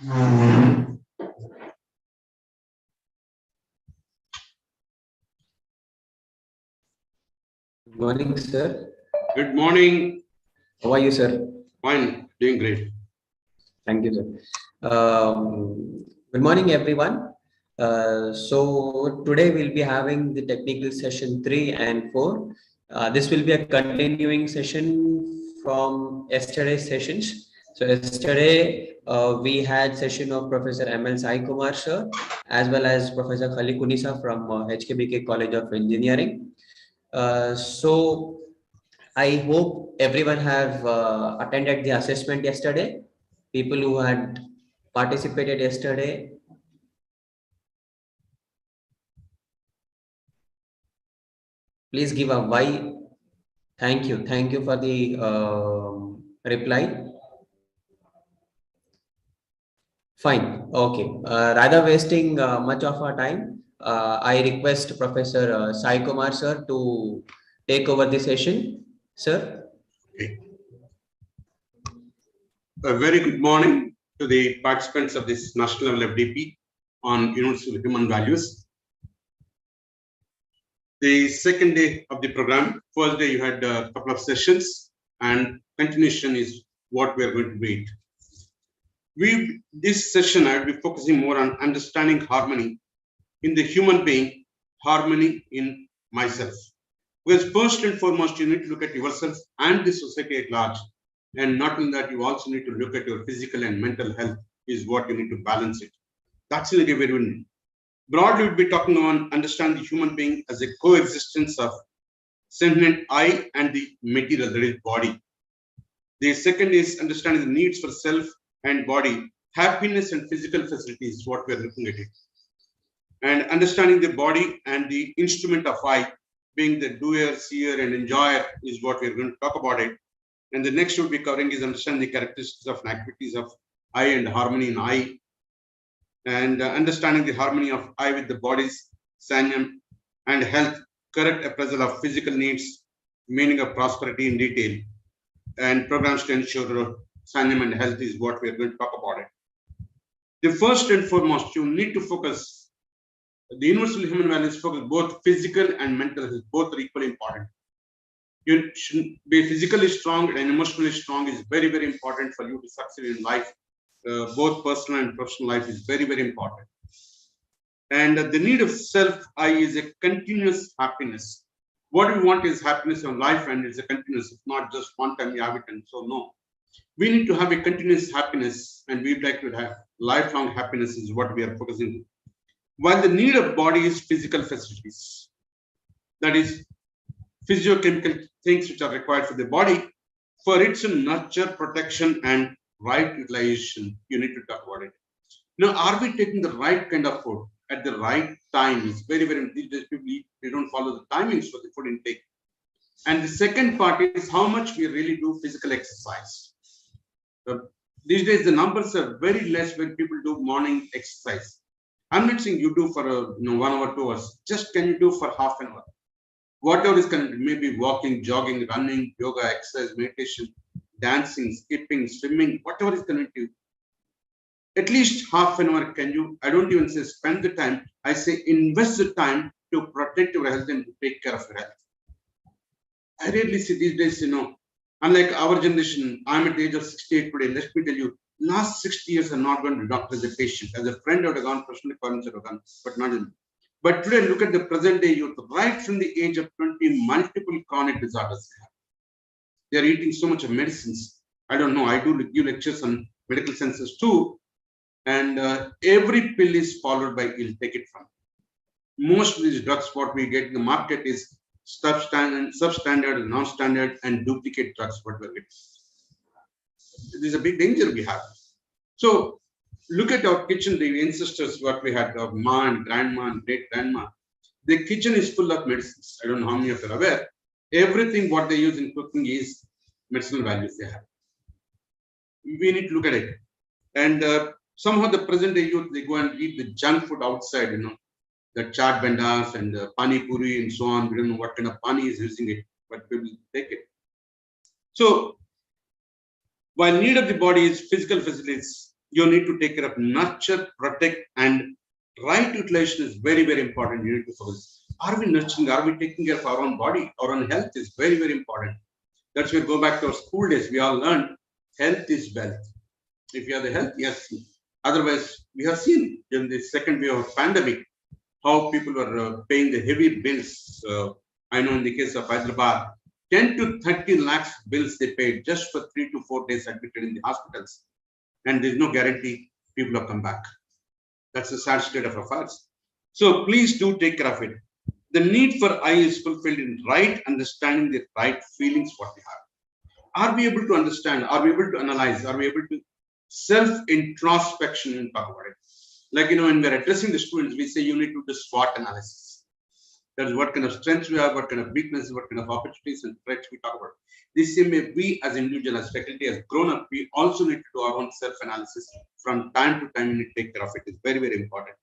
Good morning, sir. Good morning. How are you, sir? Fine, doing great. Thank you, sir. Good morning, everyone. So today we'll be having the technical session 3 and 4. This will be a continuing session from yesterday's sessions. So yesterday we had session of Professor ML Sai Kumar sir, as well as Professor Khali Kunisa from HKBK College of Engineering. So I hope everyone have attended the assessment yesterday. People who had participated yesterday. Please give a why. Thank you. Thank you for the reply. Fine. Okay. Rather wasting much of our time, I request Professor Sai Kumar sir to take over the session. Sir. Okay. A very good morning to the participants of this national level FDP on universal human values. The second day of the program, first day you had a couple of sessions, and continuation is what we are going to read. This session I will be focusing more on understanding harmony in the human being, harmony in myself. Because first and foremost, you need to look at yourself and the society at large. And not only that, you also need to look at your physical and mental health is what you need to balance it. That's really very broadly we'll be talking on understand the human being as a coexistence of sentient I and the material, that is body. The second is understanding the needs for self and body, happiness and physical facilities, what we are looking at it. And understanding the body and the instrument of I, being the doer, seer, and enjoyer is what we're going to talk about it. And the next we'll be covering is understanding the characteristics of activities of I and harmony in I. And understanding the harmony of I with the body's sanyam and health, correct appraisal of physical needs, meaning of prosperity in detail, and programs to ensure sanyam and health is what we are going to talk about it. The first and foremost, you need to focus, the universal human values focus both physical and mental health, both are equally important. You should be physically strong and emotionally strong is very, very important for you to succeed in life. Both personal and professional life is very, very important. And the need of self-I is a continuous happiness. What we want is happiness in life, and it's a continuous, it's not just one time you have it and so no. We need to have a continuous happiness, and we'd like to have lifelong happiness is what we are focusing on. While the need of body is physical facilities, that is physiochemical things which are required for the body, for its nurture, protection, and right utilization, you need to talk about it. Now, are we taking the right kind of food at the right time? Is very, very, these days people they don't follow the timings for the food intake. And the second part is how much we really do physical exercise. These days, the numbers are very less when people do morning exercise. I'm not saying you do for 1 hour, 2 hours. Just can you do for half an hour? Whatever is connected, maybe walking, jogging, running, yoga, exercise, meditation, dancing, skipping, swimming, whatever is connected. At least half an hour can you, I don't even say spend the time, I say invest the time to protect your health and to take care of your health. I rarely see these days, unlike our generation, I'm at the age of 68 today. Let me tell you, last 60 years I've not gone to doctor as a patient. As a friend, I would have gone, personal requirements I would have gone, but not in. But today, look at the present day youth, right from the age of 20, multiple chronic disorders. They are eating so much of medicines. I don't know, I do give lectures on medical sciences too. And every pill is followed by ill, take it from. Most of these drugs, what we get in the market is substandard, non-standard, and duplicate drugs, what we're getting. This is a big danger we have. So, look at our kitchen, the ancestors, what we had, our ma and grandma and great grandma. The kitchen is full of medicines. I don't know how many of you are aware. Everything what they use in cooking is medicinal values they have. We need to look at it. And somehow the present day youth, they go and eat the junk food outside, the chaat bandas and pani puri and so on. We don't know what kind of pani is using it, but people take it. So, while need of the body is physical facilities, You need to take care of nurture, protect, and right utilization is very, very important. You need to focus. Are we nurturing? Are we taking care of our own body? Our own health is very, very important. That's where we go back to our school days. We all learned health is wealth. If you have the health, yes. Otherwise, we have seen in the second wave of pandemic how people were paying the heavy bills. I know in the case of Hyderabad, 10 to 30 lakhs bills they paid just for 3 to 4 days admitted in the hospitals. And there's no guarantee people have come back. That's the sad state of affairs. So please do take care of it. The need for I is fulfilled in right understanding the right feelings what we have. Are we able to understand? Are we able to analyze? Are we able to self-introspection and talk about it? Like, when we're addressing the students, we say you need to do SWOT analysis. That's what kind of strengths we have, what kind of weaknesses, what kind of opportunities and threats we talk about. This same way, we as individuals, as faculty, as grown up, we also need to do our own self-analysis from time to time. We need to take care of it. It's very, very important.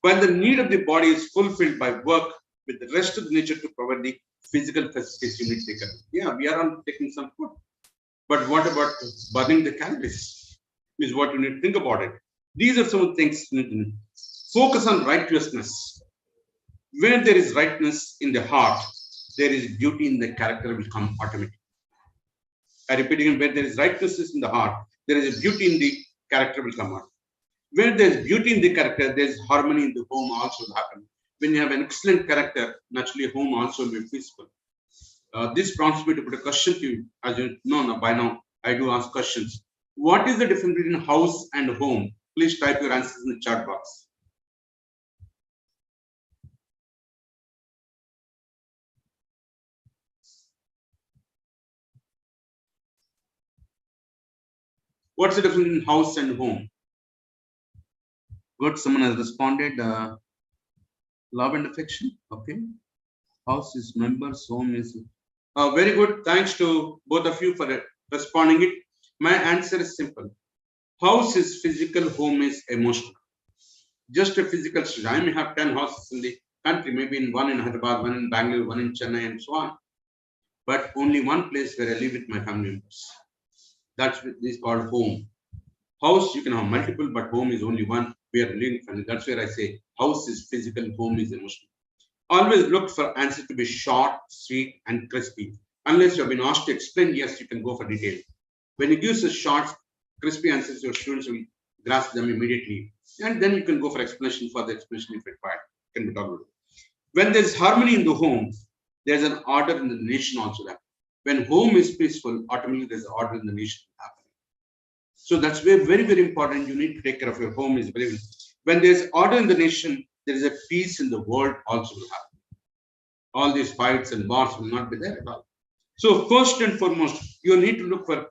When the need of the body is fulfilled by work with the rest of the nature to provide the physical facilities, you need to take care of. Yeah, we are all taking some food. But what about burning the calories? Is what you need to think about it. These are some of the things you need to focus on righteousness. Where there is rightness in the heart, there is beauty in the character will come automatically. I repeat again, where there is righteousness in the heart, there is a beauty in the character will come out. Where there is beauty in the character, there is harmony in the home also will happen. When you have an excellent character, naturally home also will be peaceful. This prompts me to put a question to you. As you know, by now, I do ask questions. What is the difference between house and home? Please type your answers in the chat box. What's the difference between house and home? Good, someone has responded. Love and affection. Okay. House is members, home is. Very good. Thanks to both of you for responding it. My answer is simple. House is physical, home is emotional. Just a physical structure. I may have 10 houses in the country, maybe one in Hyderabad, one in Bangalore, one in Chennai, and so on. But only one place where I live with my family members. That's what is called home. House, you can have multiple, but home is only one. We are living family. That's where I say house is physical, home is emotional. Always look for answer to be short, sweet, and crispy. Unless you have been asked to explain, yes, you can go for detail. When you give us short, crispy answers, your students will grasp them immediately. And then you can go for explanation, further explanation if required. Can be talked about. When there's harmony in the home, there's an order in the nation also that. When home is peaceful, automatically there's order in the nation happening. So that's very, very important. You need to take care of your home. Is very. When there's order in the nation, there is a peace in the world also will happen. All these fights and wars will not be there at all. So first and foremost, you need to look for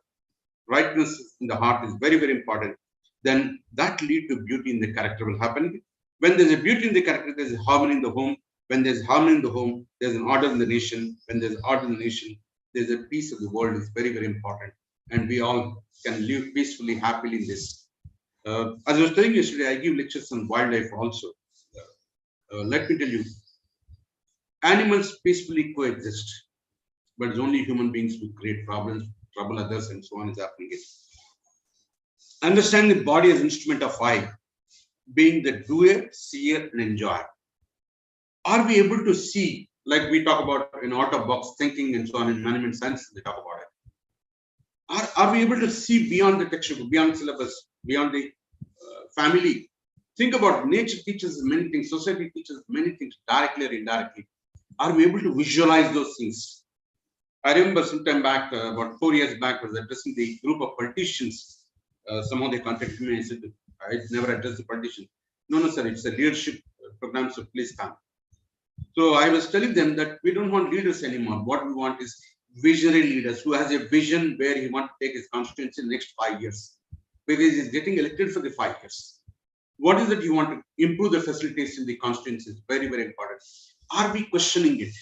rightness in the heart is very, very important. Then that lead to beauty in the character will happen. When there's a beauty in the character, there's a harmony in the home. When there's harmony in the home, there's an order in the nation. When there's order in the nation, there's a peace of the world is very, very important. And we all can live peacefully, happily in this. As I was telling you yesterday, I give lectures on wildlife also. Let me tell you, animals peacefully coexist, but it's only human beings who create problems, trouble others, and so on is happening. Understand the body as instrument of I, being the doer, seer, and enjoyer. Are we able to see, like we talk about in out-of-box thinking and so on in management science, they talk about it. Are we able to see beyond the textbook, beyond syllabus, beyond the family? Think about nature teaches many things, society teaches many things directly or indirectly. Are we able to visualize those things? I remember some time back, about 4 years back, I was addressing the group of politicians. Somehow they contacted me and said, I never addressed the politician. No, sir, it's a leadership program, so please come. So I was telling them that we don't want leaders anymore. What we want is visionary leaders who has a vision where he wants to take his constituency in the next 5 years. Because he's getting elected for the 5 years. What is it you want to improve the facilities in the constituency is very, very important. Are we questioning it?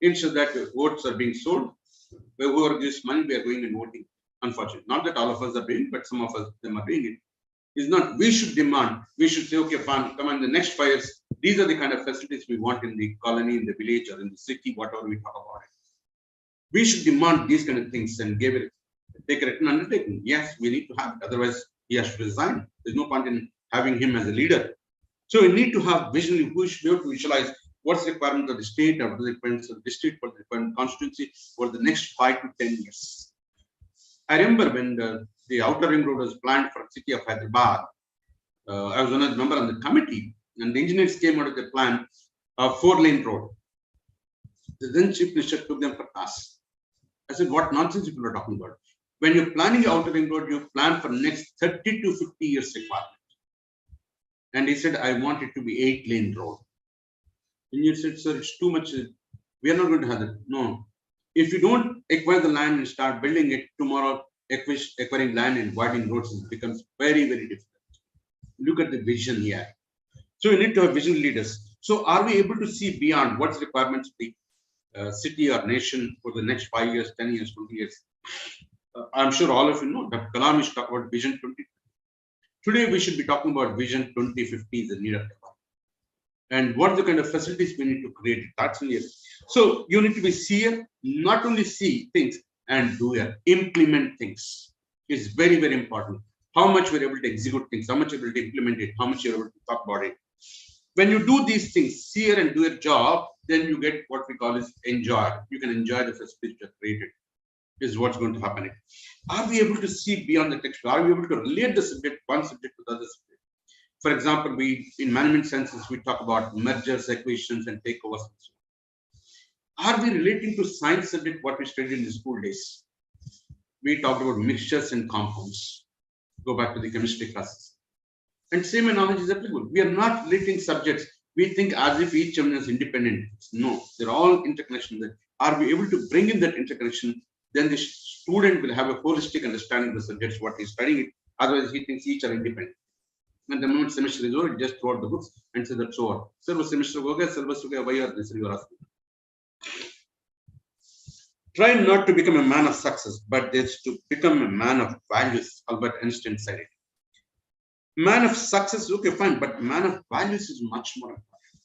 Instead that votes are being sold, whoever gives money, we are going and voting. Unfortunately, not that all of us are doing, but some of us them are doing it. It's not we should demand, we should say, okay, fine, come on, the next 5 years, these are the kind of facilities we want in the colony, in the village, or in the city, whatever we talk about it. We should demand these kind of things and take a written undertaking. Yes, we need to have it. Otherwise, He has to resign. There's no point in having him as a leader. So we need to have vision. We have to visualize what's the requirement of the state, or the requirements of the district, or the requirement of constituency for the next 5 to 10 years. I remember when the outer ring road was planned for the city of Hyderabad. I was one of the member on the committee, and the engineers came out of the plan of 4-lane road. The then chief minister took them for task. I said, what nonsense people are talking about? When you're planning the outer ring road, you plan for next 30 to 50 years requirement. And he said, I want it to be 8-lane road. And you said, sir, it's too much. We are not going to have that. No. If you don't acquire the land and start building it, tomorrow acquiring land and widening roads becomes very, very difficult. Look at the vision here. So you need to have vision leaders. So are we able to see beyond what's the requirements of the city or nation for the next 5 years, 10 years, 20 years? I'm sure all of you know that Kalam is talking about Vision 20. Today we should be talking about Vision 2050 is the need of the hour. And what the kind of facilities we need to create. That's in here. So you need to be seer, not only see things and doer, implement things. It's very, very important. How much we're able to execute things, how much you're able to implement it, how much you're able to talk about it. When you do these things, seer and do a job, then you get what we call is enjoy. You can enjoy the facilities you have created. This is what's going to happen. Are we able to see beyond the text? Are we able to relate the subject, one subject to the other subject? For example, in management senses, we talk about mergers, acquisitions, and takeovers. Are we relating to science subject what we studied in the school days? We talked about mixtures and compounds. Go back to the chemistry classes. And same knowledge is applicable. We are not relating subjects. We think as if each one is independent. No, they're all interconnected. Are we able to bring in that interconnection? Then the student will have a holistic understanding of the subjects, what he's studying it. Otherwise, he thinks each are independent. And the moment semester is over, he just throw out the books and say that's over. Sir, semester ho gaya, syllabus ho gaya, why are this you are asking? Try not to become a man of success, but it's to become a man of values. Albert Einstein said it. Man of success, okay, fine, but man of values is much more important.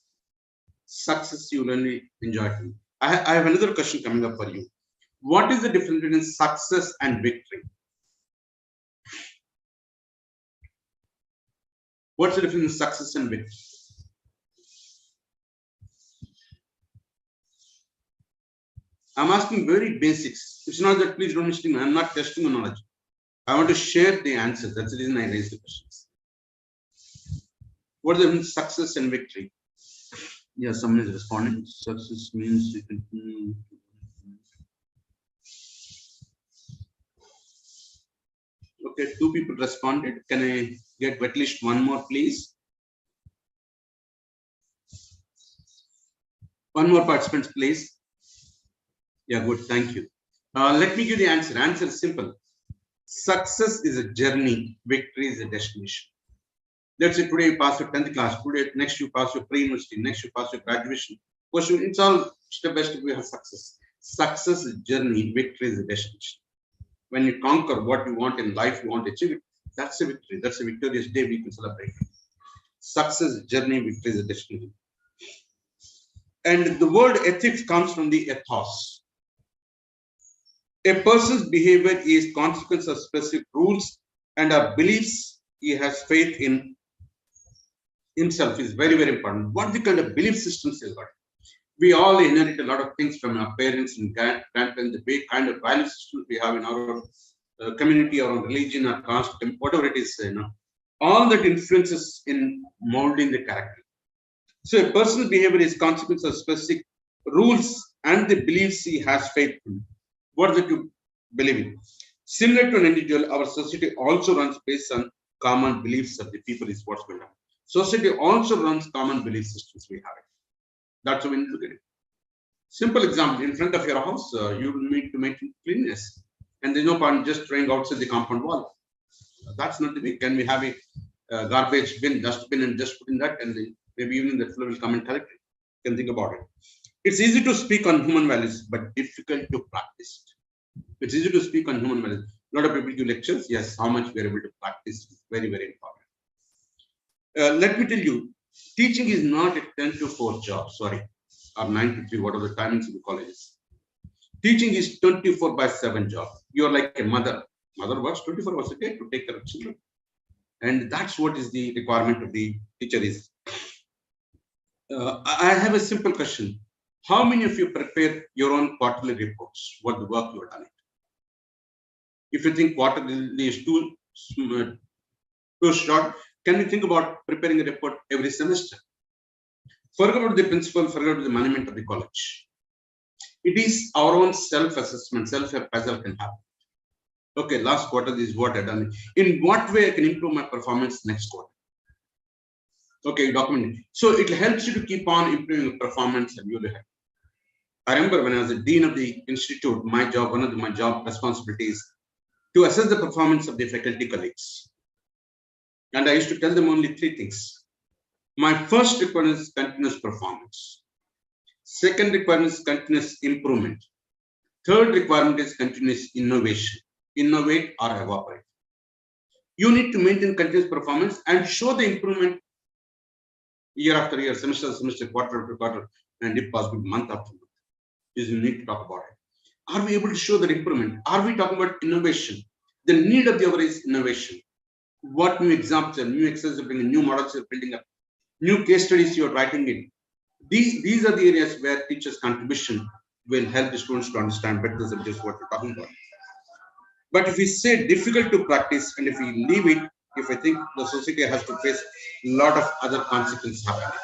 Success you will only enjoy. I have another question coming up for you. What is the difference between success and victory? What's the difference in success and victory? I'm asking very basics. It's not that please don't listen. I'm not testing your knowledge. I want to share the answers. That's the reason I raised the questions. What is the difference between success and victory? Yeah, someone is responding. Success means you can. Okay, 2 people responded. Can I get at least one more, please? One more participant, please. Yeah, good. Thank you. Let me give the answer. Answer is simple. Success is a journey. Victory is a destination. Let's say today you pass your 10th class. Today, next you pass your pre-university. Next you pass your graduation. Question. It's all step by step. We have success. Success is a journey. Victory is a destination. When you conquer what you want in life, you want to achieve it. That's a victory. That's a victorious day we can celebrate. Success is a journey. Victory is a destination. And the word ethics comes from the ethos. A person's behavior is consequence of specific rules and our beliefs. He has faith in himself is very, very important. What the kind of belief systems he got? We all inherit a lot of things from our parents and grandparents, the kind of value systems we have in our community, our religion, our caste, whatever it is, all that influences in molding the character. So a person's behavior is consequence of specific rules and the beliefs he has faith in. What is it you believe in? Similar to an individual, our society also runs based on common beliefs of the people is what's going on. Society also runs common belief systems we have it. That's how we need to look at it. Simple example, in front of your house, you need to maintain cleanliness. And there's no point just throwing outside the compound wall. That's not the way. Can we have a garbage bin, dustbin, and just put in that, and maybe even the fellow will come and collect it. You can think about it. It's easy to speak on human values, but difficult to practice. It's easy to speak on human values. A lot of people give lectures. Yes, how much we are able to practice is very, very important. Let me tell you, teaching is not a 10 to 4 job, sorry, or 9 to 3, whatever the timings in the colleges. Teaching is 24/7 job. You're like a mother. Mother works 24 hours a day to take care of children. And that's what is the requirement of the teacher is. I have a simple question. How many of you prepare your own quarterly reports? What the work you have done it? If you think quarterly is too short, can you think about preparing a report every semester? Forget about the principal, forget about the management of the college. It is our own self-assessment, self-appraisal can happen. Okay, last quarter, this is what I've done. In what way I can improve my performance next quarter? Okay, document it. So it helps you to keep on improving your performance and you'll have. I remember when I was the dean of the institute, my job, one of my job responsibilities, to assess the performance of the faculty colleagues. And I used to tell them only three things. My first requirement is continuous performance. Second requirement is continuous improvement. Third requirement is continuous innovation. Innovate or evaporate. You need to maintain continuous performance and show the improvement year after year, semester after semester, quarter after quarter, and if possible, month after month. Is you need to talk about it. Are we able to show that improvement? Are we talking about innovation? The need of the hour is innovation. What new examples and new exercises are bringing, new models are building up, new case studies you are writing in. These are the areas where teachers' contribution will help the students to understand better the subjects what we're talking about. But if we say difficult to practice and if we leave it, if I think the society has to face a lot of other consequences happening.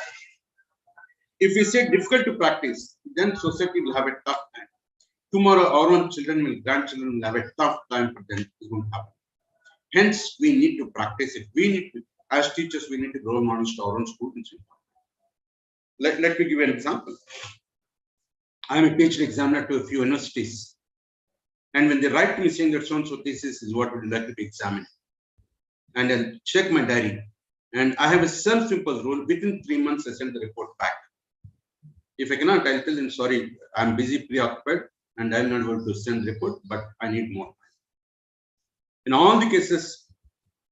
If we say difficult to practice, then society will have a tough time. Tomorrow, our own children, grandchildren will have a tough time for them. It's going to happen. Hence, we need to practice it. We need to, as teachers, we need to role models to our own students. Let me give you an example. I am a PhD examiner to a few universities. And when they write to me saying that so-and-so thesis is what would like to be examined, and I'll check my diary, and I have a self-imposed rule, within 3 months I send the report back. If I cannot, I'll tell them, sorry, I'm busy, preoccupied, and I'm not able to send the report, but I need more time. In all the cases,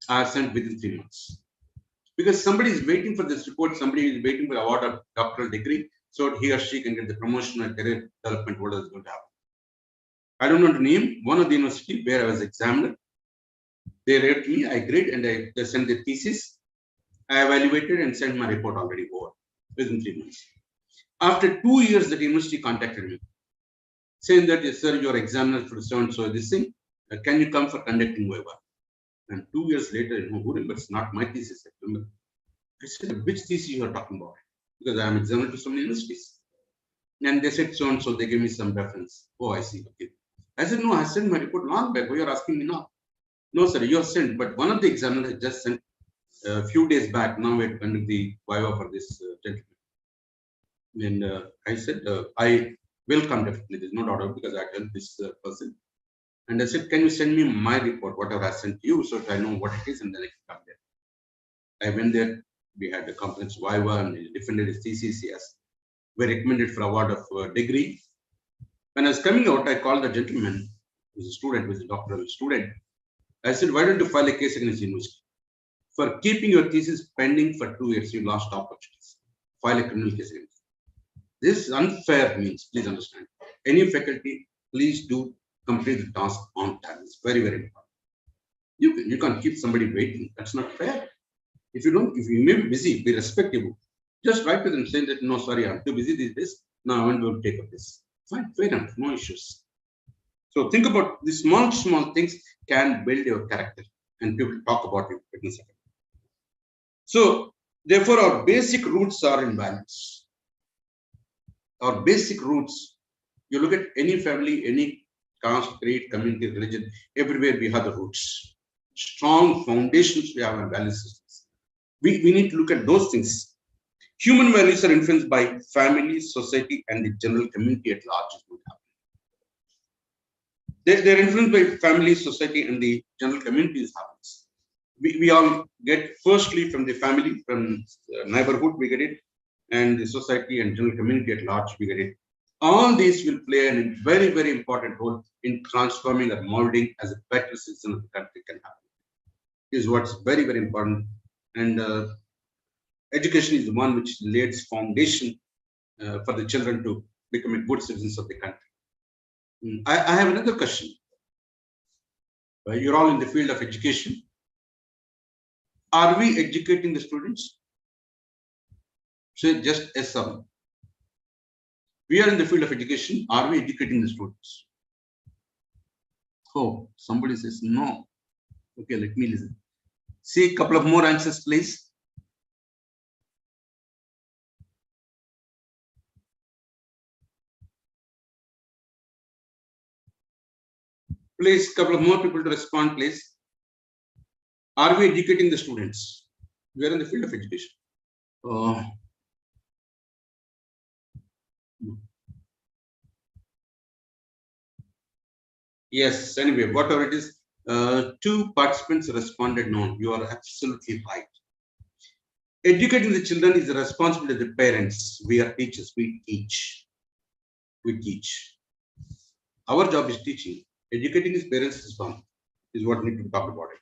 I have sent within 3 months. Because somebody is waiting for this report, somebody is waiting for award of doctoral degree, so he or she can get the promotion or career development, what is going to happen. I don't want to name one of the university where I was examined. They wrote me, I agreed, and they sent the thesis. I evaluated and sent my report already over within 3 months. After 2 years, the university contacted me, saying that, yes, sir, your examiner for so-and-so, this thing, can you come for conducting waiver? And 2 years later, who remembers? Not my thesis. I said, which thesis you are talking about? Because I am examined to so many universities. And they said so-and-so, they gave me some reference. Oh, I see. Okay. I said, no, I sent my report long back. Why you are asking me now? No, sir, you have sent, but one of the examiners just sent a few days back. Now we have conducted the viva for this gentleman. And I said, I will come definitely. There's no doubt because I helped this person. And I said, can you send me my report, whatever I sent you, so that I know what it is, and then I can come there. I went there. We had a conference viva, and he defended his thesis. Yes, we recommended for award of degree. When I was coming out, I called the gentleman, who's a student, who's a doctoral student. I said, why don't you file a case against the university? For keeping your thesis pending for 2 years, you lost opportunities. File a criminal case against it. This unfair means, please understand, any faculty, please do complete the task on time. It's very, very important. You can't keep somebody waiting. That's not fair. If you may be busy, be respectable. Just write to them saying that, no, sorry, I'm too busy these days. Now I won't be able to take up this. Fine, fair enough, no issues. So think about these small things can build your character, and people talk about it in a second. So therefore, our basic roots are in balance. Our basic roots, you look at any family, any caste, creed, community, religion, everywhere we have the roots. Strong foundations we have in value systems. We need to look at those things. Human values are influenced by family, society, and the general community at large. They're influenced by family, society, and the general community's habits. We all get firstly from the family, from the neighborhood, we get it, and the society and general community at large, we get it. All these will play a very, very important role in transforming or molding as a better citizen of the country can happen. Is what's very, very important. And education is the one which lays foundation for the children to become a good citizens of the country. I have another question. You're all in the field of education. Are we educating the students? So just yes or no. We are in the field of education. Are we educating the students? Oh, somebody says no. Okay, let me listen. See a couple of more answers, please. Please, couple of more people to respond, please. Are we educating the students? We are in the field of education. Yes, anyway, whatever it is, two participants responded no. You are absolutely right. Educating the children is the responsibility of the parents. We are teachers, we teach. We teach. Our job is teaching. Educating is parents' responsibility, is what we need to talk about it.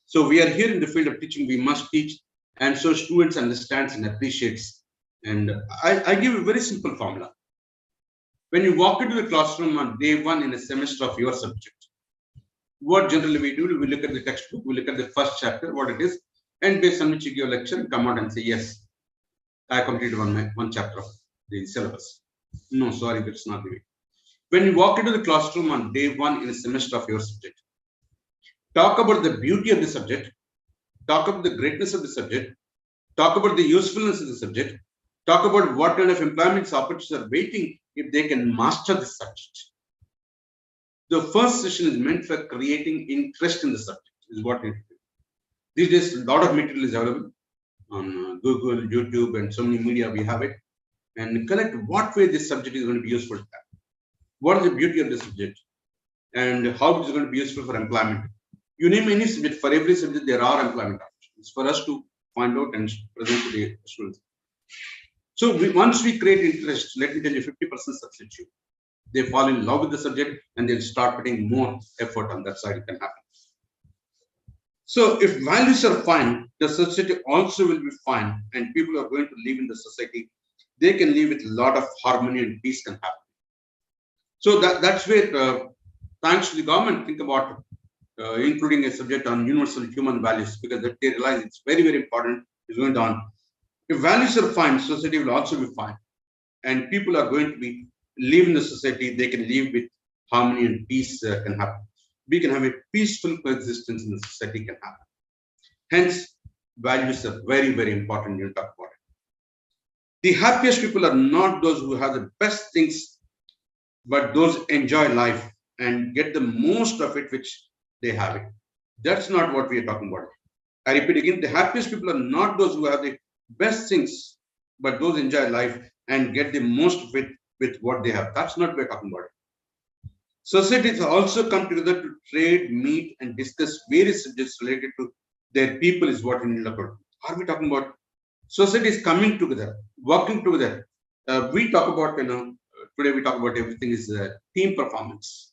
So we are here in the field of teaching, we must teach, and so students understands and appreciates. And I give a very simple formula. When you walk into the classroom on day one in a semester of your subject, what generally we do, we look at the textbook, we look at the first chapter, what it is, and based on which you give a lecture and come out and say, yes, I completed one chapter of the syllabus. No, sorry, that's not the way. When you walk into the classroom on day one in a semester of your subject, talk about the beauty of the subject, talk about the greatness of the subject, talk about the usefulness of the subject, talk about what kind of employment opportunities are waiting if they can master the subject. The first session is meant for creating interest in the subject, is what it is. These days, a lot of material is available on Google, YouTube, and so many media we have it. And collect what way this subject is going to be useful to them. What is the beauty of the subject? And how it is going to be useful for employment. You name any subject, for every subject, there are employment opportunities for us to find out and present to the students. So once we create interest, let me tell you, 50% substitute. They fall in love with the subject and they'll start putting more effort on that side. It can happen. So if values are fine, the society also will be fine, and people are going to live in the society. They can live with a lot of harmony and peace can happen. So that's where, thanks to the government, think about including a subject on universal human values, because they realize it's very, very important. It's going on. If values are fine, society will also be fine, and people are going to be live in the society. They can live with harmony and peace can happen. We can have a peaceful coexistence in the society can happen. Hence, values are very, very important when you talk about it. The happiest people are not those who have the best things, but those enjoy life and get the most of it which they have it. That's not what we are talking about. I repeat again, the happiest people are not those who have the best things, but those enjoy life and get the most of it with what they have. That's not what we're talking about. Societies also come together to trade, meet, and discuss various subjects related to their people is what we need to look at. Are we talking about societies coming together, working together? We talk about, today we talk about everything is team performance.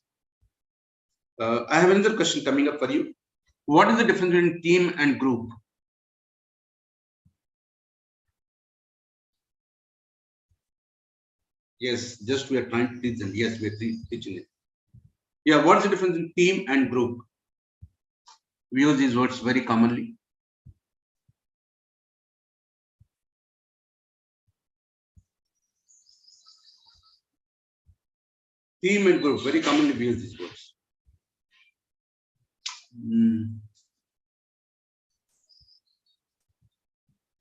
I have another question coming up for you. What is the difference between team and group? Yes, just we are trying to teach them. Yes, we are teaching it. Yeah, what's the difference in team and group? We use these words very commonly. Team and group, very commonly we use these words.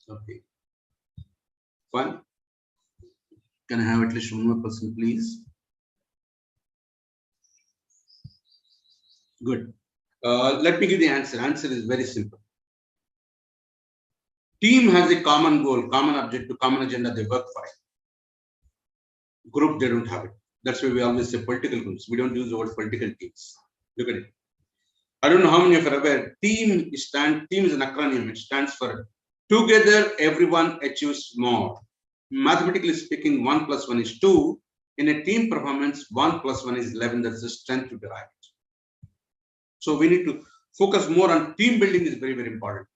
Okay. Fine. Can I have at least one more person, please? Good. Let me give the answer. Answer is very simple. Team has a common goal, common objective, common agenda. They work for it. Group, they don't have it. That's why we always say political groups. We don't use the word political teams. Look at it. I don't know how many of you are aware. Team is an acronym. It stands for together everyone achieves more. Mathematically speaking, 1 + 1 is 2. In a team performance, 1 + 1 is 11. That's the strength to derive it. So we need to focus more on team building is very, very important.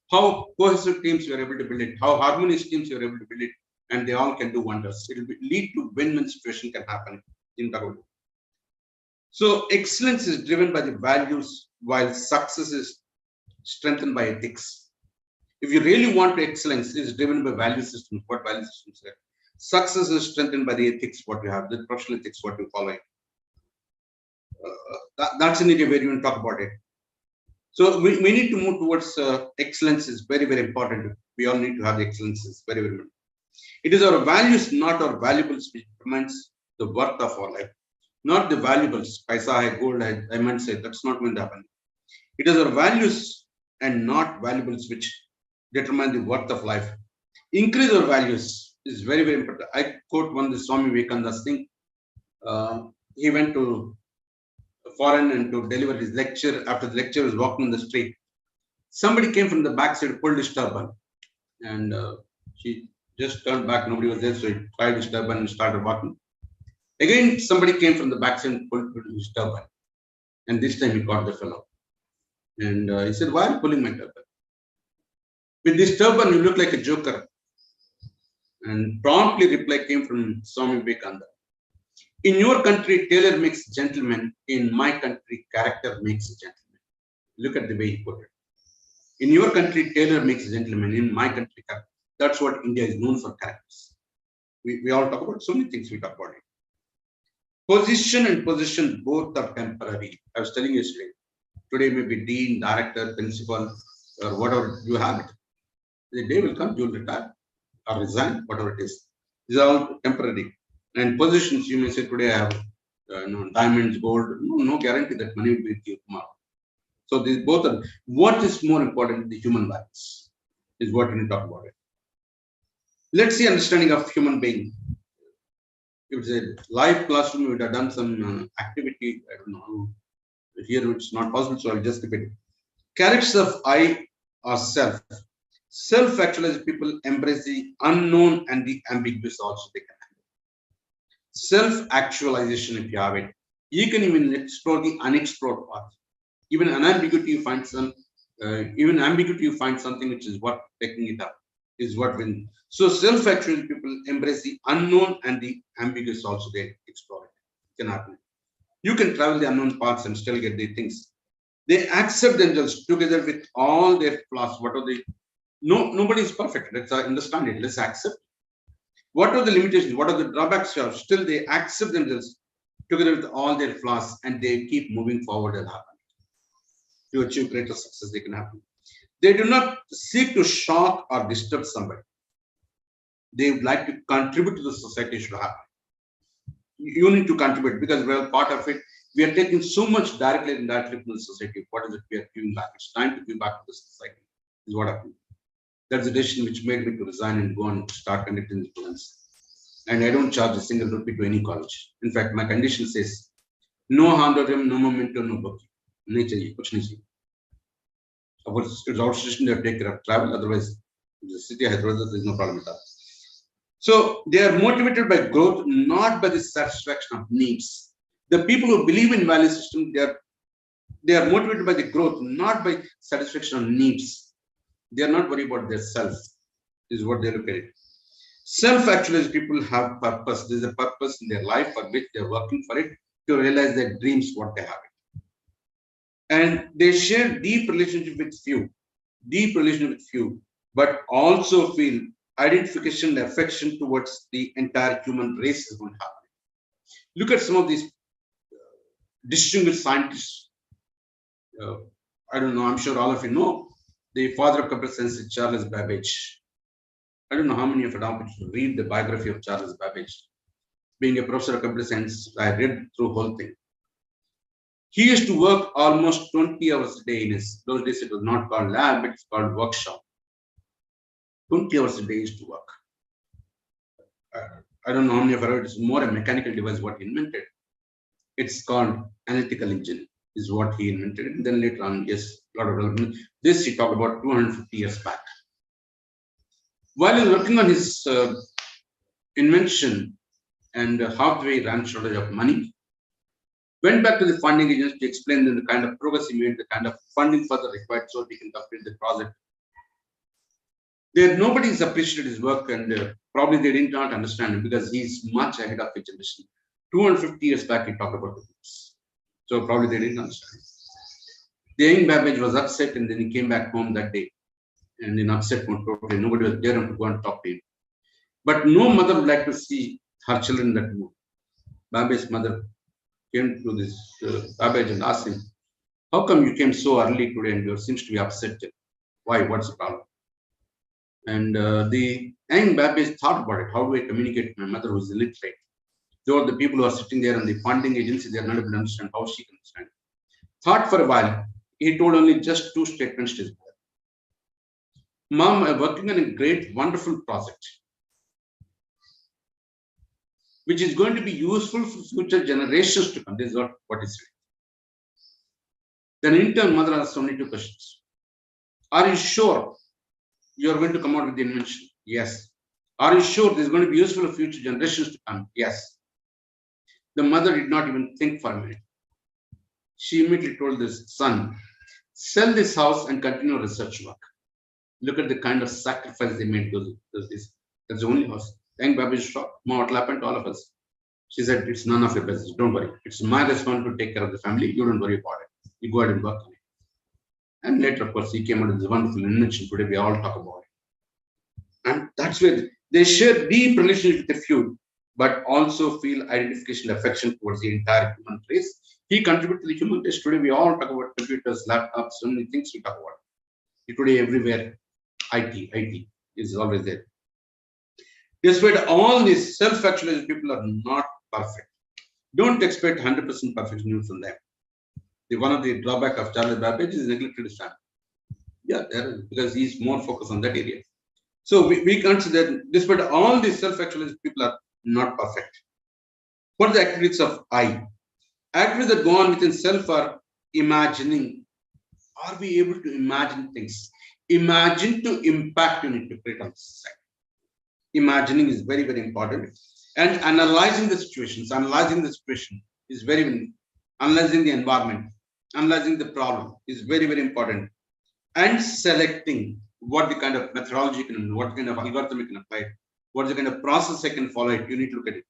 How cohesive teams you are able to build it, how harmonious teams you are able to build it, and they all can do wonders. It will lead to win-win situation can happen in the world. So excellence is driven by the values, while success is strengthened by ethics. If you really want excellence, is driven by value systems. What value systems are? Success is strengthened by the ethics, what you have, the professional ethics, what you follow. That's an area where you want to talk about it. So we need to move towards excellence is very, very important. We all need to have the excellence is very, very important. It is our values, not our valuables, which determines the worth of our life. Not the valuables. Paisa hai, gold hai, diamond say, that's not going to happen. It is our values and not valuables which determine the worth of life. Increase our values is very, very important. I quote one of the Swami Vivekananda's thing. He went to foreign and to deliver his lecture. After the lecture, he was walking in the street. Somebody came from the backside, pulled his turban, and she just turned back. Nobody was there, so he tried his turban and started walking. Again, somebody came from the backside and pulled his turban, and this time he caught the fellow. And he said, "Why are you pulling my turban? With this turban, you look like a joker." And promptly reply came from Swami Vivekananda. In your country, tailor makes gentlemen. In my country, character makes a gentleman. Look at the way he put it. In your country, tailor makes a gentleman. In my country, character. That's what India is known for, characters. We all talk about so many things. We talk about it. Position and position both are temporary. I was telling you yesterday. Today may be dean, director, principal, or whatever you have it. The day will come, you will retire or resign, whatever it is. These are all temporary. And positions, you may say today I have diamonds, gold. No guarantee that money will be with you tomorrow. So these both are. What is more important? The human values is what we need to talk about it. Let's see understanding of human being. If it's a live classroom, we would have done some activity. I don't know. Here it's not possible, so I'll just repeat it. Characters of I or self. Self-actualized people embrace the unknown and the ambiguous also they can handle. Self-actualization, if you have it, you can even explore the unexplored path. Even an ambiguity, you find you find something which is worth taking it up, is what wins. So self-actualized people embrace the unknown and the ambiguous also they explore it. It can happen. You can travel the unknown paths and still get the things. They accept themselves together with all their flaws. What are they? Nobody is perfect. Let's understand it. Let's accept. What are the limitations? What are the drawbacks? Still, they accept themselves together with all their flaws, and they keep moving forward and happen. To achieve greater success, they can happen. They do not seek to shock or disturb somebody. They would like to contribute to the society. Should happen. You need to contribute because we are part of it. We are taking so much directly and indirectly from the society. What is it we are giving back? It's time to give back to the society. Is what happened. That's the decision which made me to resign and go and start conducting students. And I don't charge a single rupee to any college. In fact, my condition says no honorarium, no memento, no booking. Of course, it's outstation they take care of travel. Otherwise, the city of Hyderabad, there's no problem with that. So they are motivated by growth, not by the satisfaction of needs. The people who believe in value system, they are motivated by the growth, not by satisfaction of needs. They are not worried about their self, is what they look at it. Self-actualized people have purpose. There's a purpose in their life for which they're working for it to realize their dreams, what they have. And they share deep relationship with few, but also feel identification and affection towards the entire human race is going to happen. Look at some of these distinguished scientists. I don't know, I'm sure all of you know the father of computer science is Charles Babbage. I don't know how many of you have to read the biography of Charles Babbage. Being a professor of computer science, I read through the whole thing. He used to work almost 20 hours a day in his, those days it was not called lab, it's called workshop. 20 hours a day he used to work. I don't know how many of you heard, it's more a mechanical device what he invented. It's called analytical engine, is what he invented. And then later on, yes, a lot of development. This he talked about 250 years back. While he was working on his invention and halfway ran shortage of money, went back to the funding agency to explain the kind of progress he made, the kind of funding further required so he can complete the project. Nobody has appreciated his work and probably they did not understand him because he's much ahead of his generation. 250 years back, he talked about this. So probably they didn't understand. The young Babbage was upset and then he came back home that day. and in upset mood totally. Nobody was there to go and talk to him. But no mother would like to see her children in that mood. Baba's mother came to this Babbage and asked him, "How come you came so early today and you seems to be upset? Why? What's the problem?" And the young Babbage thought about it. How do I communicate to my mother who is illiterate? Though the people who are sitting there and the funding agency, they are not able to understand how she can understand. Thought for a while. He told only just two statements to his mother. "Mom, I'm working on a great, wonderful project, which is going to be useful for future generations to come." This is what he said. Then in turn, mother asked only two questions. "Are you sure you are going to come out with the invention?" "Yes." "Are you sure this is going to be useful for future generations to come?" "Yes." The mother did not even think for a minute. She immediately told this son, "Sell this house and continue research work." Look at the kind of sacrifice they made to this. That's the only house. Young Baby is shocked. "Ma, what happened to all of us?" She said, "It's none of your business. Don't worry. It's my responsibility to take care of the family. You don't worry about it. You go ahead and work on it." And later, of course, he came out with this wonderful invention. Today, we all talk about it. And that's where they share deep relationship with the few, but also feel identification, affection towards the entire human race. He contributed to the human race. Today, we all talk about computers, laptops, so many things we talk about. Today, everywhere, IT is always there. Despite all these self-actualized people are not perfect. Don't expect 100% perfection from them. One of the drawback of Charles Babbage is neglected his family. Yeah, because he's more focused on that area. So we consider, despite all these self-actualized people are not perfect. What are the activities of I? Activities that go on within self are imagining. Are we able to imagine things? Imagine to impact you need to create on society. Imagining is very, very important. And analyzing the situations. Analyzing the situation is very, analyzing the environment, analyzing the problem is very, very important. And selecting what the kind of methodology you can, what kind of algorithm you can apply, what the kind of process I can follow it. You need to look at it.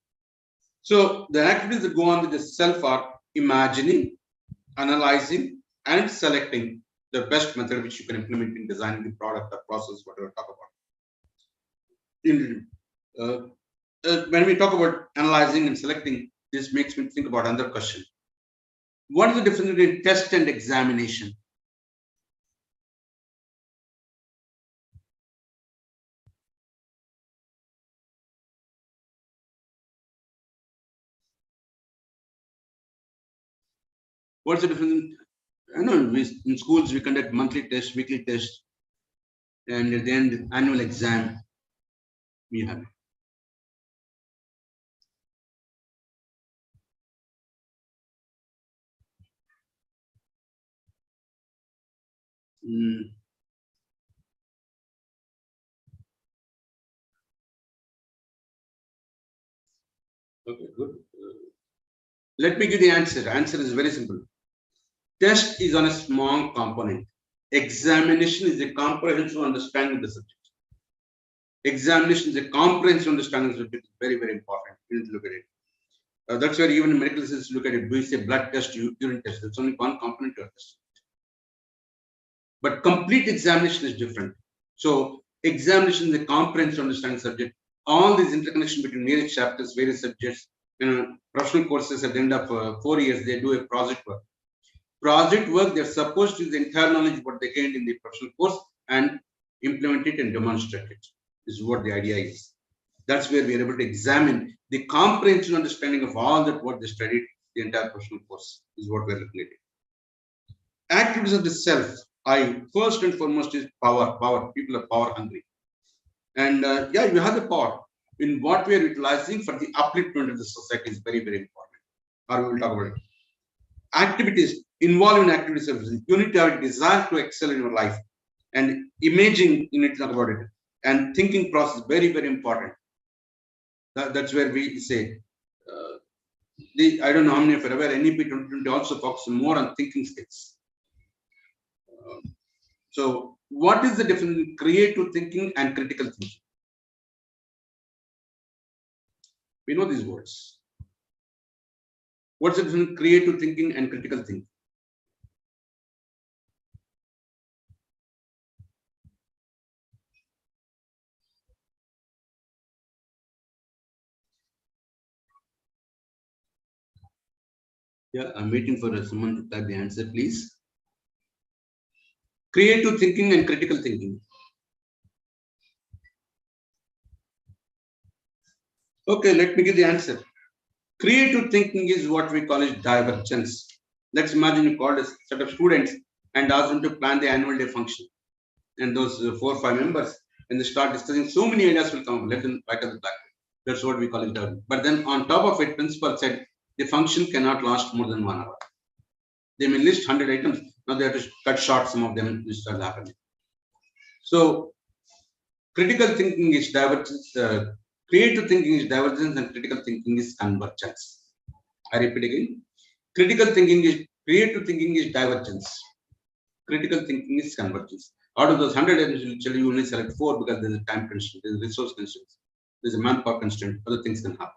So the activities that go on with the self are imagining, analyzing, and selecting the best method which you can implement in designing the product or process, whatever talk about. When we talk about analyzing and selecting, this makes me think about another question. What is the difference between test and examination? What's the difference? I know in schools we conduct monthly tests, weekly tests, and at the end, annual exam we have it. Okay, good. Let me give the answer. Answer is very simple. Test is on a small component. Examination is a comprehensive understanding of the subject. Examination is a comprehensive understanding of the subject. Very, very important. You need to look at it. That's where even in medical science look at it. We say blood test, urine test. It's only one component of test. But complete examination is different. So examination is a comprehensive understanding subject. All these interconnection between various chapters, various subjects, professional courses at the end of 4 years, they do a project work. Project work, they're supposed to use the entire knowledge what they gained in the professional course and implement it and demonstrate it. This is what the idea is. That's where we are able to examine the comprehensive understanding of all that what they studied, the entire professional course is what we're looking at. Activities of the self, I first and foremost is power. Power. People are power hungry. And yeah, you have the power. In what we are utilizing for the upliftment of the society is very, very important. Or we will talk about it. Activities, involved in activities of you need to have a desire to excel in your life. And imaging, you need to talk about it. And thinking process, very, very important. That's where we say, I don't know how many of you are aware, NEP 2020 also focuses more on thinking skills. So what is the difference between creative thinking and critical thinking? We know these words. What's the difference between creative thinking and critical thinking? Yeah, I'm waiting for someone to type the answer, please. Creative thinking and critical thinking. Okay, let me give the answer. Creative thinking is what we call as divergence. Let's imagine you called a set of students and asked them to plan the annual day function. And those 4 or 5 members, when they start discussing, so many ideas will come. Let them write on the blackboard. That's what we call it. But then on top of it, principal said the function cannot last more than 1 hour. They may list 100 items. Now they have to cut short some of them. This starts happening. So critical thinking is divergence. Creative thinking is divergence, and critical thinking is convergence. I repeat again. Critical thinking is creative thinking is divergence. Critical thinking is convergence. Out of those 100 items, you only select 4 because there's a time constraint, there's a resource constraint, there's a manpower constraint, other things can happen.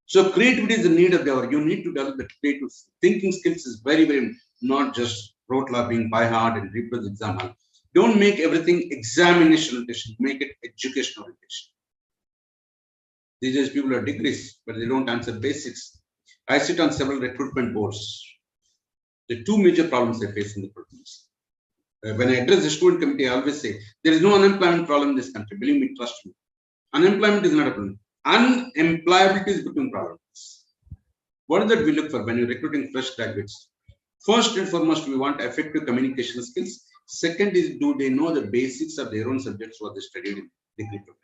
So creativity is the need of the hour. You need to develop the creative thinking skills is very, very not just rote learning by heart and read the exam. Don't make everything examination orientation, make it educational orientation. These days people have degrees, but they don't answer basics. I sit on several recruitment boards. The 2 major problems I face in the recruitments. When I address the student committee, I always say, there is no unemployment problem in this country. Believe me, trust me. Unemployment is not a problem. Unemployability is becoming problems. What is that we look for when you're recruiting fresh graduates? First and foremost, we want effective communication skills. Second is, do they know the basics of their own subjects what they studied in degree program?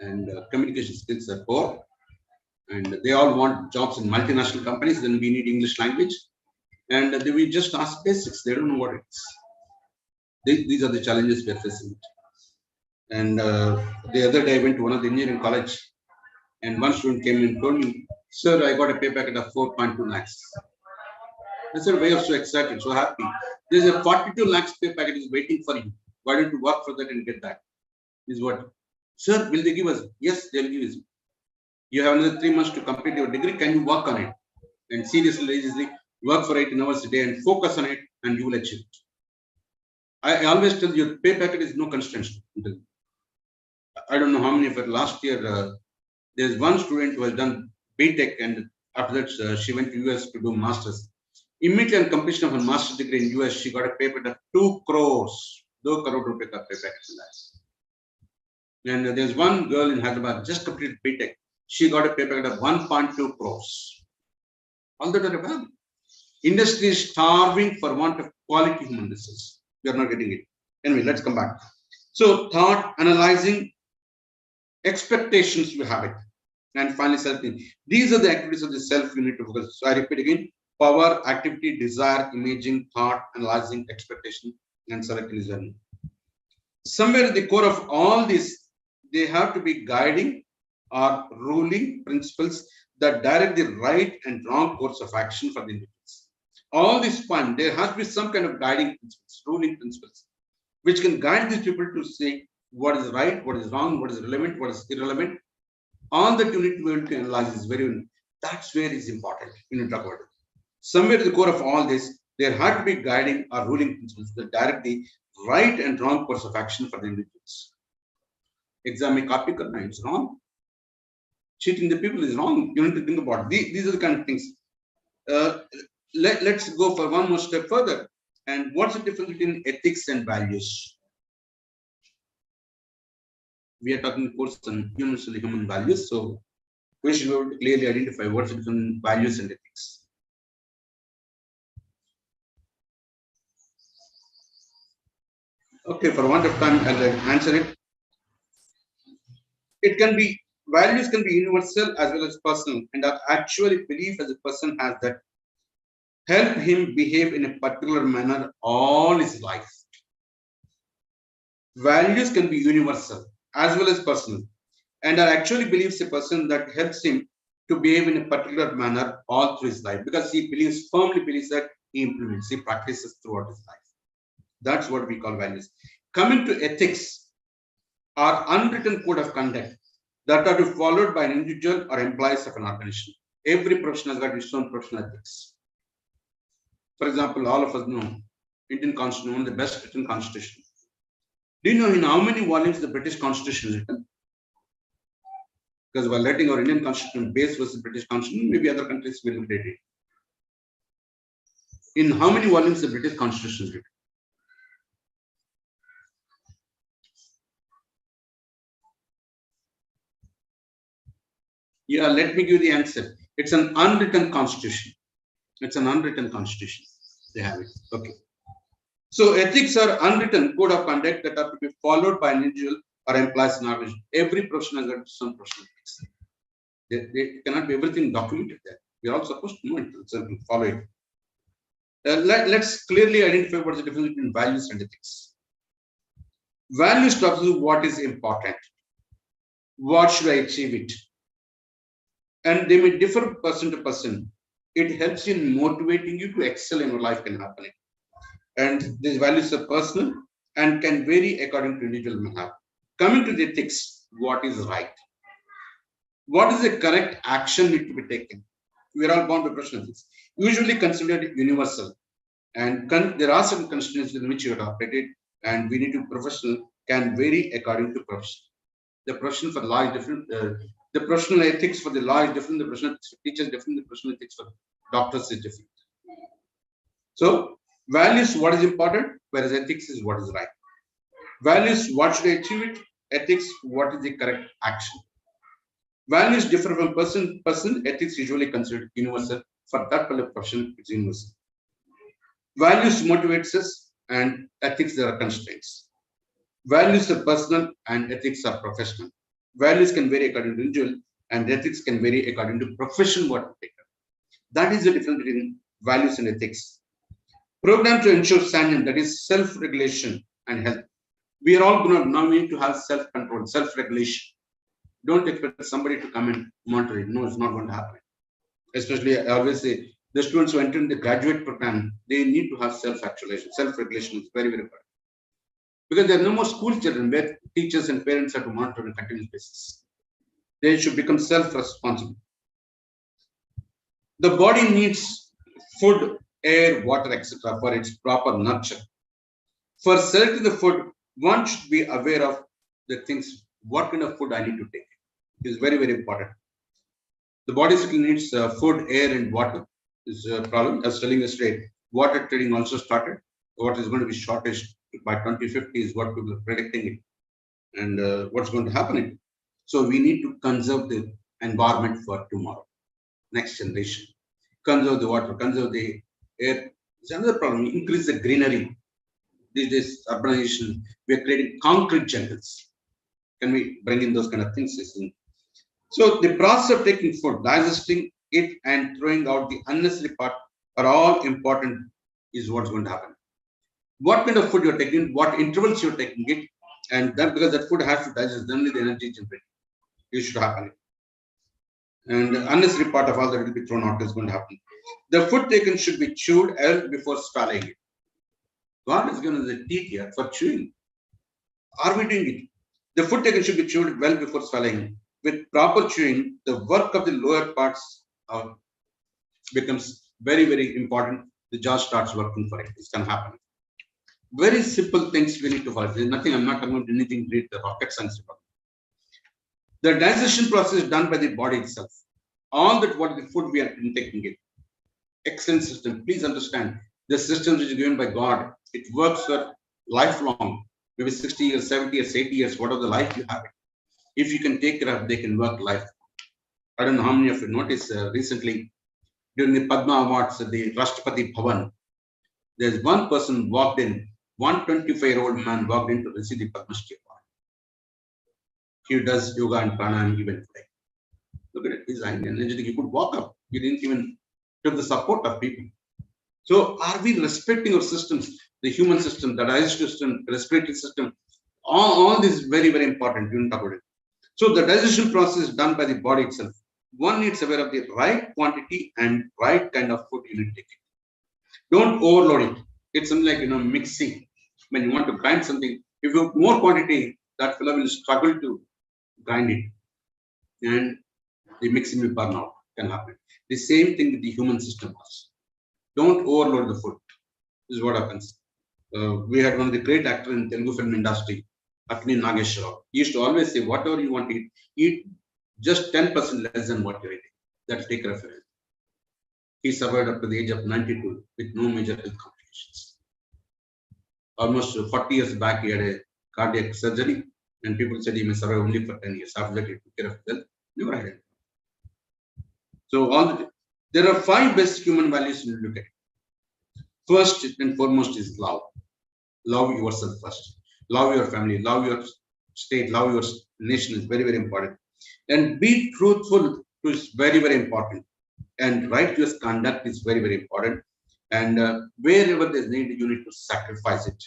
And communication skills are core. And they all want jobs in multinational companies. Then we need English language. And we just ask basics. They don't know what it is. These are the challenges we are facing. And the other day I went to one of the engineering college, and one student came in and told me, "Sir, I got a pay packet of 4.2 lakhs." I said, "Why are you so excited, so happy? There's a 42 lakhs pay packet is waiting for you. Why don't you work for that and get that?" Is what? "Sir, will they give us?" "Yes, they'll give us. You have another 3 months to complete your degree. Can you work on it? And seriously, work for 18 hours a day and focus on it, and you will achieve it." I always tell you, pay packet is no constraints. I don't know how many, but last year there's one student who has done BTech, and after that she went to US to do masters. Immediately on completion of a master's degree in US, she got a pay packet of 2 crores. 2 crore rupee ka pay packet. And there's one girl in Hyderabad just completed BTech. She got a pay packet of 1.2 crores. All that are available. Industry is starving for want of quality human resources. We are not getting it. Anyway, let's come back. So thought, analyzing, expectations, you have it. And finally, self-thinking. These are the activities of the self you need to focus. So I repeat again: power, activity, desire, imaging, thought, analyzing, expectation, and selecting is learning. Somewhere at the core of all this, they have to be guiding or ruling principles that direct the right and wrong course of action for the individuals. All this fun, there has to be some kind of guiding principles, ruling principles, which can guide these people to say what is right, what is wrong, what is relevant, what is irrelevant. All that you need to be able to analyze is very, that's where it's important. You need to talk about it. Somewhere at the core of all this, there had to be guiding or ruling principles that direct the right and wrong course of action for the individuals. Exam mein copy karna is wrong. Cheating the people is wrong. You need to think about it. These are the kind of things. Let's go for one more step further. And what's the difference between ethics and values? We are talking, of course, on universal human values. So we should be able to clearly identify what's the difference between values and ethics. Okay, for want of time, I'll answer it. It can be, values can be universal as well as personal, and are actually belief as a person has that help him behave in a particular manner all his life. Values can be universal as well as personal, and are actually believes a person that helps him to behave in a particular manner all through his life, because he believes, firmly believes that he implements, he practices throughout his life. That's what we call values. Coming to ethics, are unwritten code of conduct that are to be followed by an individual or employees of an organization. Every profession has got its own professional ethics. For example, all of us know Indian Constitution, one of the best written constitution. Do you know in how many volumes the British Constitution is written? Because while letting our Indian constitution base versus British constitution, maybe other countries will imitate it. In how many volumes the British constitution is written? Yeah, let me give the answer. It's an unwritten constitution. It's an unwritten constitution. They have it. Okay. So ethics are unwritten code of conduct that are to be followed by an individual or employees in organization. Every professional has some professional ethics. They cannot be everything documented there. We are all supposed to know it, so follow it. Let's clearly identify what is the difference between values and ethics. Values talks about what is important. What should I achieve it? And they may differ person to person. It helps in motivating you to excel in your life can happen. And these values are personal and can vary according to individual manner. Coming to the ethics, what is right? What is the correct action need to be taken? We are all bound by professional ethics, usually considered universal. And there are some constraints in which you are operated, and we need to professional can vary according to profession. The profession for law is different. The professional ethics for the law is different. The professional ethics for teachers is different. The professional ethics for doctors is different. So values, what is important, whereas ethics is what is right. Values, what should I achieve it? Ethics, what is the correct action? Values differ from person to person. Ethics usually considered universal. For that particular profession, it's universal. Values motivates us, and ethics there are constraints. Values are personal, and ethics are professional. Values can vary according to individual, and ethics can vary according to profession what to take. That is the difference between values and ethics. Program to ensure sanity, that is self-regulation and health. We are all going to now need to have self-control, self-regulation. Don't expect somebody to come and monitor it. No, it's not going to happen. Especially, I always say, the students who enter in the graduate program, they need to have self-actualization. Self-regulation is very, very important. Because there are no more school children where teachers and parents have to monitor on a continuous basis. They should become self-responsible. The body needs food, air, water, etc. for its proper nurture. For selecting the food, one should be aware of the things, what kind of food I need to take. It is very, very important. The body needs food, air, and water. Is a problem. I was telling yesterday, water trading also started. What is going to be shortage by 2050 is what people are predicting it. And what's going to happen? So we need to conserve the environment for tomorrow, next generation. Conserve the water, conserve the air. It's another problem. Increase the greenery. These days, urbanization, we are creating concrete jungles. Can we bring in those kind of things? So the process of taking food, digesting it, and throwing out the unnecessary part are all important. Is what's going to happen. What kind of food you're taking, what intervals you're taking it, and then because that food has to digest, then the energy generated. It should happen. And the unnecessary part of all that will be thrown out is going to happen. The food taken should be chewed before swallowing it. God has given us the teeth here for chewing. Are we doing it? The food taken should be chewed well before swallowing. With proper chewing, the work of the lower parts becomes very, very important. The jaw starts working for it. This can happen. Very simple things we need to follow. There's nothing, I'm not talking about anything great, the rocket science. The digestion process is done by the body itself. All that what the food we are intaking it. Excellent system. Please understand, the system which is given by God, it works for lifelong, maybe 60 years, 70 years, 80 years, whatever the life you have. If you can take care of, they can work life. I don't know how many of you noticed recently during the Padma Awards at the Rashtrapati Bhavan, there's one person walked in, 125-year-old man walked in to receive the Padma Shri Award. He does yoga and pranayama even today. Look at it, he's energetic. He could walk up. He didn't even have the support of people. So are we respecting our systems, the human system, the digestive system, the respiratory system? All this is very, very important. You talk about it. So the digestion process is done by the body itself. One needs aware of the right quantity and right kind of food you need to take. Don't overload it. It's something like mixing. When you want to grind something, if you have more quantity, that fellow will struggle to grind it, and the mixing will burn out. Can happen. The same thing with the human system. Don't overload the food. This is what happens. We had one of the great actors in Telugu film industry, Akni Nageshwar. He used to always say, whatever you want to eat just 10% less than what you're eating. That's take reference. He survived up to the age of 92 with no major health complications. Almost 40 years back, he had a cardiac surgery, and people said he may survive only for 10 years. After that, he took care of his health. Never had it. So there are 5 best human values you look at. First and foremost is love. Love yourself first. Love your family. Love your state. Love your nation is very, very important. And be truthful is very, very important. And righteous conduct is very, very important. And wherever there's need, you need to sacrifice it.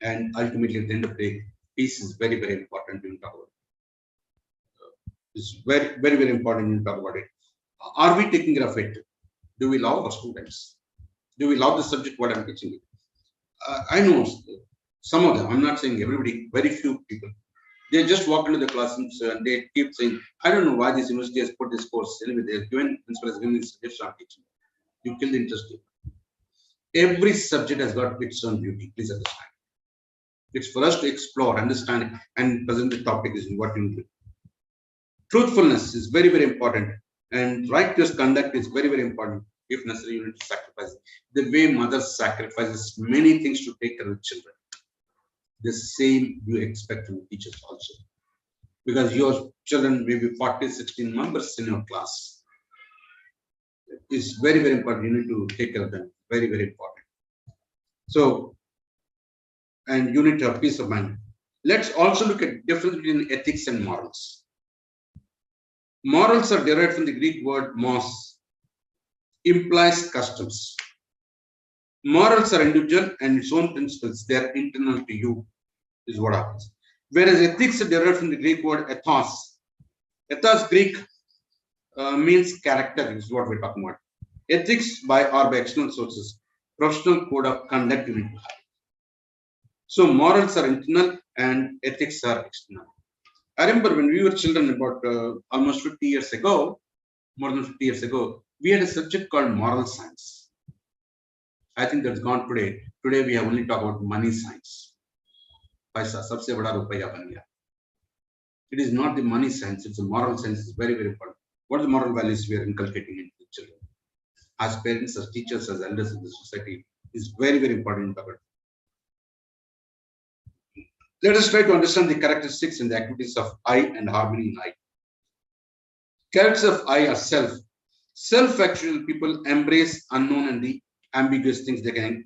And ultimately, at the end of the day, peace is very, very important when you talk about it. It's very, very, very important when you talk about it. Are we taking care of it? Do we love our students? Do we love the subject what I'm teaching you? I know some of them, I'm not saying everybody, very few people. They just walk into the classrooms and they keep saying, I don't know why this university has put this course. Anyway, they're given, principal has given this subject, I'm teaching. You kill the interest. Every subject has got its own beauty. Please understand. It's for us to explore, understand, and present the topic is what you do. Truthfulness is very, very important. And righteous conduct is very, very important. If necessary, you need to sacrifice. The way mothers sacrifices many things to take care of children. The same you expect from teachers also. Because your children may be 40, 16 members in your class. It's very, very important. You need to take care of them. Very, very important. So, and you need to have peace of mind. Let's also look at difference between ethics and morals. Morals are derived from the Greek word mos, implies customs. Morals are individual and its own principles. They are internal to you, is what happens. Whereas ethics are derived from the Greek word ethos. Ethos Greek means character, is what we're talking about. Ethics by external sources, professional code of conduct you need to have. So morals are internal and ethics are external. I remember when we were children about almost 50 years ago, more than 50 years ago, we had a subject called moral science. I think that's gone today. Today we have only talked about money science. It is not the money science, it's a moral science. It's very, very important. What are the moral values we are inculcating into the children? As parents, as teachers, as elders in the society, is very, very important. Let us try to understand the characteristics and the activities of I and harmony in I. Characters of I are self. Self-actual people embrace unknown and the ambiguous things. They can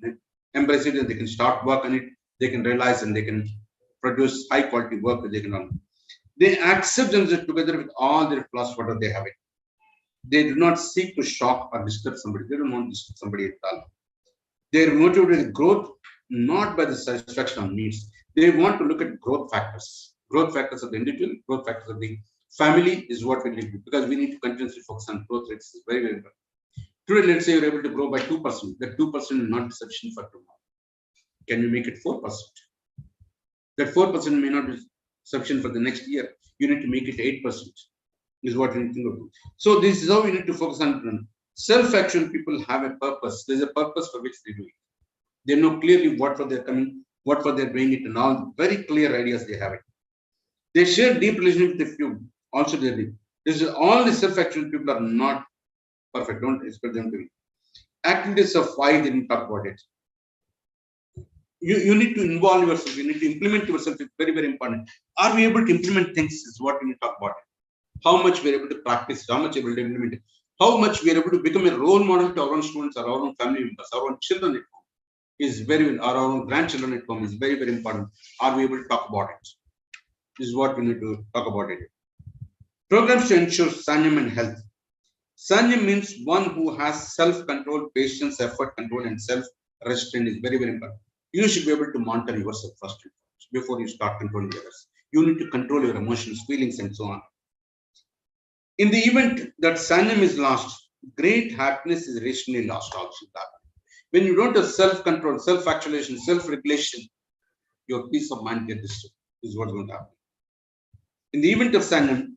embrace it and they can start work on it. They can realize and they can produce high quality work that they can learn. They accept themselves together with all their flaws, whatever they have it. They do not seek to shock or disturb somebody. They don't want to disturb somebody at all. They are motivated with growth, not by the satisfaction of needs. They want to look at growth factors. Growth factors of the individual, growth factors of the family is what we need to do, because we need to continuously focus on growth rates. Is very, very important. Today, let's say you're able to grow by 2%. That 2% will not be sufficient for tomorrow. Can you make it 4%? That 4% may not be sufficient for the next year. You need to make it 8%. Is what you need to do. So this is how we need to focus on. Self-action people have a purpose. There's a purpose for which they do it. They know clearly what for they're coming, what for they're doing it, and all very clear ideas they have it. They share deep relationship with the few. Also, they do. This is all the self-action people are not perfect. Don't expect them to be. Activities of why they didn't talk about it. You need to involve yourself. You need to implement yourself. It's very, very important. Are we able to implement things? Is what we need to talk about. How much we're able to practice, how much we're able to implement it, how much we're able to become a role model to our own students, our own family members, our own children at home is very, our own grandchildren at home is very, very important. Are we able to talk about it? This is what we need to talk about it. Programs to ensure sanyam and health. Sanyam means one who has self-control, patience, effort control, and self-restraint is very, very important. You should be able to monitor yourself first before you start controlling others. You need to control your emotions, feelings, and so on. In the event that sanyam is lost, great happiness is rationally lost also. When you don't have self-control, self-actualization, self-regulation, your peace of mind gets disturbed. This is what's going to happen. In the event of sanyam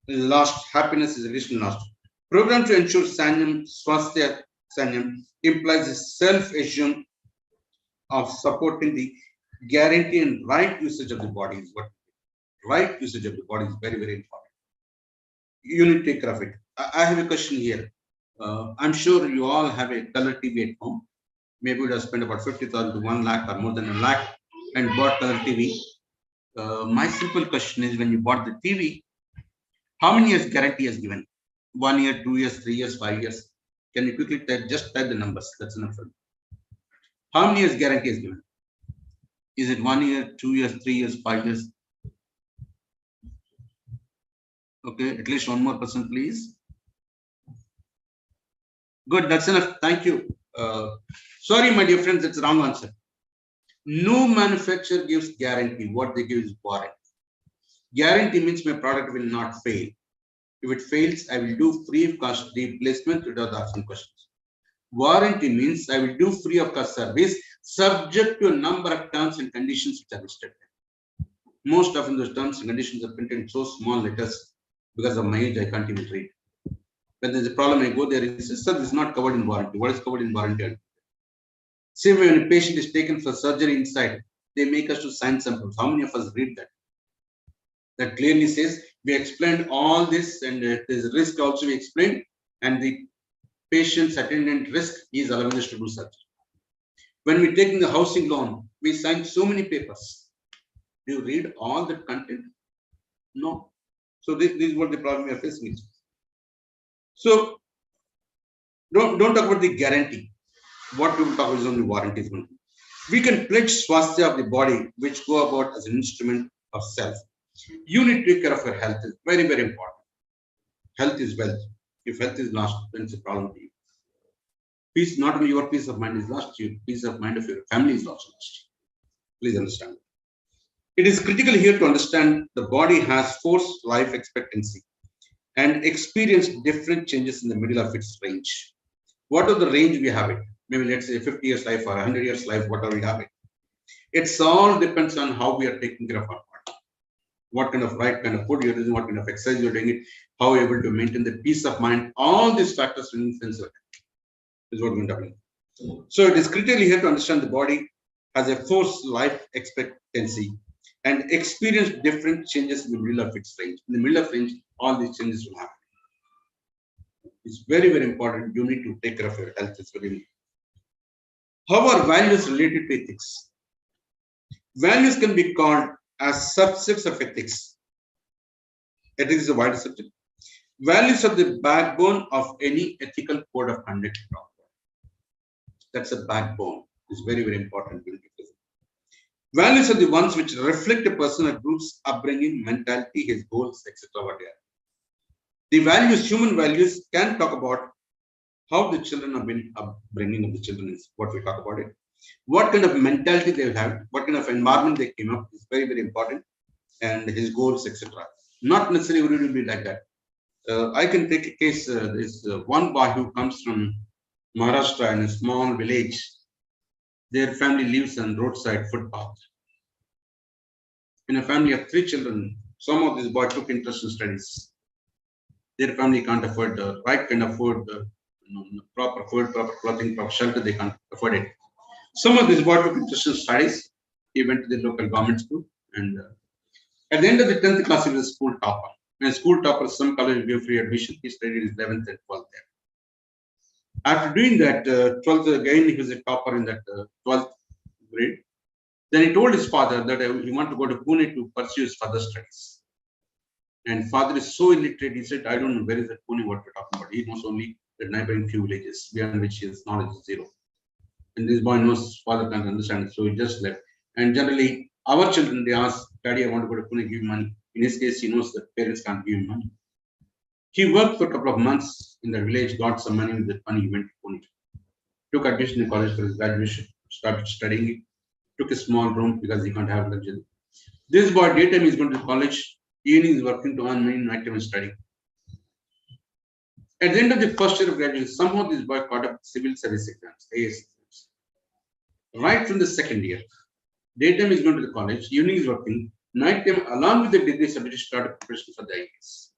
lost, happiness is rationally lost. Program to ensure sanyam, swasthya sanyam, implies a self-assume of supporting the guarantee and right usage of the body. Is what right usage of the body is very, very important. You need to take care of it. I have a question here. I'm sure you all have a color TV at home. Maybe you would have spent about 50,000 to 1 lakh or more than a lakh and bought color TV. My simple question is, when you bought the TV, how many years guarantee is given? 1 year, 2 years, 3 years, 5 years? Can you quickly just type the numbers? That's enough for me. How many years guarantee is given? Is it 1 year, 2 years, 3 years, 5 years? Okay, at least one more person, please. Good, that's enough. Thank you. Sorry, my dear friends, that's the wrong answer. No manufacturer gives guarantee. What they give is warranty. Guarantee means my product will not fail. If it fails, I will do free of cost replacement without asking questions. Warranty means I will do free of cost service subject to a number of terms and conditions which are listed. Most often those terms and conditions are printed in so small letters because of my age, I can't even read. When there's a problem, I go there and say, sir, this is not covered in warranty. What is covered in warranty? Same way when a patient is taken for surgery inside, they make us to sign something. How many of us read that? That clearly says, we explained all this, and there's risk also we explained, and the patient's attendant risk is allowing us to do surgery. When we're taking the housing loan, we sign so many papers. Do you read all the content? No. So this is what the problem we are facing. So don't talk about the guarantee. What we will talk about is only warranties. We can pledge swasthya of the body, which go about as an instrument of self. You need to take care of your health. It's very, very important. Health is wealth. If health is lost, then it's a problem to you. Peace, not only your peace of mind is lost, your peace of mind of your family is also lost. Please understand. It is critical here to understand the body has forced life expectancy and experience different changes in the middle of its range. What are the range we have it? Maybe let's say 50 years life or 100 years life, whatever we have it. It's all depends on how we are taking care of our body. What kind of right kind of food you're doing, what kind of exercise you're doing it, how you're able to maintain the peace of mind. All these factors will influence it. Is what we're talking about. So it is critical here to understand the body has a forced life expectancy and experience different changes in the middle of its range. In the middle of range, all these changes will happen. It's very, very important. You need to take care of your health. It's very important. How are values related to ethics? Values can be called as subsets of ethics. Ethics is a wider subject. Values are the backbone of any ethical code of conduct. That's a backbone. It's very, very important. Values are the ones which reflect a person or group's upbringing, mentality, his goals, etc. Whatever. The values, human values, can talk about how the children have been upbringing of the children is what we talk about it. What kind of mentality they have, what kind of environment they came up is very, very important, and his goals, etc. Not necessarily it will be like that. I can take a case. There's one boy who comes from Maharashtra in a small village. Their family lives on roadside footpath. In a family of 3 children, some of this boy took interest in studies. Their family can't afford the right kind of food, proper food, proper clothing, proper shelter. They can't afford it. Some of this boy took interest in studies. He went to the local government school, and at the end of the 10th class, he was a school topper. And a school topper, some college gave free admission. He studied his 11th and 12th there. After doing that, 12th again, he was a topper in that 12th grade. Then he told his father that he wanted to go to Pune to pursue his further studies. And father is so illiterate, he said, I don't know where is that Pune, what we're talking about. He knows only the neighboring few villages, beyond which his knowledge is zero. And this boy knows father can't understand it, so he just left. And generally, our children, they ask, Daddy, I want to go to Pune, give him money. In his case, he knows that parents can't give him money. He worked for a couple of months in the village, got some money. With that money, he went to Pune. Took admission in college for his graduation, started studying it, took a small room because he can't have luxury. This boy, daytime is going to college, evening is working to earn money, nighttime is studying. At the end of the first year of graduation, somehow this boy caught up civil service exams, AS exams. Right from the second year, daytime is going to the college, evening is working, nighttime, along with the degree subject, started preparation for the IQAC.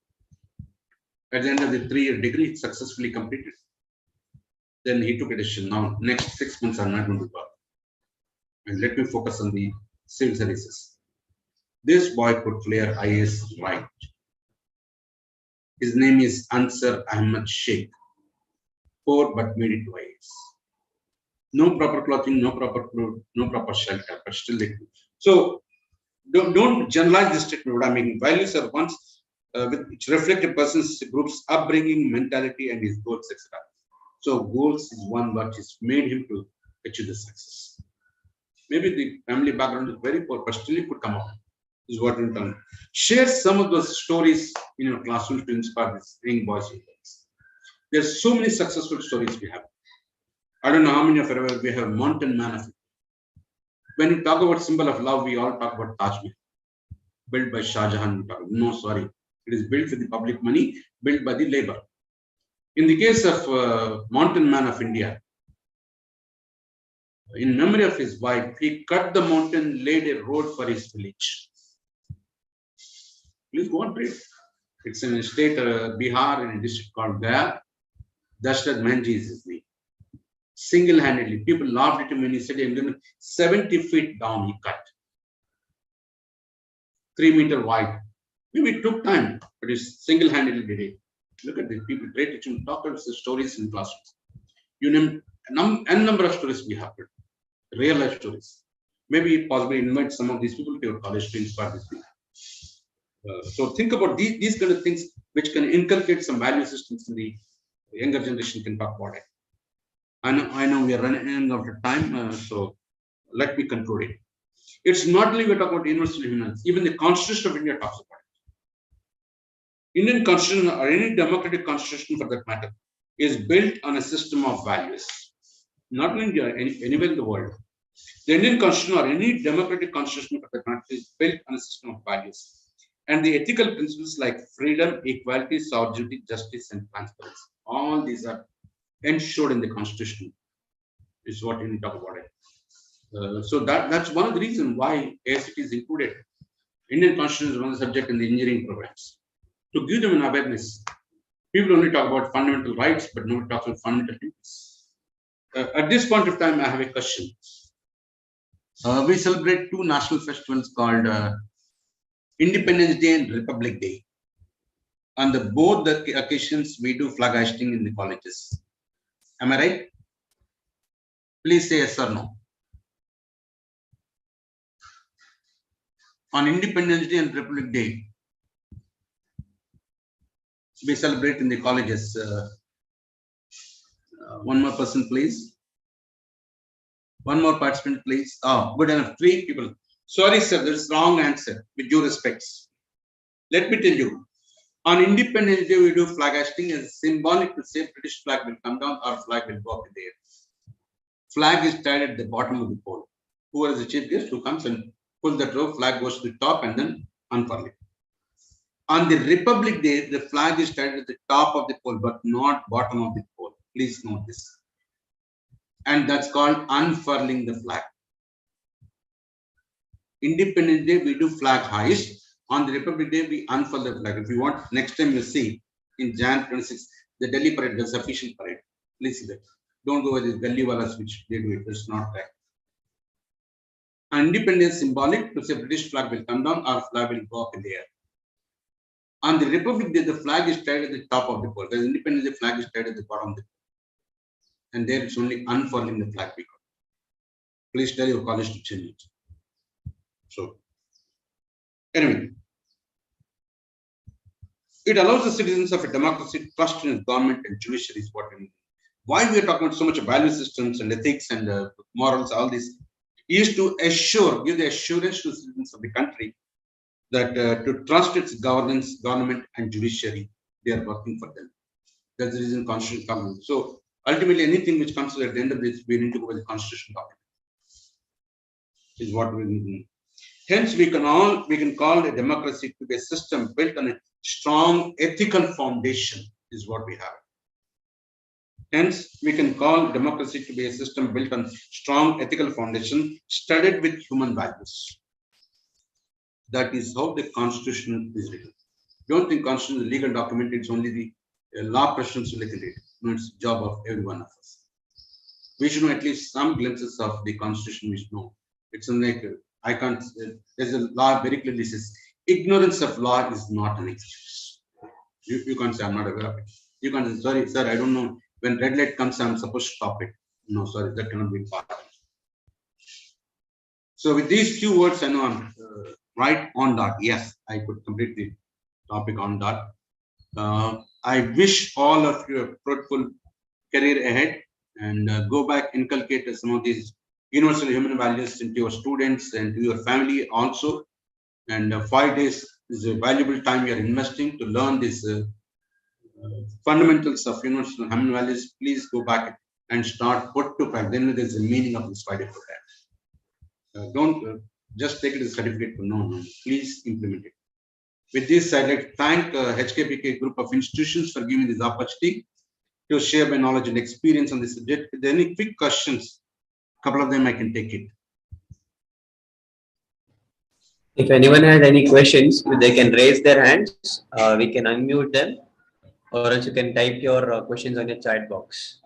At the end of the 3-year degree, it successfully completed. Then he took a decision. Now, next 6 months, I'm not going to work. And let me focus on the civil services. This boy could clear IAS right. His name is Ansar Ahmad Sheikh. Poor but made it wise. No proper clothing, no proper food, no proper shelter, but still they do. So don't generalize this statement. What I mean, values are ones which reflect a person's group's upbringing, mentality, and his goals, etc. So goals is one what is made him to achieve the success. Maybe the family background is very poor, but still it could come out. Is what in turn. Share some of those stories in your classroom to inspire these young boys and girls. There's so many successful stories we have. I don't know how many of you we have Mountain Man of. When you talk about symbol of love, we all talk about Taj Mahal, built by Shah Jahan. No, sorry, it is built with the public money, built by the labor. In the case of Mountain Man of India, in memory of his wife, he cut the mountain, laid a road for his village. Please go and read. It's in a state, Bihar, in a district called Gaya. Dashrath Manji is his name. Single-handedly, people laughed at him when he said, "I'm going to 70 feet down." He cut 3-meter wide. Maybe it took time, but he single-handedly did it. Look at the people, great teaching, talk about the stories in classrooms. You name a number of stories we have, real life stories. Maybe possibly invite some of these people to your college to inspire these people. So think about these kind of things which can inculcate some value systems in the younger generation can talk about it. I know we are running out of time, so let me conclude it. It's not only we talk about universal human rights, even the Constitution of India talks about it. Indian Constitution or any democratic constitution for that matter is built on a system of values. Not in India, anywhere in the world. The Indian Constitution or any democratic constitution for that matter is built on a system of values. And the ethical principles like freedom, equality, sovereignty, justice, and transparency. All these are ensured in the Constitution, is what you need to talk about it. So that's one of the reasons why AICT is included. Indian Constitution is one subject in the engineering programs. To give them an awareness, people only talk about fundamental rights, but nobody talks about fundamental duties. At this point of time, I have a question. We celebrate 2 national festivals called Independence Day and Republic Day. On both the occasions, we do flag hoisting in the colleges. Am I right? Please say yes or no. On Independence Day and Republic Day, we celebrate in the colleges. One more person, please. One more participant, please. Oh, good enough. 3 people. Sorry, sir, there's wrong answer. With due respects, let me tell you. On Independence Day, we do flag hoisting as symbolic to say British flag will come down, our flag will go up in the air. Flag is tied at the bottom of the pole. Who is the chief guest who comes and pulls that rope, flag goes to the top and then unfurl it. On the Republic Day, the flag is tied at the top of the pole, but not bottom of the pole. Please note this. And that's called unfurling the flag. Independence Day, we do flag hoist. On the Republic Day, we unfurl the flag. If you want, next time you see in Jan 26, the Delhi parade, there's official parade. Please see that. Don't go with these Delhi wallas which they do it. It's not right. Independence symbolic to say British flag will come down, our flag will go up in the air. On the Republic Day, the flag is tied at the top of the pole. The Independence Day flag is tied at the bottom of the pole. And there it's only unfurling the flag. Please tell your college to change it. So, anyway, it allows the citizens of a democracy to trust in government and judiciary is what we need. Why we are talking about so much of value systems and ethics and morals, all this, is to give the assurance to citizens of the country that to trust its governance, government, and judiciary, they are working for them. That's the reason Constitution comes. So ultimately, anything which comes at the end of this, we need to go with the Constitution document. Is what we need. Hence, we can call a democracy to be a system built on a strong ethical foundation. Is what we have. Hence, we can call democracy to be a system built on strong ethical foundation, studied with human values. That is how the Constitution is written. Don't think Constitution is a legal document, it's only the law professionals who look at it. No, it's the job of every one of us. We should know at least some glimpses of the Constitution we should know. It's like, I can't, there's a law very clearly says, ignorance of law is not an excuse. You can't say I'm not aware of it. You can't say, sorry, sir, I don't know. When red light comes, I'm supposed to stop it. No, sorry, that cannot be part. So with these few words, I know I'm right on that. Yes, I could complete the topic on that. I wish all of you a fruitful career ahead, and go back, inculcate some of these universal human values into your students and to your family also. And 5 days is a valuable time you are investing to learn these fundamentals of universal human values. Please go back and start put to practice. Then there's a meaning of this 5-day program. Don't just take it as a certificate. No. Please implement it. With this, I'd like to thank HKBK group of institutions for giving this opportunity to share my knowledge and experience on this subject. If there are any quick questions, a couple of them I can take it. If anyone has any questions, they can raise their hands. We can unmute them, or else you can type your questions on your chat box.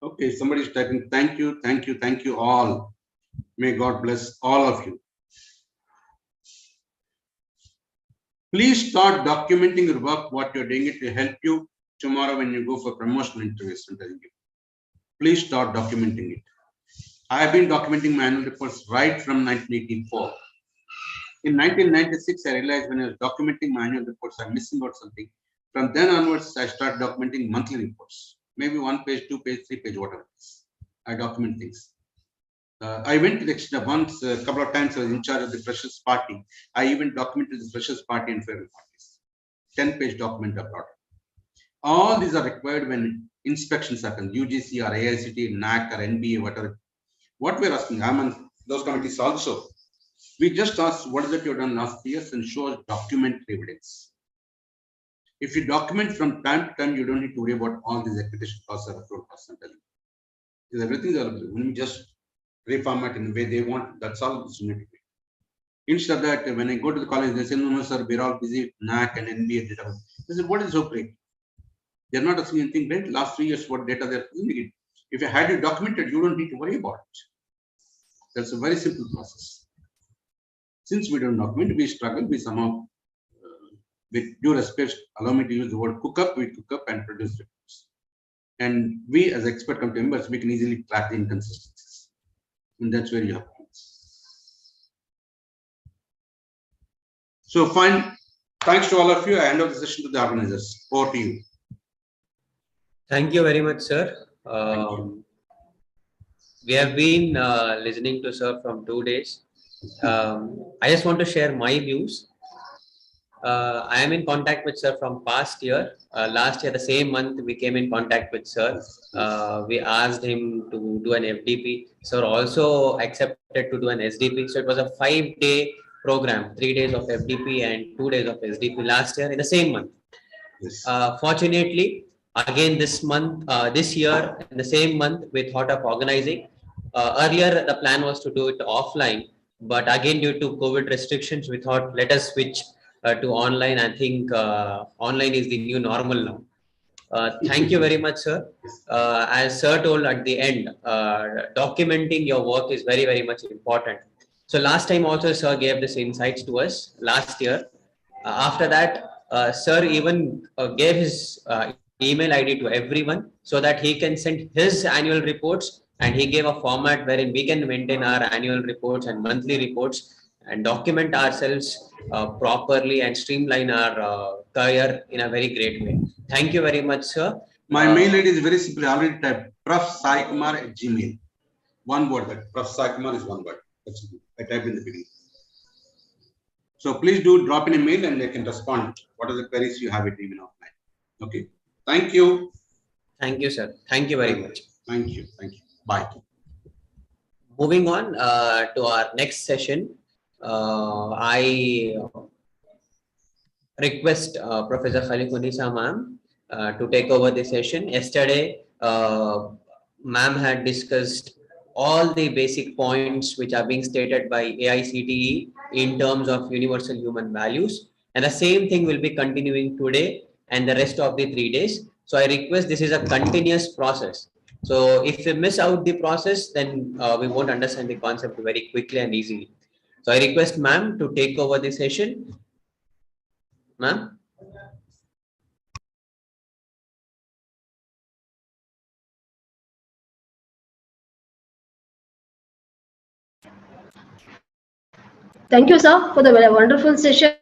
Okay, somebody is typing. Thank you all. May God bless all of you. Please start documenting your work, what you're doing. It will help you tomorrow when you go for promotional interviews. Please start documenting it. I have been documenting my annual reports right from 1984. In 1996, I realized when I was documenting my annual reports, I'm missing out something. From then onwards, I started documenting monthly reports. Maybe 1 page, 2 page, 3 page, whatever it is. I document things. I went to the extent once, a couple of times I was in charge of the freshers party. I even documented the freshers party and farewell parties. 10-page document I brought. All these are required when inspections happen, UGC or AICT, NAC or NBA, whatever. What we're asking, I'm on those committees also. We just ask what is it you've done last years and show us documentary evidence. If you document from time to time, you don't need to worry about all these accreditation costs or approval costs. Because everything is available. When we just reformat in the way they want, that's all it's need to be. Instead of that, when I go to the college, they say, no, sir, we're all busy with NAC and NBA data. They say, what is so great? They're not asking anything great. Last 3 years, what data they're presenting. If you had it documented, you don't need to worry about it. That's a very simple process. Since we don't document, we struggle. We somehow, with due respect, allow me to use the word cook up. We cook up and produce reports. And we, as expert committee members, we can easily track the inconsistencies. And that's where you have. So fine. Thanks to all of you. I hand over the session to the organizers. Over to you. Thank you very much, sir. We have been listening to sir from 2 days. I just want to share my views. I am in contact with sir from past year. Last year, the same month, we came in contact with sir. We asked him to do an FDP. Sir also accepted to do an SDP. So it was a 5-day program, 3 days of FDP and 2 days of SDP last year in the same month. Yes. Fortunately, again this month, this year, in the same month, we thought of organizing. Earlier, the plan was to do it offline, but again, due to COVID restrictions, we thought let us switch to online. I think online is the new normal now. Thank you very much, sir. As sir told at the end, documenting your work is very, very much important. So last time also, sir gave this insights to us last year. After that, sir even gave his email ID to everyone so that he can send his annual reports, and he gave a format wherein we can maintain our annual reports and monthly reports and document ourselves properly and streamline our career in a very great way. Thank you very much, sir. My mail ID is very simple. I already typed profsaikumar@gmail. One word. That Prof. Saikumar is one word. That's I typed in the beginning. So please do drop in a mail and they can respond. What are the queries you have it even offline? Okay. Thank you. Thank you, sir. Thank you very much. Thank you. Thank you. Bye. Moving on to our next session, I request Professor Khalifunisa ma'am to take over the session. Yesterday, ma'am had discussed all the basic points which are being stated by AICTE in terms of universal human values. And the same thing will be continuing today and the rest of the 3 days. So I request, this is a continuous process. So if we miss out the process, then we won't understand the concept very quickly and easily. So I request ma'am to take over the session. Ma'am. Thank you, sir, for the wonderful session.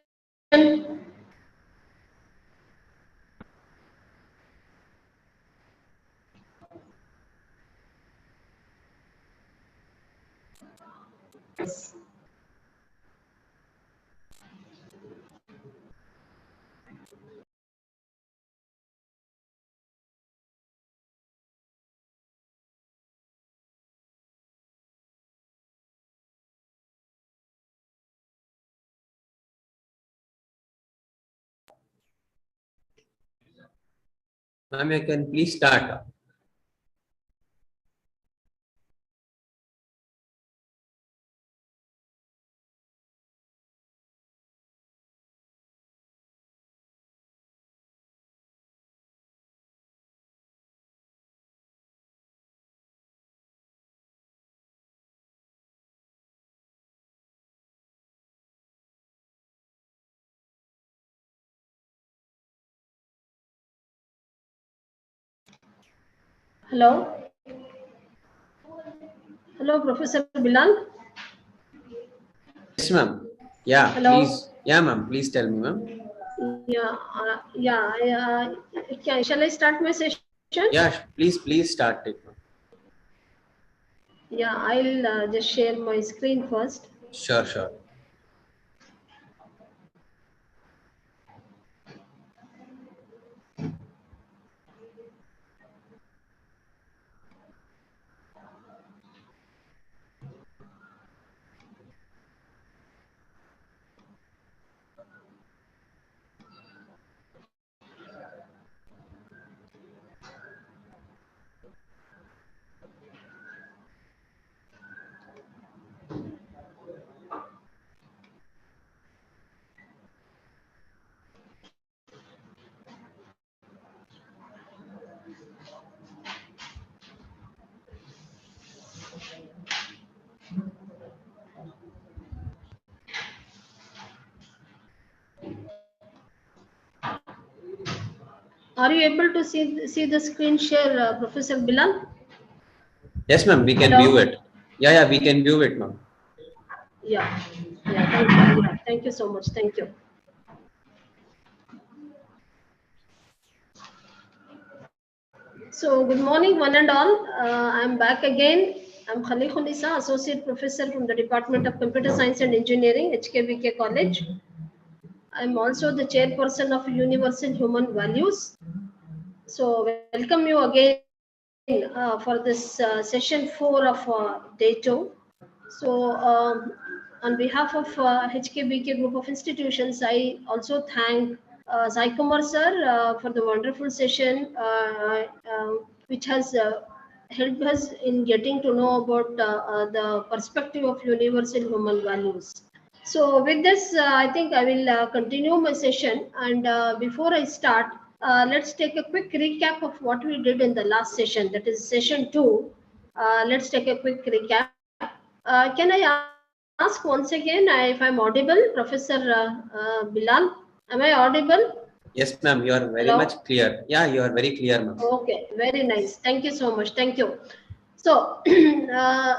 Ma'am, you can please start. Hello. Hello, Professor Bilal. Yes, ma'am. Yeah, Hello. please. Yeah, ma'am. Please tell me, ma'am. Shall I start my session? Yeah, please start it. Yeah, I'll just share my screen first. Sure. Are you able to see the screen share, Professor Bilal? Yes, ma'am. We can Hello? view it. Yeah, we can view it, ma'am. Yeah. Thank you. Yeah, thank you so much. Thank you. So, good morning, one and all. I'm back again. I'm Khalikhunisa, Associate Professor from the Department of Computer Science and Engineering, HKBK College. I'm also the chairperson of Universal Human Values. So, welcome you again for this session 4 of day 2. So, on behalf of HKBK Group of Institutions, I also thank Sai Kumar sir for the wonderful session, which has helped us in getting to know about the perspective of universal human values. So with this, I think I will continue my session. And before I start, let's take a quick recap of what we did in the last session, that is session 2. Let's take a quick recap. Can I ask once again if I'm audible, Professor Bilal? Am I audible? Yes, ma'am. You are very Hello? much clear. Yeah, you are very clear, ma'am. Okay, very nice. Thank you so much. Thank you. So,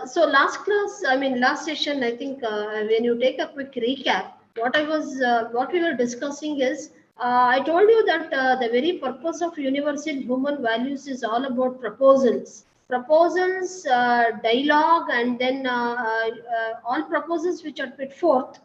so last session, I think when you take a quick recap, what we were discussing is, I told you that the very purpose of universal human values is all about proposals, dialogue, and then all proposals which are put forth.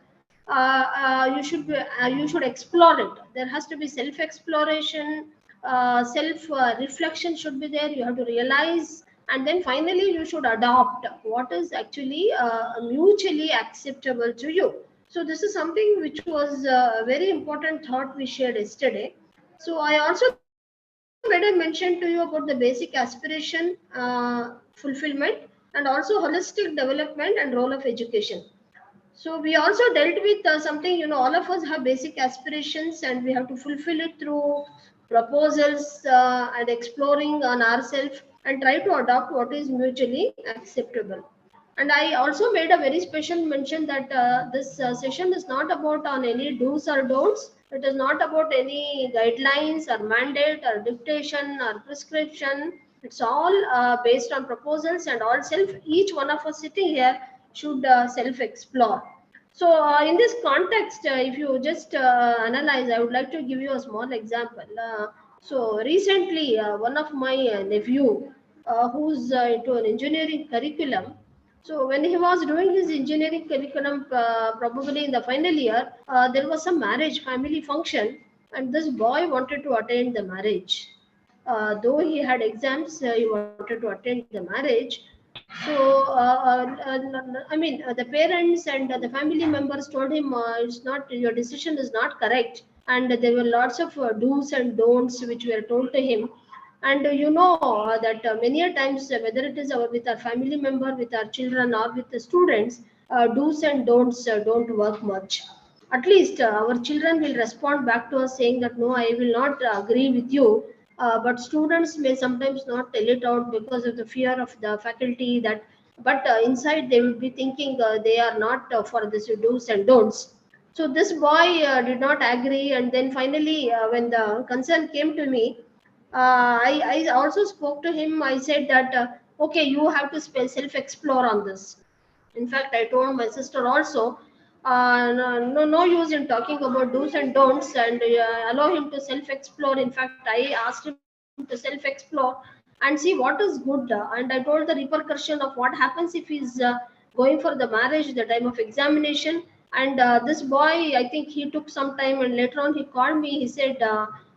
You should explore it. There has to be self exploration, self reflection should be there. You have to realize, and then finally you should adopt what is actually mutually acceptable to you. So this is something which was a very important thought we shared yesterday. So I also made a mention to you about the basic aspiration, fulfillment, and also holistic development and role of education. So we also dealt with something, all of us have basic aspirations and we have to fulfill it through proposals and exploring on ourselves. and try to adopt what is mutually acceptable. And I also made a very special mention that this session is not about on any do's or don'ts. It is not about any guidelines or mandate or dictation or prescription. It's all based on proposals, and all self. Each one of us sitting here should self-explore. So in this context, if you just analyze, I would like to give you a small example. So recently, one of my nephew, who's into an engineering curriculum, so when he was doing his engineering curriculum, probably in the final year, there was some marriage family function, and this boy wanted to attend the marriage. Though he had exams, he wanted to attend the marriage. So, the parents and the family members told him, "It's not, your decision is not correct." And there were lots of do's and don'ts which were told to him. And that many a times, whether it is with our family member, with our children, or with the students, do's and don'ts don't work much. At least our children will respond back to us saying that no, I will not agree with you. But students may sometimes not tell it out because of the fear of the faculty. That, but inside they will be thinking they are not for this do's and don'ts. So this boy did not agree, and then finally, when the concern came to me, I also spoke to him. I said that okay, you have to self-explore on this. In fact, I told my sister also, no use in talking about do's and don'ts, and allow him to self-explore. In fact, I asked him to self-explore and see what is good. And I told the repercussion of what happens if he's going for the marriage, the time of examination. And this boy, I think he took some time, and later on he called me. He said,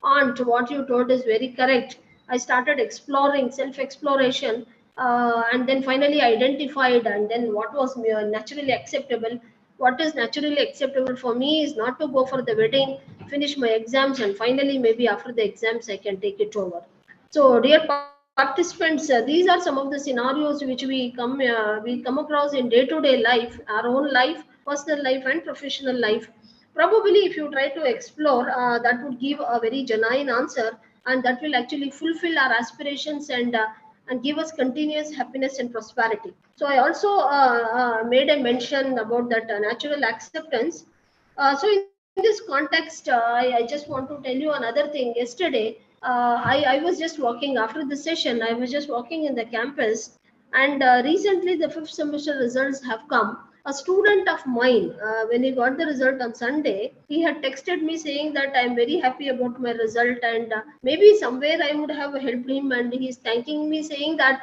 Aunt, what you told is very correct. I started exploring, self-exploration, and then finally identified, and then what was naturally acceptable. What is naturally acceptable for me is not to go for the wedding, finish my exams, and finally maybe after the exams I can take it over. So dear participants, these are some of the scenarios which we come across in day-to-day life, our own life, personal life, and professional life. Probably if you try to explore, that would give a very genuine answer, and that will actually fulfill our aspirations, and give us continuous happiness and prosperity. So I also made a mention about that natural acceptance. So in this context, I just want to tell you another thing. Yesterday, I was just walking after the session. I was just walking in the campus, and recently the fifth semester results have come. A student of mine, when he got the result on Sunday, he had texted me saying that I'm very happy about my result, and maybe somewhere I would have helped him, and he's thanking me saying that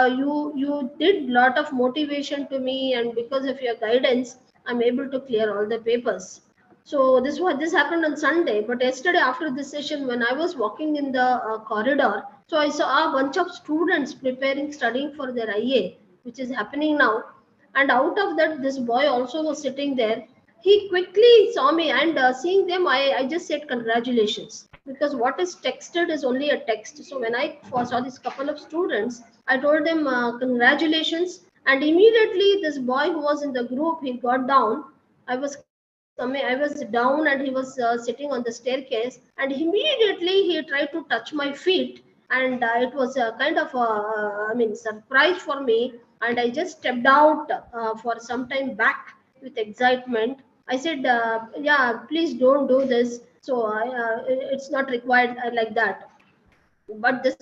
you did lot of motivation to me, and because of your guidance, I'm able to clear all the papers. So this happened on Sunday, but yesterday after this session, when I was walking in the corridor, so I saw a bunch of students preparing, studying for their IA, which is happening now. And out of that, this boy also was sitting there. He quickly saw me, and seeing them, I just said congratulations, because what is texted is only a text. So when I saw this couple of students, I told them congratulations, and immediately this boy who was in the group, he got down. I was down, and he was sitting on the staircase, and immediately he tried to touch my feet, and it was a kind of surprise for me, and I just stepped out for some time back with excitement. I said, yeah, please don't do this. So it's not required like that. But this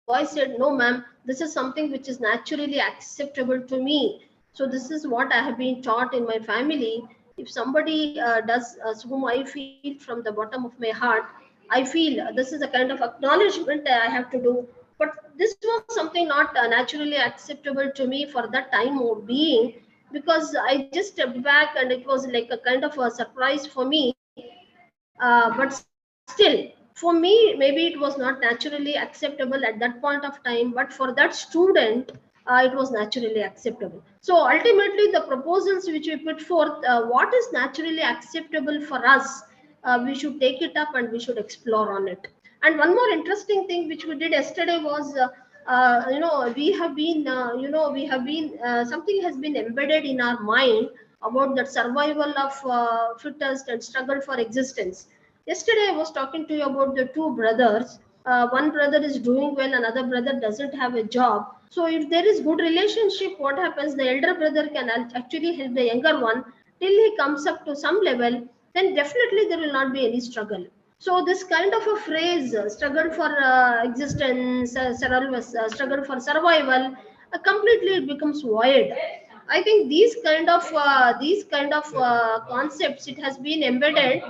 boy said, no, ma'am, this is something which is naturally acceptable to me. So this is what I have been taught in my family. If somebody does whom I feel from the bottom of my heart, I feel this is a kind of acknowledgement I have to do. But this was something not naturally acceptable to me for that time of being, because I just stepped back, and it was like a kind of a surprise for me. But still, for me, maybe it was not naturally acceptable at that point of time, but for that student, it was naturally acceptable. So ultimately, the proposals which we put forth, what is naturally acceptable for us, we should take it up and we should explore on it. And one more interesting thing which we did yesterday was, we have been something has been embedded in our mind about the survival of fittest and struggle for existence. Yesterday, I was talking to you about the two brothers. one brother is doing well, another brother doesn't have a job. So if there is good relationship, what happens? The elder brother can actually help the younger one till he comes up to some level. Then definitely there will not be any struggle. So this kind of a phrase, struggle for existence, struggle for survival, completely it becomes void. I think these kind of concepts, it has been embedded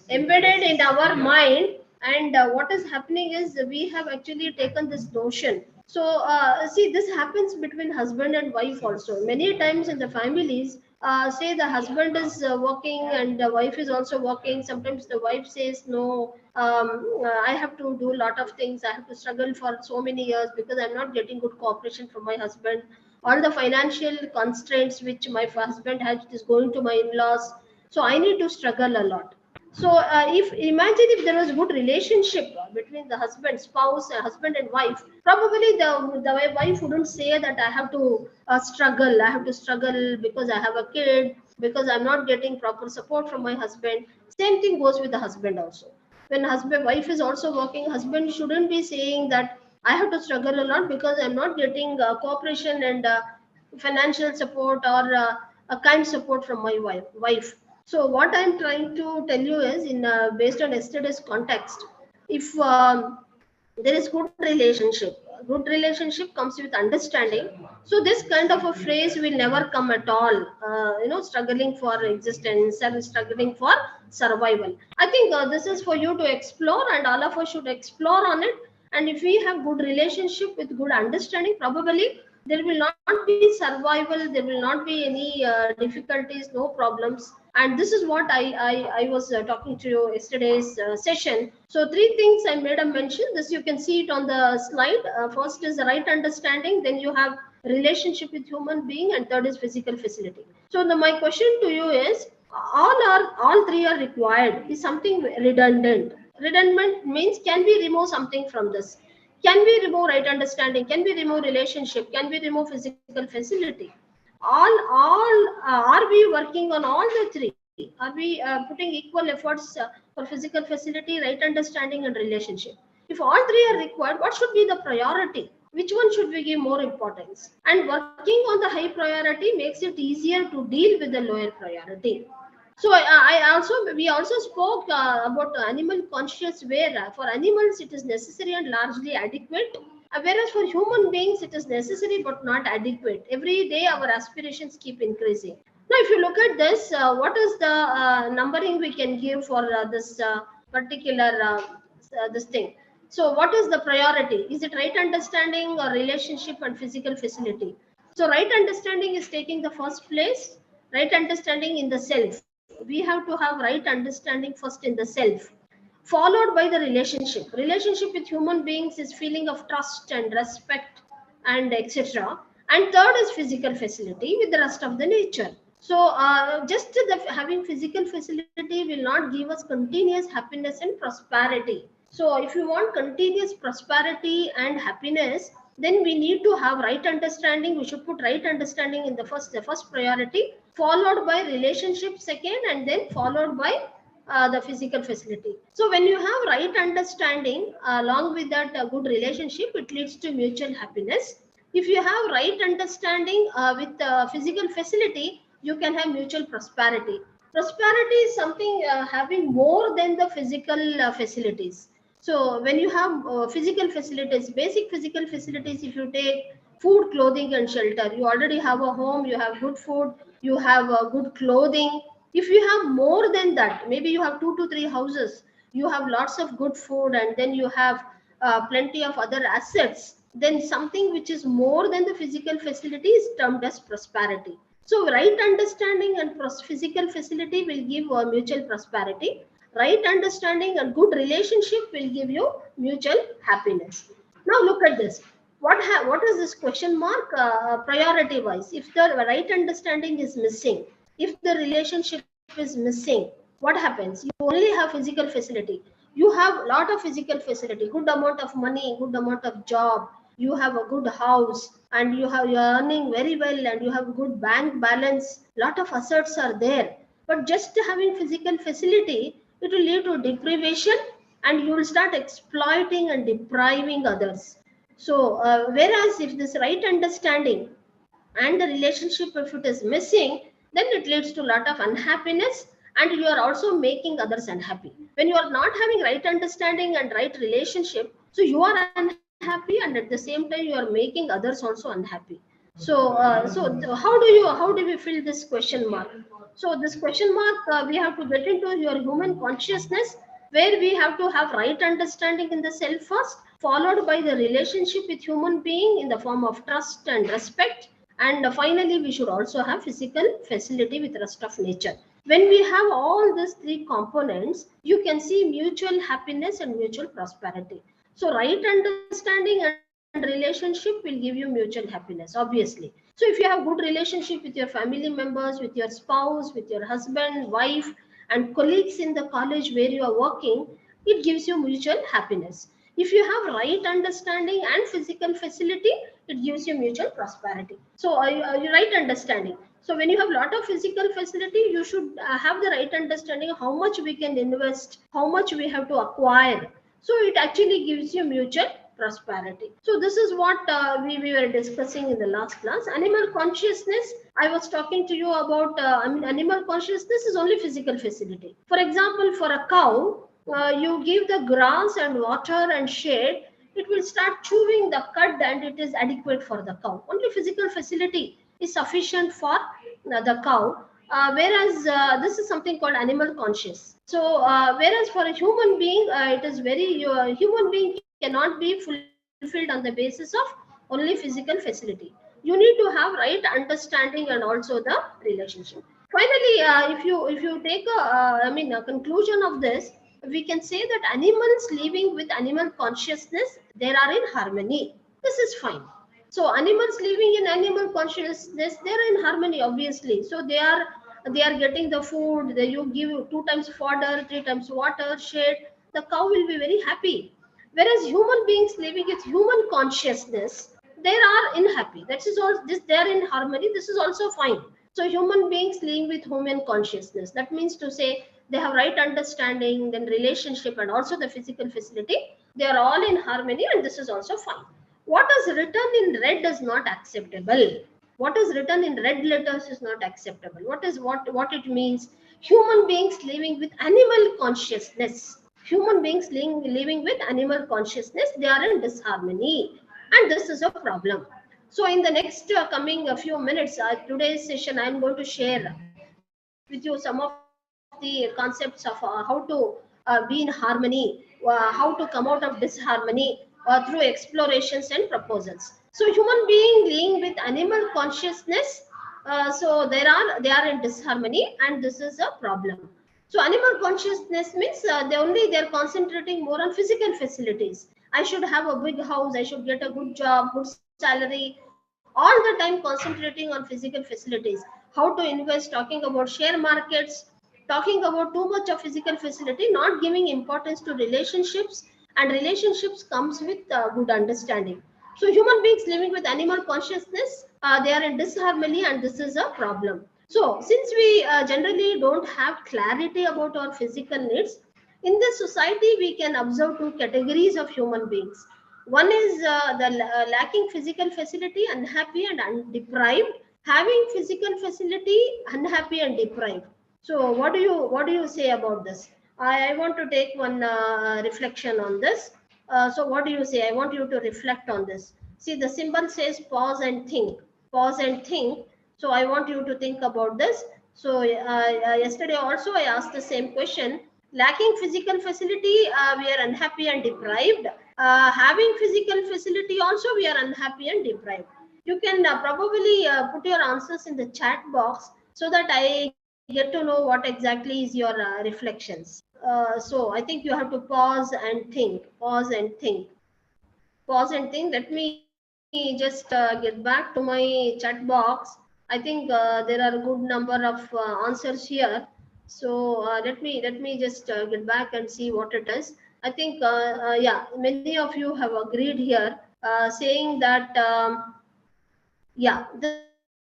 in our mind. And what is happening is we have actually taken this notion. So see, this happens between husband and wife also. Many times in the families, say the husband is working and the wife is also working. Sometimes the wife says, no, I have to do a lot of things. I have to struggle for so many years because I'm not getting good cooperation from my husband. All the financial constraints which my husband has is going to my in-laws. So I need to struggle a lot. So if imagine if there was good relationship between the husband, spouse, husband and wife, probably the wife wouldn't say that I have to struggle. I have to struggle because I have a kid, because I'm not getting proper support from my husband. Same thing goes with the husband also. When husband wife is also working, husband shouldn't be saying that I have to struggle a lot because I'm not getting cooperation and financial support or a kind support from my wife. So what I'm trying to tell you is, in based on yesterday's context, if there is good relationship comes with understanding. So this kind of a phrase will never come at all. Struggling for existence and struggling for survival. I think this is for you to explore, and all of us should explore on it. And if we have good relationship with good understanding, probably there will not be survival, there will not be any difficulties, no problems. And this is what I was talking to you yesterday's session. So three things I made a mention. This you can see it on the slide. First is the right understanding, then you have relationship with human being, and third is physical facility. So my question to you is, all three are required. Is something redundant? Redundant means, can we remove something from this? Can we remove right understanding? Can we remove relationship? Can we remove physical facility? Are we working on all the three? Are we putting equal efforts for physical facility, right understanding, and relationship? If all three are required, what should be the priority? Which one should we give more importance? And working on the high priority makes it easier to deal with the lower priority. So we also spoke about animal conscious, where for animals it is necessary and largely adequate, whereas for human beings it is necessary but not adequate. Every day our aspirations keep increasing. Now, if you look at this, what is the numbering we can give for this particular this thing? So, what is the priority? Is it right understanding or relationship and physical facility? So, right understanding is taking the first place. Right understanding in the self. We have to have right understanding first in the self, followed by the relationship. Relationship with human beings is feeling of trust and respect and etc. And third is physical facility with the rest of the nature. So just having physical facility will not give us continuous happiness and prosperity. So if you want continuous prosperity and happiness, then we need to have right understanding. We should put right understanding in the first priority, followed by relationship second, and then followed by the physical facility. So when you have right understanding along with that good relationship, it leads to mutual happiness. If you have right understanding with physical facility, you can have mutual prosperity. Prosperity is something having more than the physical facilities. So when you have physical facilities, basic physical facilities, if you take food, clothing, and shelter, you already have a home, you have good food, you have good clothing. If you have more than that, maybe you have 2 to 3 houses, you have lots of good food, and then you have plenty of other assets, then something which is more than the physical facility is termed as prosperity. So right understanding and physical facility will give mutual prosperity. Right understanding and good relationship will give you mutual happiness. Now look at this. What is this question mark priority wise? If the right understanding is missing, if the relationship is missing, what happens? You only have physical facility. You have a lot of physical facility, good amount of money, good amount of job, you have a good house, and you're earning very well, and you have good bank balance, lot of assets are there. But just having physical facility, it will lead to deprivation and you will start exploiting and depriving others. So whereas if this right understanding and the relationship, if it is missing, then it leads to a lot of unhappiness, and you are also making others unhappy. When you are not having right understanding and right relationship, so you are unhappy, and at the same time you are making others also unhappy. So how do we fill this question mark? So this question mark, we have to get into your human consciousness, where we have to have right understanding in the self first, followed by the relationship with human being in the form of trust and respect, and finally we should also have physical facility with rest of nature. When we have all these three components, you can see mutual happiness and mutual prosperity. So right understanding and relationship will give you mutual happiness, obviously. So if you have good relationship with your family members, with your spouse, with your husband, wife, and colleagues in the college where you are working, it gives you mutual happiness. If you have right understanding and physical facility, it gives you mutual prosperity. So right understanding. So when you have lot of physical facility, you should have the right understanding how much we can invest, how much we have to acquire. So it actually gives you mutual prosperity. So this is what we were discussing in the last class. Animal consciousness, I was talking to you about animal consciousness is only physical facility. For example, for a cow, you give the grass and water and shade, it will start chewing the cud, and it is adequate for the cow. Only physical facility is sufficient for the cow. Whereas this is something called animal conscious. So whereas for a human being, it is very human being cannot be fulfilled on the basis of only physical facility. You need to have right understanding and also the relationship. Finally, if you take a conclusion of this, we can say that animals living with animal consciousness, they are in harmony. This is fine. So animals living in animal consciousness, they are in harmony, obviously. So they are getting the food. You give 2 times fodder, 3 times water, shade. The cow will be very happy. Whereas human beings living with human consciousness, they are unhappy. That is all. This they are in harmony. This is also fine. So human beings living with human consciousness. That means to say they have right understanding, then relationship, and also the physical facility. They are all in harmony, and this is also fine. What is written in red is not acceptable. What is written in red letters is not acceptable. What it means? Human beings living with animal consciousness. Human beings living with animal consciousness, they are in disharmony, and this is a problem. So in the next coming a few minutes, today's session, I am going to share with you some of the concepts of how to be in harmony, how to come out of disharmony through explorations and proposals. So human being living with animal consciousness, so they are in disharmony, and this is a problem. So animal consciousness means they're concentrating more on physical facilities. I should have a big house, I should get a good job, good salary, all the time concentrating on physical facilities. How to invest, talking about share markets, talking about too much of physical facility, not giving importance to relationships, and relationships comes with good understanding. So human beings living with animal consciousness, they are in disharmony, and this is a problem. So since we generally don't have clarity about our physical needs, in this society we can observe two categories of human beings. One is lacking physical facility, unhappy and deprived. Having physical facility, unhappy and deprived. So what do you say about this? I want to take one reflection on this. So what do you say? I want you to reflect on this. See, the symbol says pause and think. Pause and think. So I want you to think about this. So yesterday also I asked the same question. Lacking physical facility, we are unhappy and deprived. Having physical facility also, we are unhappy and deprived. You can probably put your answers in the chat box so that I get to know what exactly is your reflections. So I think you have to pause and think. Pause and think. Pause and think. Let me just get back to my chat box. I think there are a good number of answers here. So let me just get back and see what it is. I think yeah, many of you have agreed here, saying that yeah,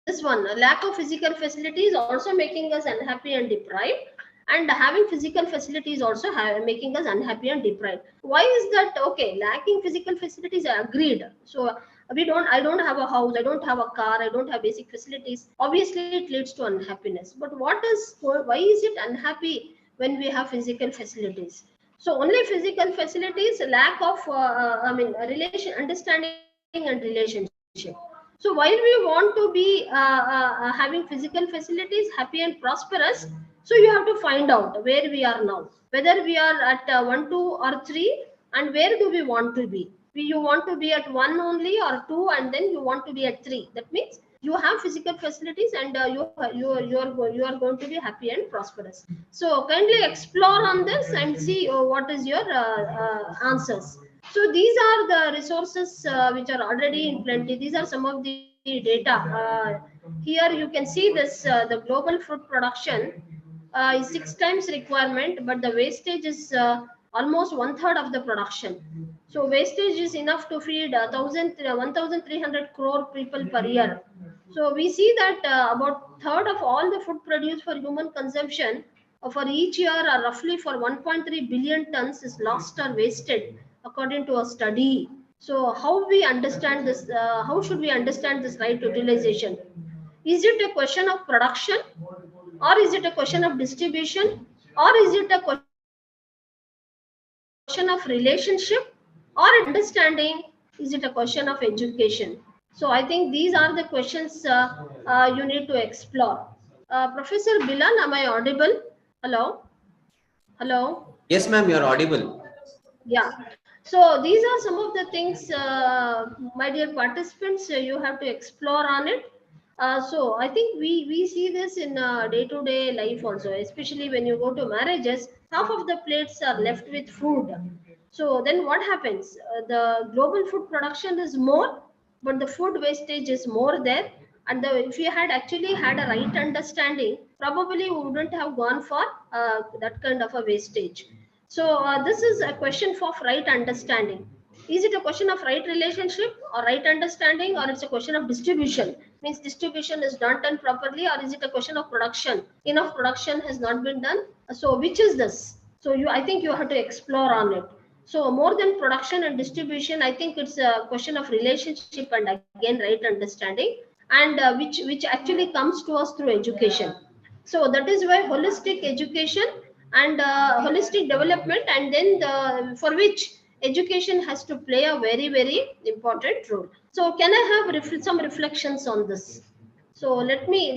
this one, lack of physical facilities also making us unhappy and deprived. And and having physical facilities also making us unhappy and deprived. Why is that? Okay, lacking physical facilities, I agreed. So I don't have a house, I don't have a car, I don't have basic facilities. Obviously it leads to unhappiness. But why is it unhappy when we have physical facilities? So only physical facilities, lack of understanding and relationship. So while we want to be having physical facilities, happy and prosperous, so you have to find out where we are now, whether we are at 1, 2 or 3, and where do we want to be. You want to be at 1 only or 2, and then you want to be at 3. That means you have physical facilities, and you are going to be happy and prosperous. So kindly explore on this and see what is your answers. So these are the resources which are already in plenty. These are some of the data. Here you can see this, the global food production is 6 times requirement, but the wastage is almost 1/3 of the production. So wastage is enough to feed 1,300 crore people per year. So we see that about third of all the food produced for human consumption for each year, are roughly for 1.3 billion tons, is lost or wasted, according to a study. So how we understand this? How should we understand this right utilization? Is it a question of production, or is it a question of distribution, or is it a question of relationship, or understanding? Is it a question of education? So I think these are the questions you need to explore. Professor Bilal, am I audible? Hello? Hello? Yes, ma'am, you're audible. Yeah. So these are some of the things, my dear participants, you have to explore on it. So I think we see this in day-to-day life also, especially when you go to marriages, half of the plates are left with food. So then what happens? The global food production is more, but the food wastage is more there. And if you had actually had a right understanding, probably we wouldn't have gone for that kind of a wastage. So this is a question for right understanding. Is it a question of right relationship or right understanding, or it's a question of distribution? Means distribution is not done properly, or is it a question of production? Enough production has not been done. So which is this? So I think you have to explore on it. So more than production and distribution, I think it's a question of relationship and again right understanding, and which actually comes to us through education. So that is why holistic education and holistic development, and then for which education has to play a very important role. So can I have some reflections on this? So let me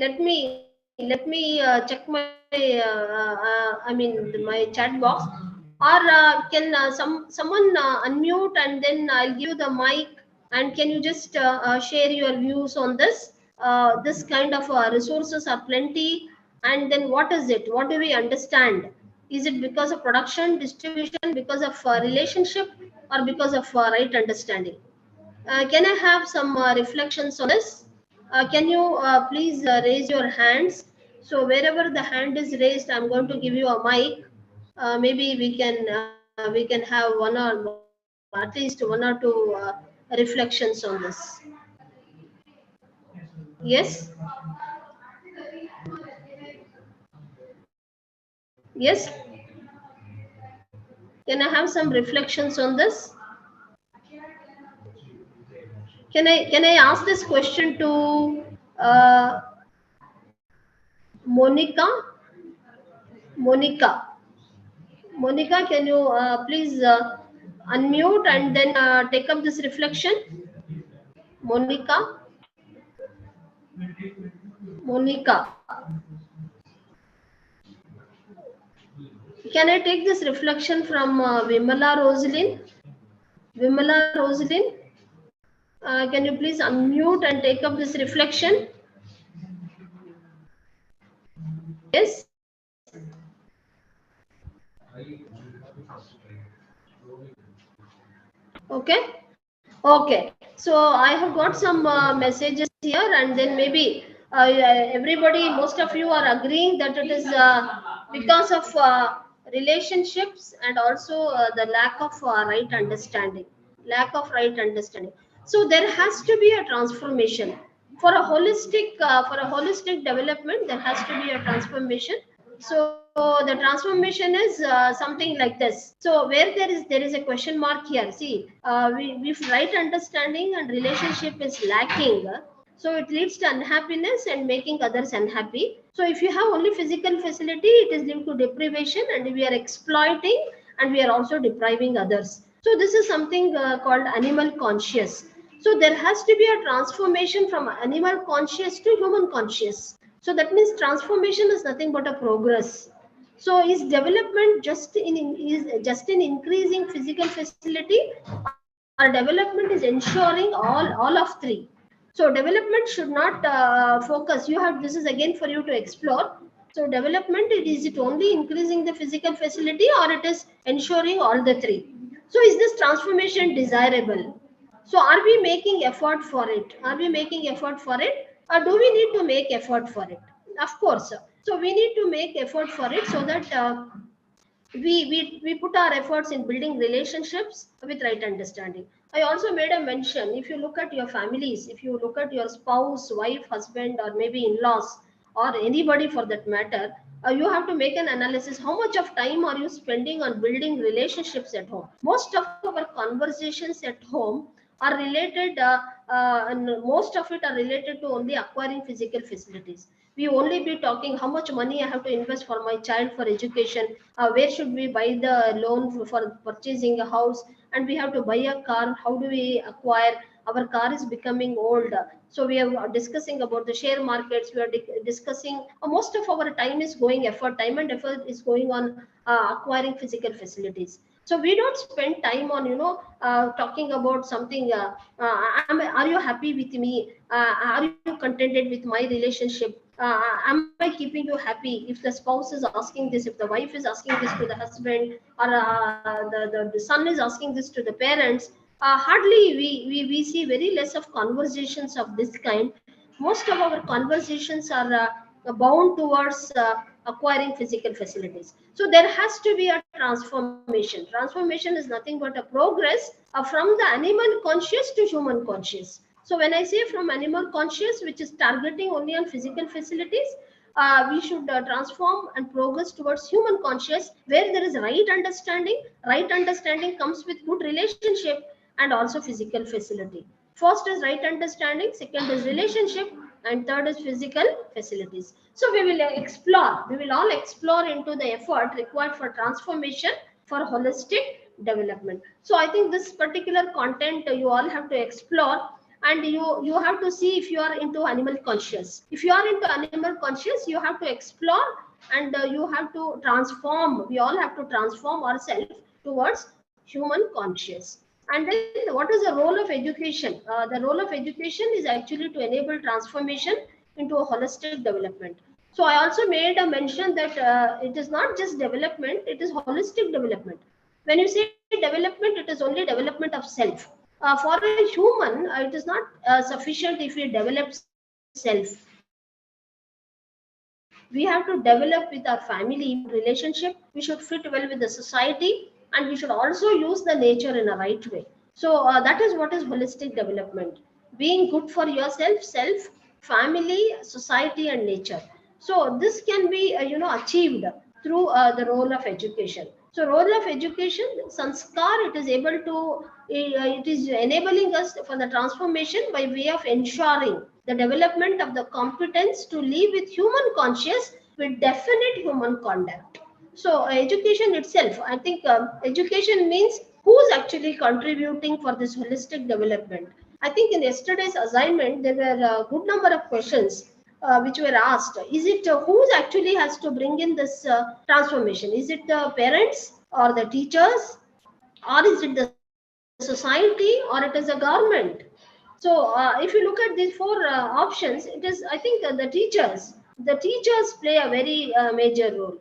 check my my chat box, or can someone unmute, and then I'll give you the mic, and can you just share your views on this? This kind of resources are plenty, and then what is it? What do we understand? Is it because of production, distribution, because of relationship, or because of right understanding? Can I have some reflections on this? Can you please raise your hands? So wherever the hand is raised, I'm going to give you a mic. Maybe we can have at least one or two reflections on this. Yes, yes. Can I have some reflections on this? Can I ask this question to Monica? Monica. Monica, can you please unmute and then take up this reflection? Monica, Monica, can I take this reflection from Vimala Rosalyn? Vimala Rosalyn, can you please unmute and take up this reflection? Yes. Okay. Okay. So I have got some messages here, and then maybe everybody, most of you are agreeing that it is because of relationships, and also the lack of right understanding. Lack of right understanding. So there has to be a transformation for a holistic development. There has to be a transformation. So the transformation is something like this. So where there is a question mark here. See, if right understanding and relationship is lacking, so it leads to unhappiness and making others unhappy. So if you have only physical facility, it is linked to deprivation, and we are exploiting and we are also depriving others. So this is something called animal conscious. So there has to be a transformation from animal conscious to human conscious. So that means transformation is nothing but a progress. So is development just in increasing physical facility, or development is ensuring all of three? So development should not focus. You have, this is again for you to explore. So development, is it only increasing the physical facility, or it is ensuring all the three? So is this transformation desirable? So are we making effort for it? Are we making effort for it, or do we need to make effort for it? Of course. So we need to make effort for it, so that we put our efforts in building relationships with right understanding. I also made a mention, if you look at your families, if you look at your spouse, wife, husband, or maybe in-laws, or anybody for that matter, you have to make an analysis. How much of time are you spending on building relationships at home? Most of our conversations at home are related, and most of it are related to only acquiring physical facilities. We only be talking how much money I have to invest for my child for education, where should we buy the loan for purchasing a house, and we have to buy a car. How do we acquire? Our car is becoming old, so we are discussing about the share markets. We are discussing, most of our time is going, time and effort is going on acquiring physical facilities. So we don't spend time on talking about something, are you happy with me, are you contented with my relationship, am I keeping you happy? If the spouse is asking this, if the wife is asking this to the husband, or the son is asking this to the parents, hardly we see very less of conversations of this kind. Most of our conversations are bound towards acquiring physical facilities. So there has to be a transformation. Transformation is nothing but a progress from the animal conscious to human conscious. So when I say from animal conscious, which is targeting only on physical facilities, we should transform and progress towards human conscious, where there is right understanding. Right understanding comes with good relationship and also physical facility. First is right understanding, second is relationship, and third is physical facilities. So we will explore, we will all explore into the effort required for transformation for holistic development. So I think this particular content you all have to explore, and you have to see if you are into animal conscious. If you are into animal conscious, you have to explore, and you have to transform. We all have to transform ourselves towards human conscious. And then what is the role of education? The role of education is actually to enable transformation into a holistic development. So I also made a mention that it is not just development, it is holistic development. When you say development, it is only development of self. For a human, it is not sufficient if we develop self. We have to develop with our family relationship. We should fit well with the society, and we should also use the nature in a right way. So that is what is holistic development: being good for yourself, self, family, society, and nature. So this can be achieved through the role of education. So role of education, sanskar, it is able to it is enabling us for the transformation by way of ensuring the development of the competence to live with human conscious with definite human conduct. So education itself, I think education means who's actually contributing for this holistic development. I think in yesterday's assignment, there were a good number of questions which were asked. Is it who's actually has to bring in this transformation? Is it the parents or the teachers, or is it the society, or it is a government? So if you look at these four options, it is, I think, the teachers play a very major role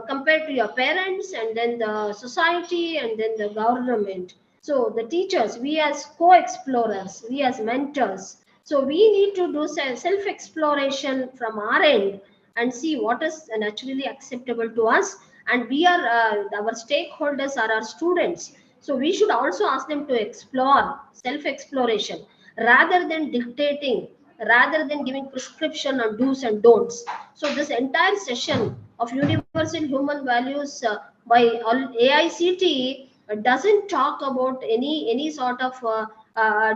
compared to your parents, and then the society, and then the government. So the teachers, we as co-explorers, we as mentors, so we need to do self-exploration from our end and see what is naturally acceptable to us. And we are our stakeholders are our students, so we should also ask them to explore, self-exploration, rather than dictating, rather than giving prescription on do's and don'ts. So this entire session of universal human values by AICTE doesn't talk about any sort of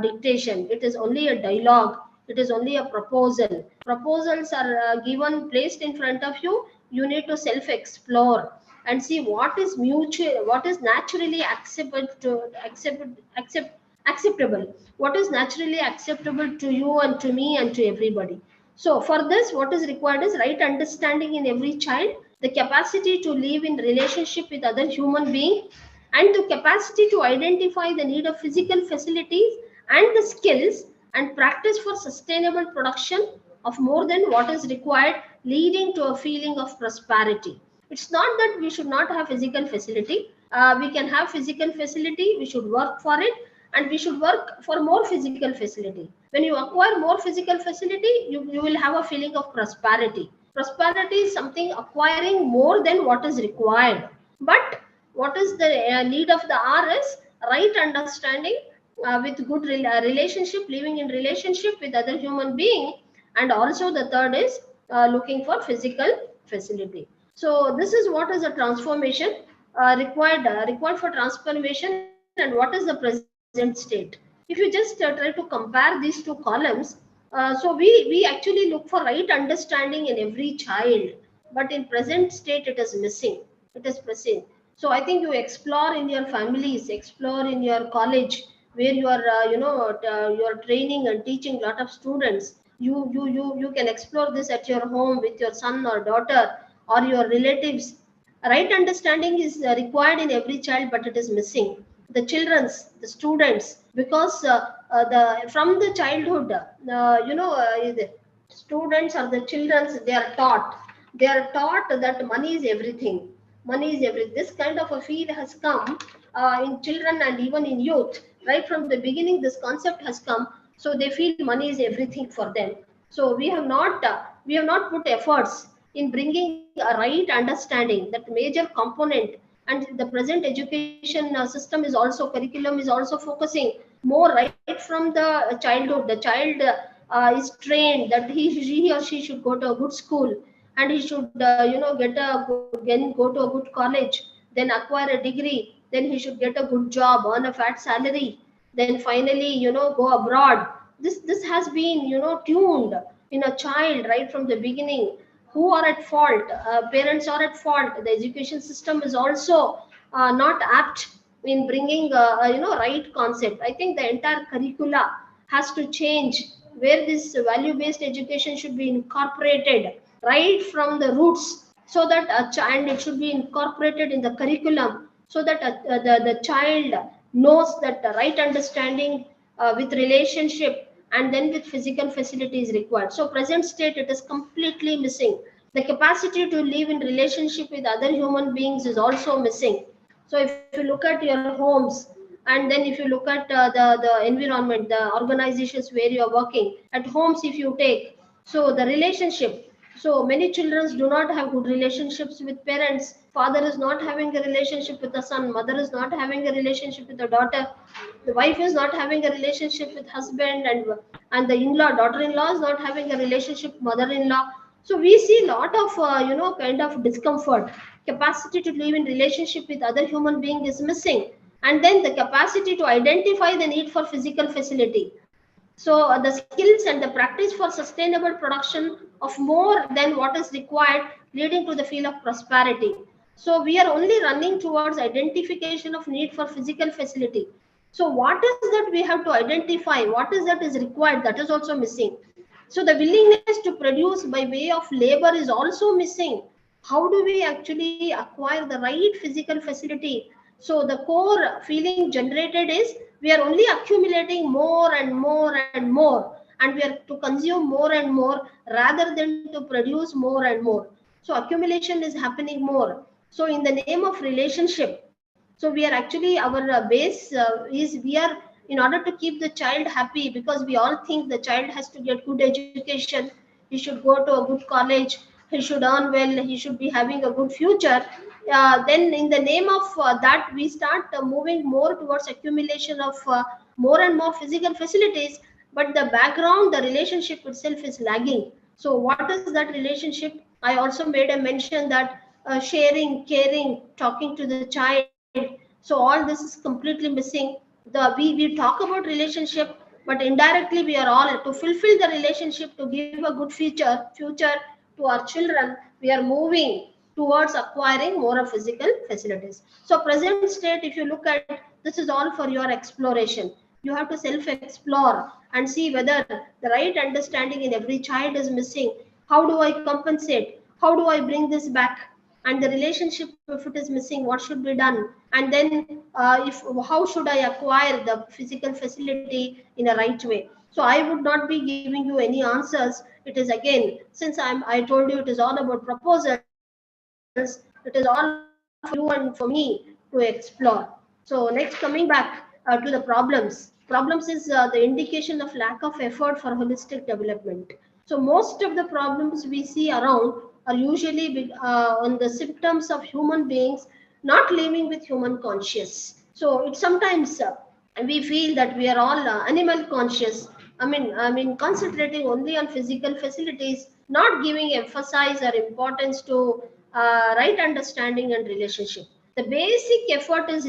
dictation. It is only a dialogue. It is only a proposal. Proposals are given, placed in front of you. You need to self-explore and see what is mutual, what is naturally acceptable, what is naturally acceptable to you and to me and to everybody. So for this, what is required is right understanding in every child, the capacity to live in relationship with other human beings, and the capacity to identify the need of physical facilities and the skills and practice for sustainable production of more than what is required, leading to a feeling of prosperity. It's not that we should not have physical facility. We can have physical facility, we should work for it, and we should work for more physical facility. When you acquire more physical facility, you will have a feeling of prosperity. Prosperity is something acquiring more than what is required. But what is the need of the R is right understanding with good relationship, living in relationship with other human being, and also the third is looking for physical facility. So this is what is a transformation required for transformation, and what is the present state. If you just try to compare these two columns, so we actually look for right understanding in every child, but in present state it is missing. It is missing. So I think you explore in your families, explore in your college, where you are you are training and teaching a lot of students. You can explore this at your home with your son or daughter or your relatives. Right understanding is required in every child, but it is missing. The children's, the students, because the from the childhood, the students or the children's, they are taught that money is everything. Money is everything. This kind of a feel has come in children and even in youth. Right from the beginning, this concept has come. So they feel money is everything for them. So we have not put efforts in bringing a right understanding, that major component. And the present education system is also, curriculum is also focusing more right from the childhood. The child is trained that he or she should go to a good school, and he should go to a good college, then acquire a degree, then he should get a good job, earn a fat salary, then finally go abroad. This has been tuned in a child right from the beginning. Who are at fault? Parents are at fault. The education system is also not apt in bringing right concept. I think the entire curricula has to change, where this value based education should be incorporated right from the roots, so that a child, it should be incorporated in the curriculum, so that the child knows that the right understanding with relationship and then with physical facility is required. So present state, it is completely missing. The capacity to live in relationship with other human beings is also missing. So if you look at your homes, and then if you look at the environment, the organizations where you are working, at homes if you take, so the relationship, so many children do not have good relationships with parents. Father is not having a relationship with the son, mother is not having a relationship with the daughter, the wife is not having a relationship with husband, and the in-law, daughter-in-law is not having a relationship with mother-in-law. So we see a lot of kind of discomfort. Capacity to live in relationship with other human being is missing, and then the capacity to identify the need for physical facility. So the skills and the practice for sustainable production of more than what is required, leading to the feel of prosperity. So we are only running towards identification of need for physical facility. So what is that we have to identify? What is that is required? That is also missing. So the willingness to produce by way of labor is also missing. How do we actually acquire the right physical facility? So the core feeling generated is we are only accumulating more and more and more, and we are to consume more and more rather than to produce more and more. So accumulation is happening more. So in the name of relationship, so we are actually, our base is, we are, in order to keep the child happy, because we all think the child has to get good education, he should go to a good college, he should earn well, he should be having a good future. Then in the name of that, we start moving more towards accumulation of more and more physical facilities, but the background, the relationship itself is lagging. So what is that relationship? I also made a mention that sharing, caring, talking to the child. So all this is completely missing. We talk about relationship, but indirectly we are all to fulfill the relationship, to give a good future to our children. We are moving towards acquiring more of physical facilities. So present state, if you look at, this is all for your exploration. You have to self-explore and see whether the right understanding in every child is missing. How do I compensate? How do I bring this back? And the relationship, if it is missing, what should be done? And then if how should I acquire the physical facility in a right way? So I would not be giving you any answers. It is again, since I told you it is all about proposals, it is all for you and for me to explore. So next, coming back to the problems is the indication of lack of effort for holistic development. So most of the problems we see around are usually on the symptoms of human beings not living with human conscious. So it sometimes we feel that we are all animal conscious. I mean, concentrating only on physical facilities, not giving emphasis or importance to right understanding and relationship. The basic effort is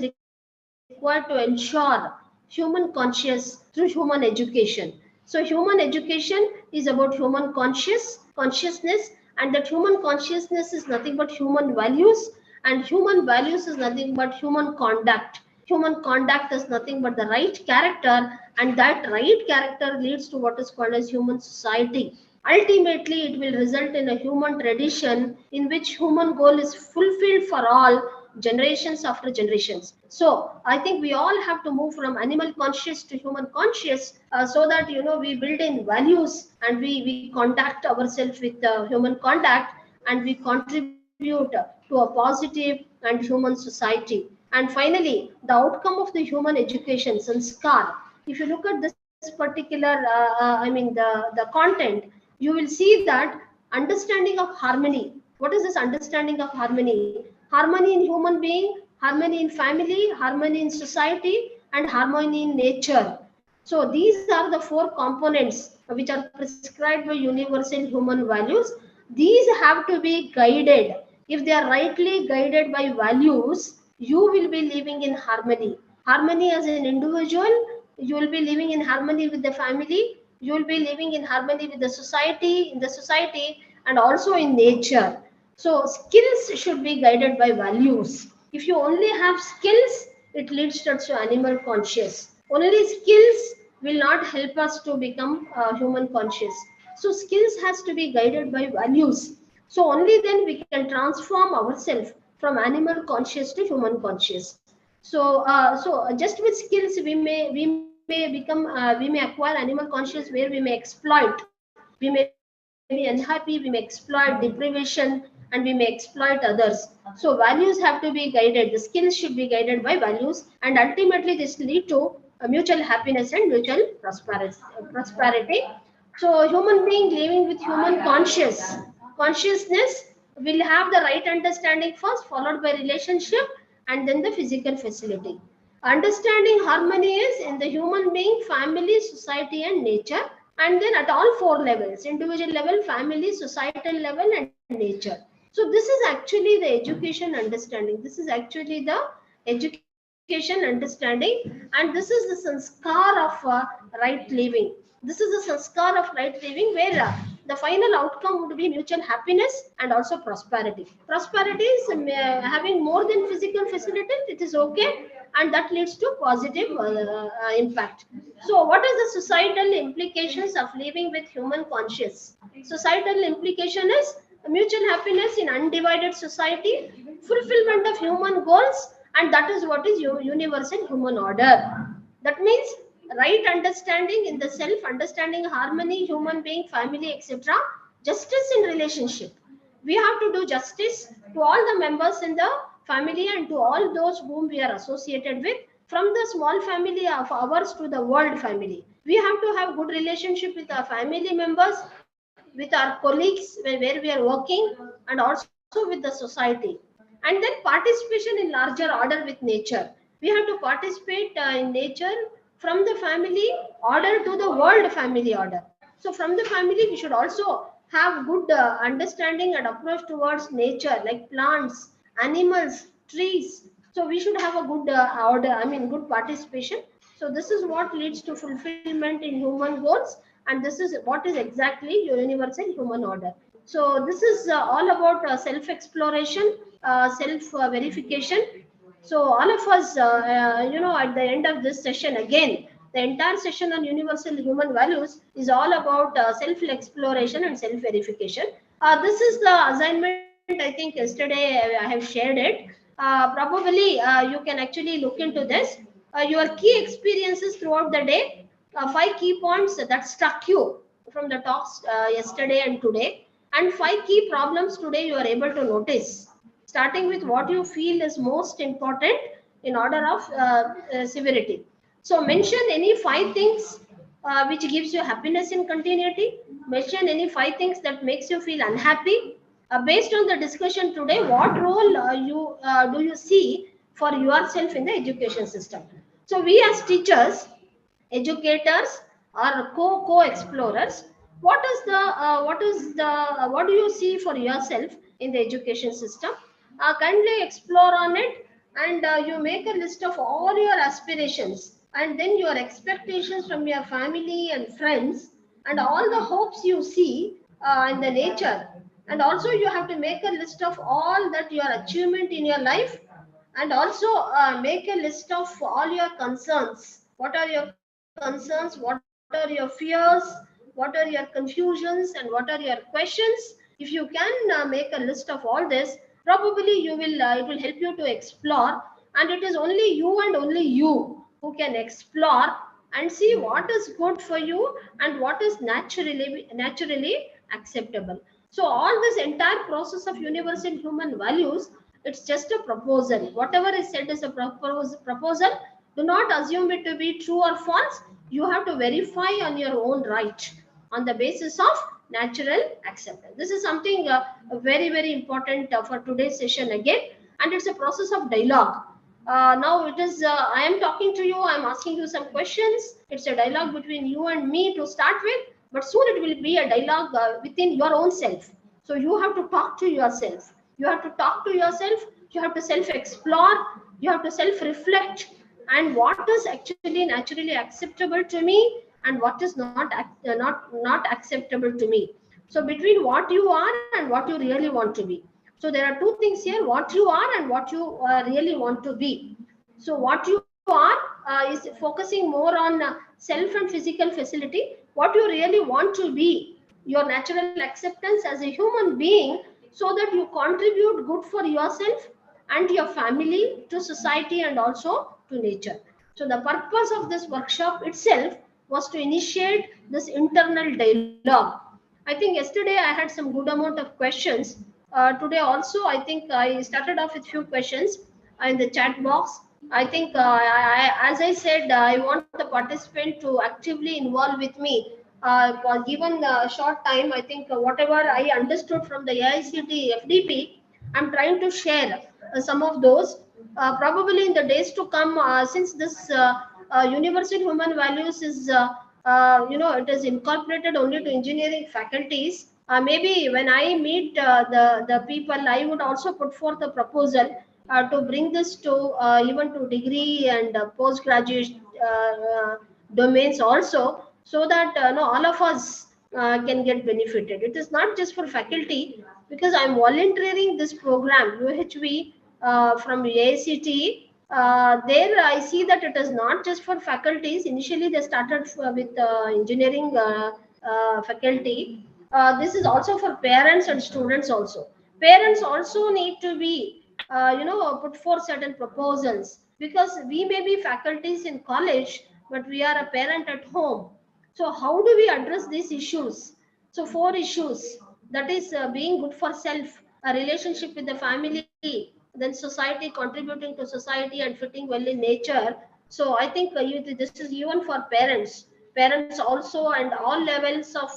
required to ensure human conscious through human education. So human education is about human consciousness, and that human consciousness is nothing but human values, and human values is nothing but human conduct. Human conduct is nothing but the right character, and that right character leads to what is called as human society. Ultimately, it will result in a human tradition in which human goal is fulfilled for all generations after generations. So I think we all have to move from animal conscious to human conscious, so that we build in values, and we conduct ourselves with human conduct, and we contribute to a positive and human society. And finally, the outcome of the human education, sanskar. If you look at this particular, the content, you will see that understanding of harmony. What is this understanding of harmony? Harmony in human being, harmony in family, harmony in society, and harmony in nature. So these are the four components which are prescribed by universal human values. These have to be guided. If they are rightly guided by values, you will be living in harmony. Harmony as an individual, you will be living in harmony with the family, you will be living in harmony with the society, and also in nature. So skills should be guided by values. If you only have skills, it leads to animal conscious. Only skills will not help us to become human conscious. So skills has to be guided by values. So only then we can transform ourselves from animal conscious to human conscious. So just with skills we may acquire animal conscious, where we may exploit. We may be unhappy, we may exploit deprivation, and we may exploit others. So values have to be guided. The skills should be guided by values, and ultimately this lead to mutual happiness and mutual prosperity. So human being living with human consciousness will have the right understanding first, followed by relationship, and then the physical facility. Understanding harmony is in the human being, family, society, and nature, and then at all four levels: individual level, family, societal level, and nature. So this is actually the education understanding. This is actually the education understanding, and this is the sanskar of right living. This is the sanskar of right living, where the final outcome would be mutual happiness and also prosperity. Prosperity is having more than physical facilities, it is okay, and that leads to positive impact. So what is the societal implications of living with human conscious? Societal implication is mutual happiness in undivided society, fulfillment of human goals, and that is what is universal human order. That means right understanding in the self, understanding harmony, human being, family, etc. Justice in relationship. We have to do justice to all the members in the family and to all those whom we are associated with, from the small family of ours to the world family. We have to have good relationship with our family members, with our colleagues where we are working, and also with the society. And then participation in larger order with nature. We have to participate in nature, from the family order to the world family order. So from the family, we should also have good understanding and approach towards nature, like plants, animals, trees. So we should have a good order, I mean, good participation. So this is what leads to fulfillment in human goals, and this is what is exactly your universal human order. So this is all about self-exploration, self-verification. So all of us, at the end of this session, again, the entire session on universal human values is all about self-exploration and self-verification. This is the assignment. I think yesterday I have shared it. Probably you can actually look into this. Your key experiences throughout the day, 5 key points that struck you from the talks yesterday and today, and 5 key problems today you are able to notice, starting with what you feel is most important in order of severity. So mention any 5 things which gives you happiness in continuity. Mention any 5 things that makes you feel unhappy. Based on the discussion today, what role you do you see for yourself in the education system? So we as teachers, educators, or co-explorers, what do you see for yourself in the education system? Kindly explore on it, and you make a list of all your aspirations, and then your expectations from your family and friends, and all the hopes you see in the nature. And also you have to make a list of all that your achievement in your life, and also make a list of all your concerns. What are your concerns, what are your fears, what are your confusions, and what are your questions? If you can make a list of all this, probably you will it will help you to explore. And it is only you and only you who can explore and see what is good for you and what is naturally acceptable. So all this entire process of universal human values, it's just a proposal. Whatever is said is a proposal. Do not assume it to be true or false. You have to verify on your own right, on the basis of natural acceptance. This is something very, very important for today's session again. And it's a process of dialogue. Now it is, I am talking to you, I am asking you some questions. It's a dialogue between you and me to start with, but soon it will be a dialogue within your own self. So you have to talk to yourself. You have to talk to yourself. You have to self-explore. You have to self-reflect. And what is actually naturally acceptable to me, and what is not acceptable to me. So between what you are and what you really want to be. So there are two things here: what you are and what you really want to be. So what you are is focusing more on self and physical facility. What you really want to be, your natural acceptance as a human being, so that you contribute good for yourself and your family, to society, and also to nature. So the purpose of this workshop itself was to initiate this internal dialogue. I think yesterday I had some good amount of questions. Today also, I think I started off with few questions in the chat box. I think, as I said, I want the participant to actively involve with me. For given the short time, I think whatever I understood from the AICT FDP, I'm trying to share some of those. Probably in the days to come, since this universal human values is, it is incorporated only to engineering faculties. Maybe when I meet the people, I would also put forth a proposal to bring this to even to degree and postgraduate domains also, so that no, all of us can get benefited. It is not just for faculty, because I'm volunteering this program UHV from AICT. There I see that it is not just for faculties. Initially they started with engineering faculty. This is also for parents and students also. Parents also need to be put forth certain proposals, because we may be faculties in college, but we are a parent at home. So how do we address these issues? So 4 issues, that is being good for self, a relationship with the family, then society, contributing to society, and fitting well in nature. So I think this is even for parents also, and all levels of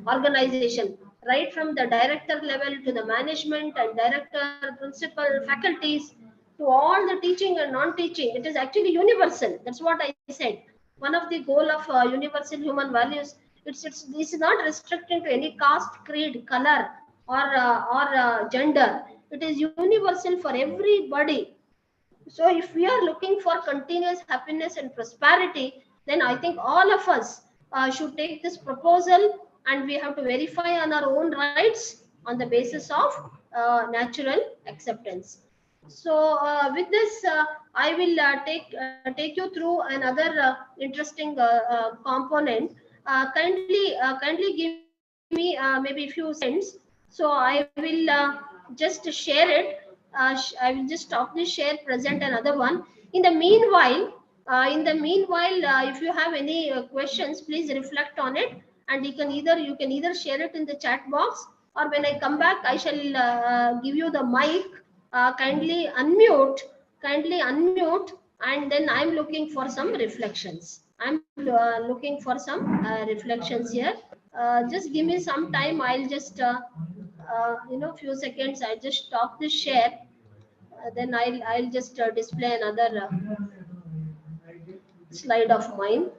organization, right from the director level to the management and director, principal, faculties, to all the teaching and non-teaching. It is actually universal. That's what I said. One of the goal of universal human values It's not restricted to any caste, creed, color, or gender. It is universal for everybody. So if we are looking for continuous happiness and prosperity, then I think all of us should take this proposal, and we have to verify on our own rights on the basis of natural acceptance. So with this, I will take you through another interesting component. Kindly give me maybe a few seconds. So I will just share it. I will just stop this share, present another one. In the meanwhile, if you have any questions, please reflect on it, and you can either share it in the chat box, or when I come back, I shall give you the mic. Kindly unmute, and then I'm looking for some reflections. I'm looking for some reflections here. Just give me some time. I'll just few seconds. I'll just stop this share. Then I'll just display another slide of mine.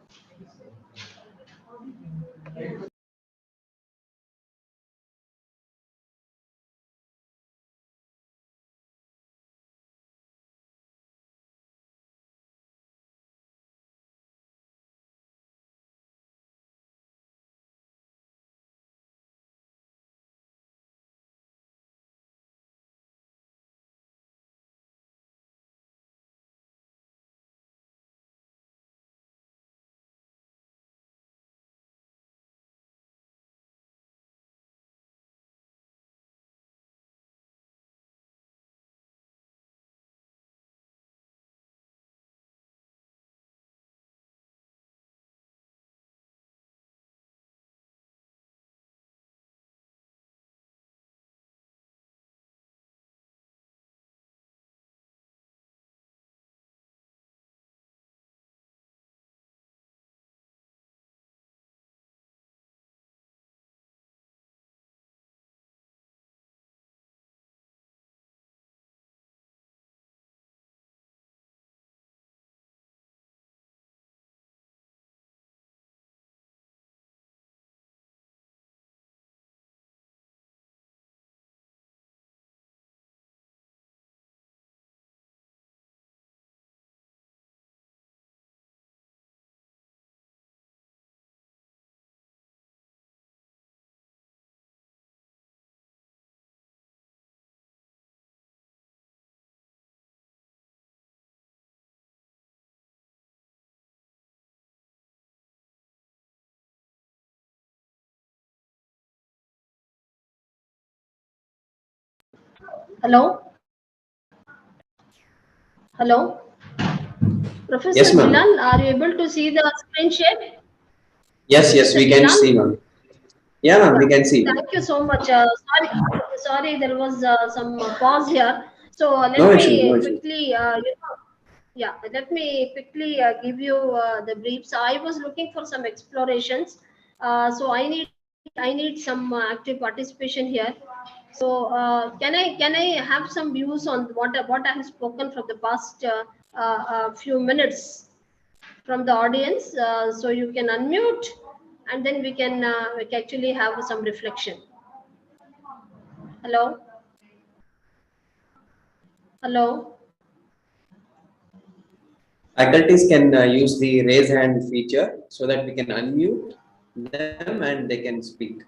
Hello. Hello. Professor Yes, ma'am. Bilal, are you able to see the screen share? Yes, Professor we can Bilal? see, ma'am. Yeah, ma'am, we can see. Thank you so much. Sorry, there was some pause here. So No issue, no issue. let me quickly give you the brief. So I was looking for some explorations. So I need some active participation here. So can I have some views on what I have spoken from the past few minutes from the audience? So you can unmute, and then we can actually have some reflection. Hello. Hello. Faculties can use the raise hand feature so that we can unmute them and they can speak.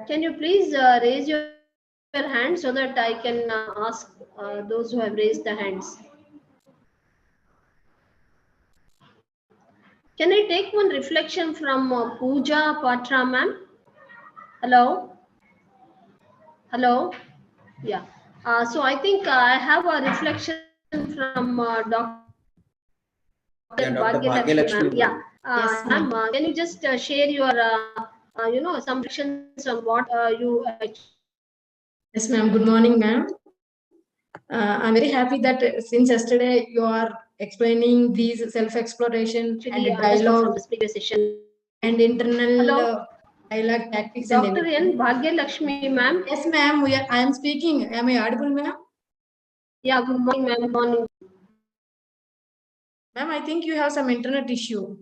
Can you please raise your hand so that I can ask those who have raised the hands? Can I take one reflection from Pooja Patra ma'am? Hello? Hello? Yeah. So I think I have a reflection from Dr. Yeah, Dr. Bhagyalakshmi ma'am. Bhagyalakshmi, Yeah. ma'am. Yes, Ma'am, ma'am. can you just share your, some reflections on what you Yes, ma'am. Good morning, ma'am. I'm very happy that since yesterday you are explaining these self-exploration and actually understood dialogue from this previous session? and internal Hello? dialogue tactics and Dr. anything. N. Bhagyalakshmi ma'am. Yes, ma'am. I am speaking. Am I audible, ma'am? Yeah, good morning, ma'am. Good morning. Ma'am, I think you have some internet issue.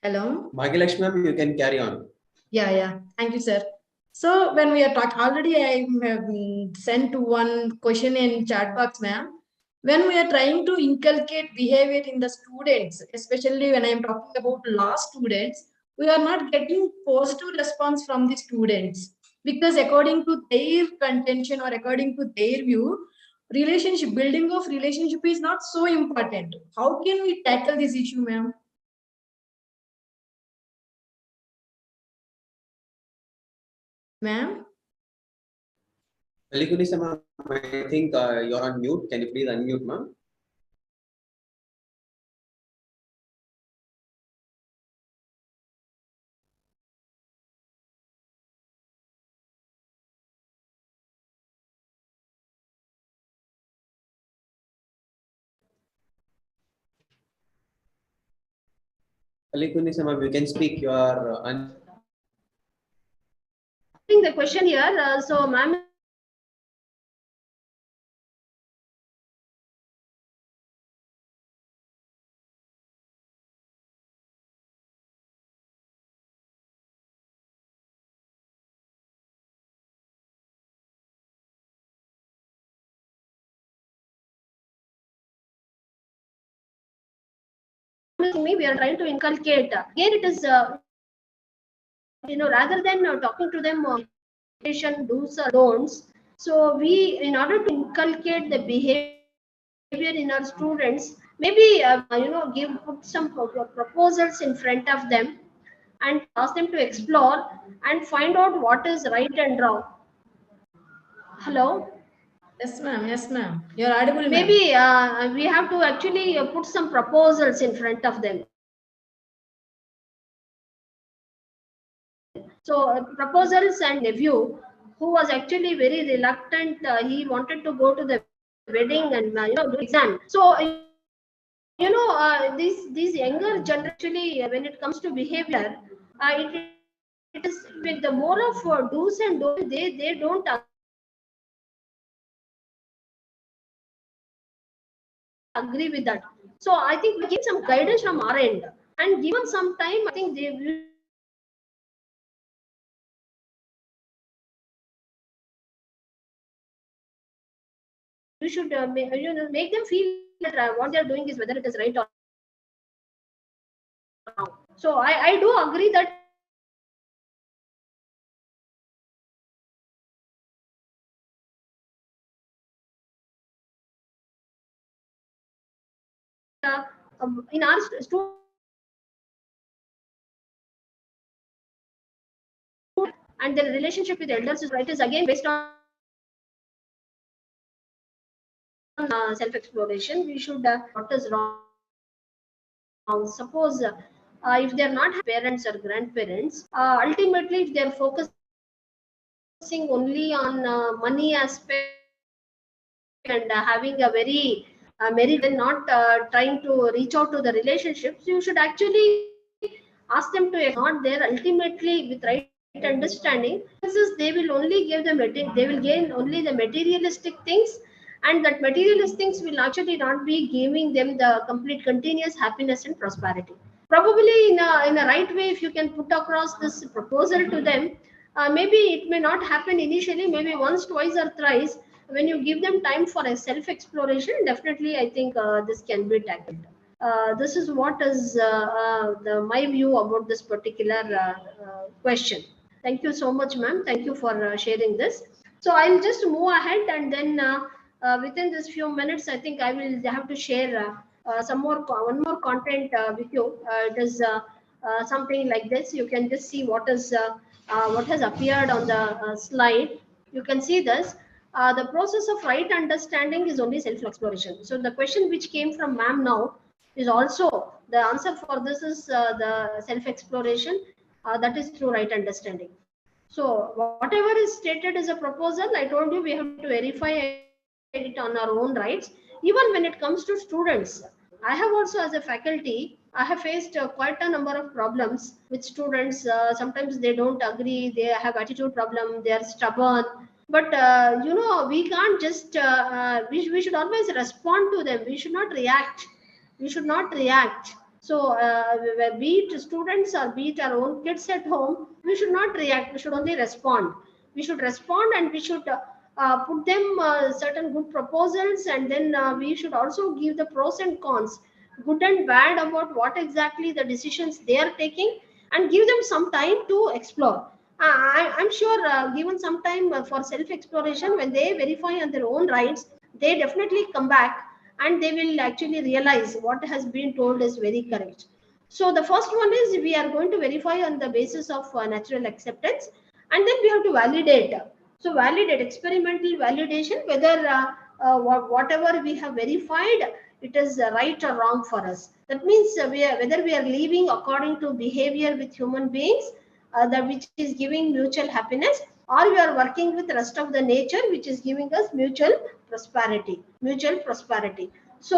Hello? Bhagilakshmi ma'am, you can carry on. Yeah. Thank you, sir. So when we are talking, already I have sent one question in chat box, ma'am. When we are trying to inculcate behavior in the students, especially when I am talking about law students, we are not getting positive response from the students because according to their contention or according to their view, relationship, building of relationship is not so important. How can we tackle this issue, ma'am? Ma'am? Alikunisa ma'am, I think you're on mute. Can you please unmute ma'am? Alikunisa ma'am, you can speak. You are The question here, so ma'am me, we are trying to inculcate. Again, it is rather than talking to them do's or don'ts. So we, in order to inculcate the behavior in our students, maybe put some proposals in front of them and ask them to explore and find out what is right and wrong. Hello. Yes, ma'am. Yes, ma'am. You're audible, ma'am. Maybe we have to actually put some proposals in front of them. So proposals and nephew, who was actually very reluctant, he wanted to go to the wedding and do exam. So these younger generation, when it comes to behavior, it is with the more of do's and don'ts. They don't agree with that. So I think we give some guidance from our end, and given some time, I think we should make them feel that what they are doing is whether it is right or wrong. So I do agree that in our student and the relationship with the elders is right is again based on self-exploration. We should what is wrong. Suppose if they are not parents or grandparents, ultimately if they are focusing only on money aspect and having a very merry, then not trying to reach out to the relationships, you should actually ask them to not there ultimately with right understanding. They will only give they will gain only the materialistic things, and that materialistic things will actually not be giving them the complete continuous happiness and prosperity. Probably in a right way, if you can put across this proposal to them, maybe it may not happen initially, maybe once, twice or thrice. When you give them time for a self exploration, definitely I think this can be tackled. This is what is my view about this particular question. Thank you so much, ma'am. Thank you for sharing this. So I'll just move ahead, and then within this few minutes, I think I will have to share one more content with you. It is something like this. You can just see what has appeared on the slide. You can see this. The process of right understanding is only self-exploration. So the question which came from ma'am now is also the answer for this is the self-exploration that is through right understanding. So whatever is stated as a proposal, I told you we have to verify it on our own rights. Even when it comes to students, I have also as a faculty, I have faced quite a number of problems with students. Sometimes they don't agree, they have attitude problem, they are stubborn, But we can't just we should always respond to them. We should not react. We should not react. So be it students or be it our own kids at home, we should not react. We should only respond. We should respond, and we should put them certain good proposals, and then we should also give the pros and cons, good and bad, about what exactly the decisions they are taking, and give them some time to explore. I'm sure, given some time for self-exploration, when they verify on their own rights, they definitely come back and they will actually realize what has been told is very correct. So the first one is we are going to verify on the basis of natural acceptance, and then we have to validate. So validate, experimental validation, whether whatever we have verified, it is right or wrong for us. That means whether we are living according to behavior with human beings, that which is giving mutual happiness, or we are working with rest of the nature which is giving us mutual prosperity. So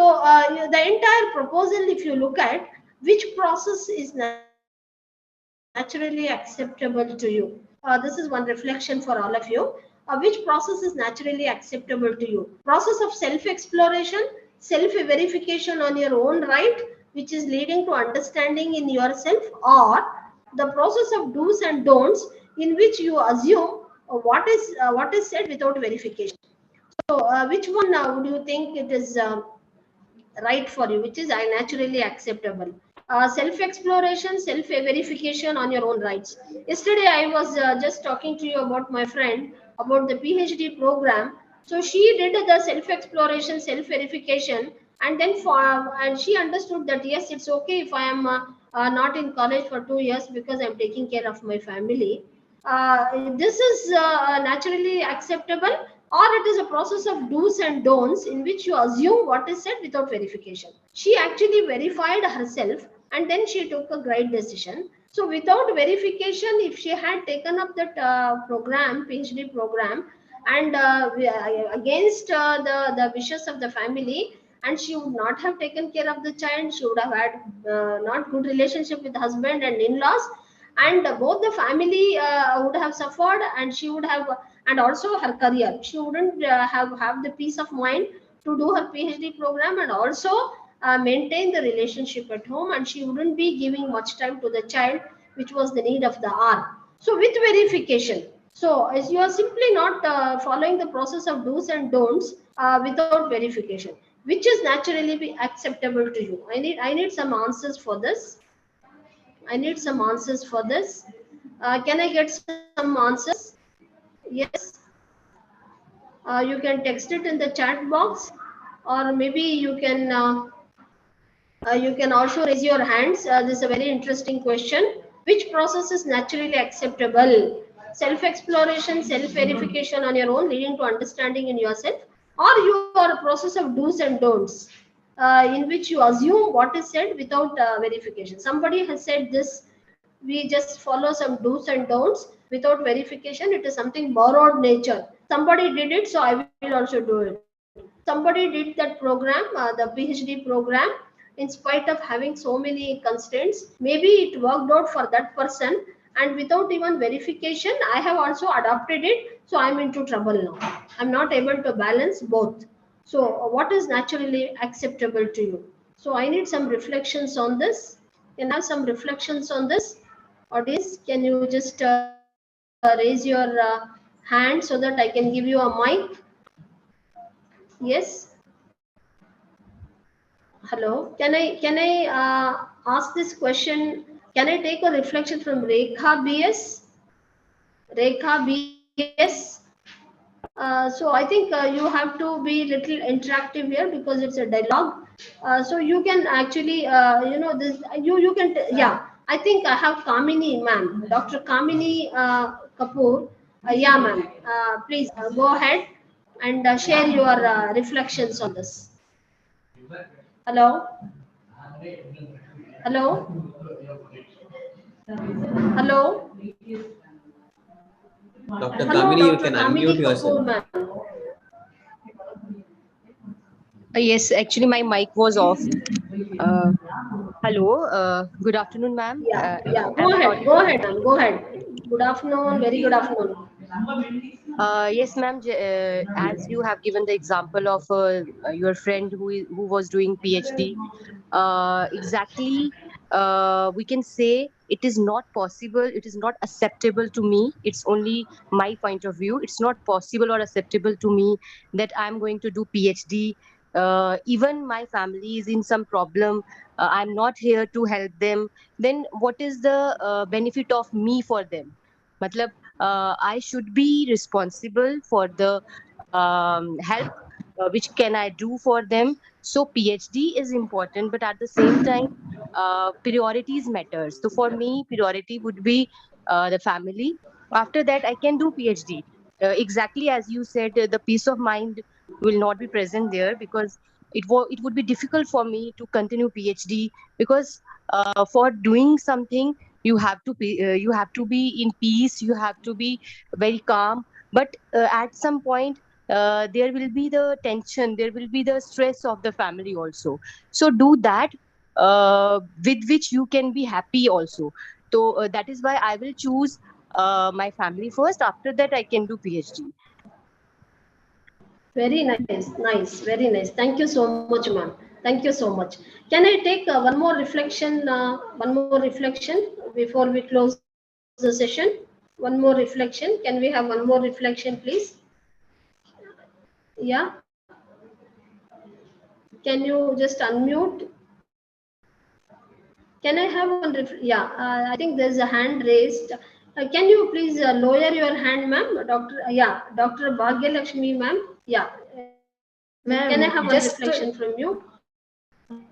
the entire proposal, if you look at which process is naturally acceptable to you, this is one reflection for all of you. Which process is naturally acceptable to you? Process of self exploration, self verification on your own right, which is leading to understanding in yourself, or the process of do's and don'ts, in which you assume what is said without verification. So which one would you think it is right for you, which is naturally acceptable? Self exploration, self verification on your own rights. Yesterday I was just talking to you about my friend about the PhD program. So she did the self exploration, self verification, and then and she understood that yes, it's okay if I am not in college for 2 years because I'm taking care of my family. This is naturally acceptable, or it is a process of do's and don'ts in which you assume what is said without verification. She actually verified herself, and then she took a great decision. So without verification, if she had taken up that PhD program, and against the wishes of the family, and she would not have taken care of the child, she would have had not good relationship with husband and in-laws, and both the family would have suffered, and she would have, and also her career, she wouldn't have the peace of mind to do her PhD program, and also maintain the relationship at home, and she wouldn't be giving much time to the child, which was the need of the hour. So with verification, so as you are simply not following the process of do's and don'ts without verification, which is naturally be acceptable to you? I need some answers for this. I need some answers for this. Can I get some answers? Yes. You can text it in the chat box, or maybe you can also raise your hands. This is a very interesting question. Which process is naturally acceptable? Self-exploration, self-verification on your own, leading to understanding in yourself, or you are a process of do's and don'ts, in which you assume what is said without verification. Somebody has said this, we just follow some do's and don'ts without verification. It is something borrowed nature. Somebody did it, so I will also do it. Somebody did that program, the PhD program, in spite of having so many constraints. Maybe it worked out for that person, and without even verification, I have also adopted it. So I'm into trouble now. I'm not able to balance both. So what is naturally acceptable to you? So I need some reflections on this. Can I have some reflections on this? Audience, can you just raise your hand so that I can give you a mic? Yes. Hello. Can I ask this question? Can I take a reflection from Rekha BS? Rekha BS. So I think you have to be little interactive here because it's a dialogue. So you can actually, this. You can. Yeah. I think I have Kamini, ma'am. Dr. Kamini Kapoor. Yeah, ma'am. Please go ahead and share your reflections on this. Hello. Hello. Hello. Dr. Hello, Kamini, you Dr. can Kamini unmute Kapoor, yourself. ma'am. Yes, actually, my mic was off. Hello. Good afternoon, ma'am. Yeah. Am Go I ahead. Go audible? ahead, ma'am. Go ahead. Good afternoon. Very good afternoon. Yes, ma'am. As you have given the example of your friend who was doing PhD, exactly, we can say it is not possible, it is not acceptable to me. It's only my point of view. It's not possible or acceptable to me that I'm going to do PhD. Even my family is in some problem. I'm not here to help them. Then what is the benefit of me for them? Matlab, I should be responsible for the help which can I do for them. So PhD is important, but at the same time, priorities matter. So for me, priority would be the family. After that, I can do PhD. Exactly as you said, the peace of mind will not be present there, because it would be difficult for me to continue PhD, because for doing something you have to be in peace, you have to be very calm. But at some point there will be the tension, there will be the stress of the family also. So do that with which you can be happy also. So that is why I will choose my family first. After that I can do PhD. Very nice, nice, very nice. Thank you so much, ma'am. Thank you so much. Can I take one more reflection? One more reflection before we close the session. One more reflection. Can we have one more reflection, please? Yeah. Can you just unmute? Can I have one? Yeah. I think there's a hand raised. Can you please lower your hand, ma'am? Doctor. Yeah. Dr. Bhagyalakshmi, ma'am. Yeah. Can I have Ma'am, one reflection from you?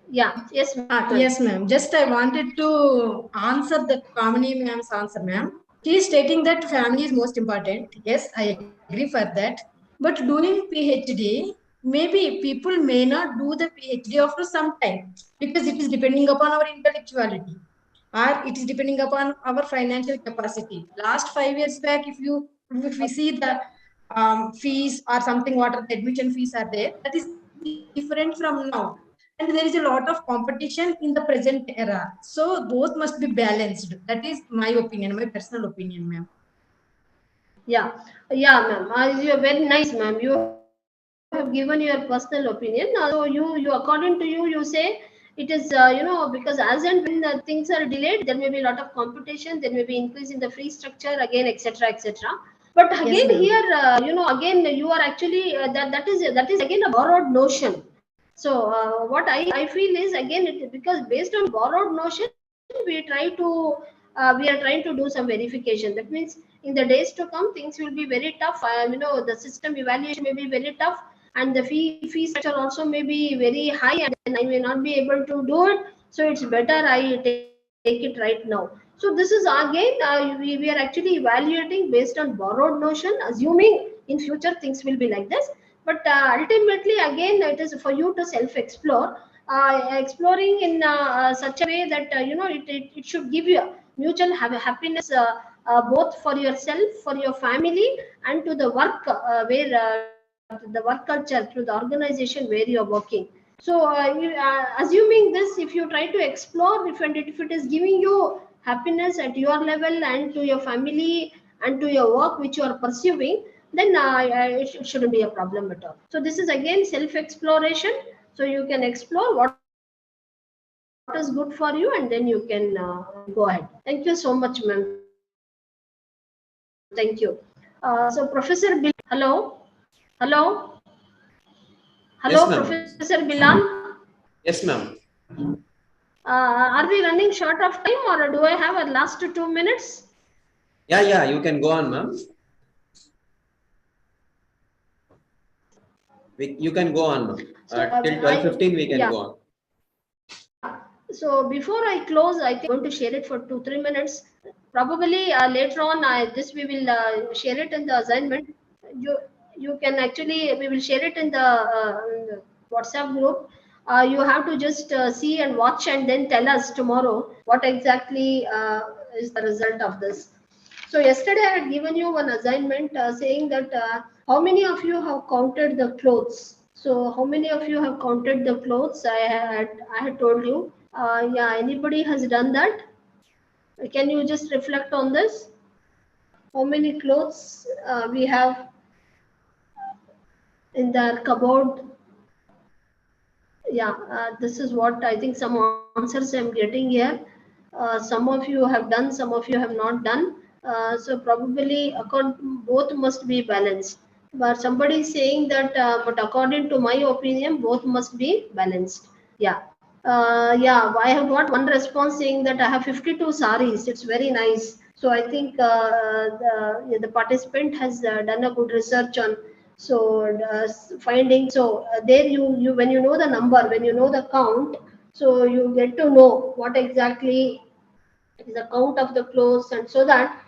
Yeah. Yes, ma'am. yes, ma'am. Just I wanted to answer the Kamini ma'am's answer, ma'am. She is stating that family is most important. Yes, I agree for that. But doing PhD, maybe people may not do the PhD after some time, because it is depending upon our intellectuality, or it is depending upon our financial capacity. Last 5 years back, if we see the fees or something, what are the admission fees are there, that is different from now. And there is a lot of competition in the present era. So both must be balanced. That is my opinion, my personal opinion, ma'am. Yeah, yeah, ma'am. You're very nice, ma'am. You have given your personal opinion. According to you, you say it is, because as and when things are delayed, there may be a lot of competition, there may be increase in the fee structure again, etc., etc. But Yes, again, ma'am. here, again, you are actually that is again a borrowed notion. So what I feel is, again, because based on borrowed notion, we are trying to do some verification. That means in the days to come, things will be very tough. The system evaluation may be very tough, and the fee structure also may be very high, and then I may not be able to do it. So it's better I take it right now. So this is again, we are actually evaluating based on borrowed notion, assuming in future things will be like this. But ultimately, again, it is for you to self-explore, exploring in such a way that it should give you mutual happiness, both for yourself, for your family, and to the work, where the work culture, to the organization where you are working. So assuming this, if you try to explore, if it is giving you happiness at your level and to your family and to your work which you are pursuing, then it shouldn't be a problem at all. So this is again self exploration. So you can explore what is good for you, and then you can go ahead. Thank you so much, ma'am. Thank you. So Professor Bilal, hello, hello, Yes, ma'am. Professor Bilal. Yes, ma'am. Are we running short of time, or do I have a last 2 minutes? Yeah, you can go on, ma'am. You can go on, ma'am. So Till 12:15 we can go on. yeah. So before I close, I think I'm going to share it for 2-3 minutes. Probably later on, this we will share it in the assignment. You you can actually, we will share it in the WhatsApp group. You have to just see and watch, and then tell us tomorrow what exactly is the result of this. So yesterday I had given you one assignment saying that how many of you have counted the clothes? So how many of you have counted the clothes? I had told you. Yeah, anybody has done that? Can you just reflect on this? How many clothes we have in their cupboard. Yeah, this is what I think some answers I'm getting here. Some of you have done, some of you have not done. So probably both must be balanced. But somebody is saying that, but according to my opinion, both must be balanced. Yeah. Yeah, I have got one response saying that I have 52 saris. It's very nice. So I think the participant has done a good research on finding. So there you when you know the number, when you know the count, so you get to know what exactly is the count of the clothes, and so that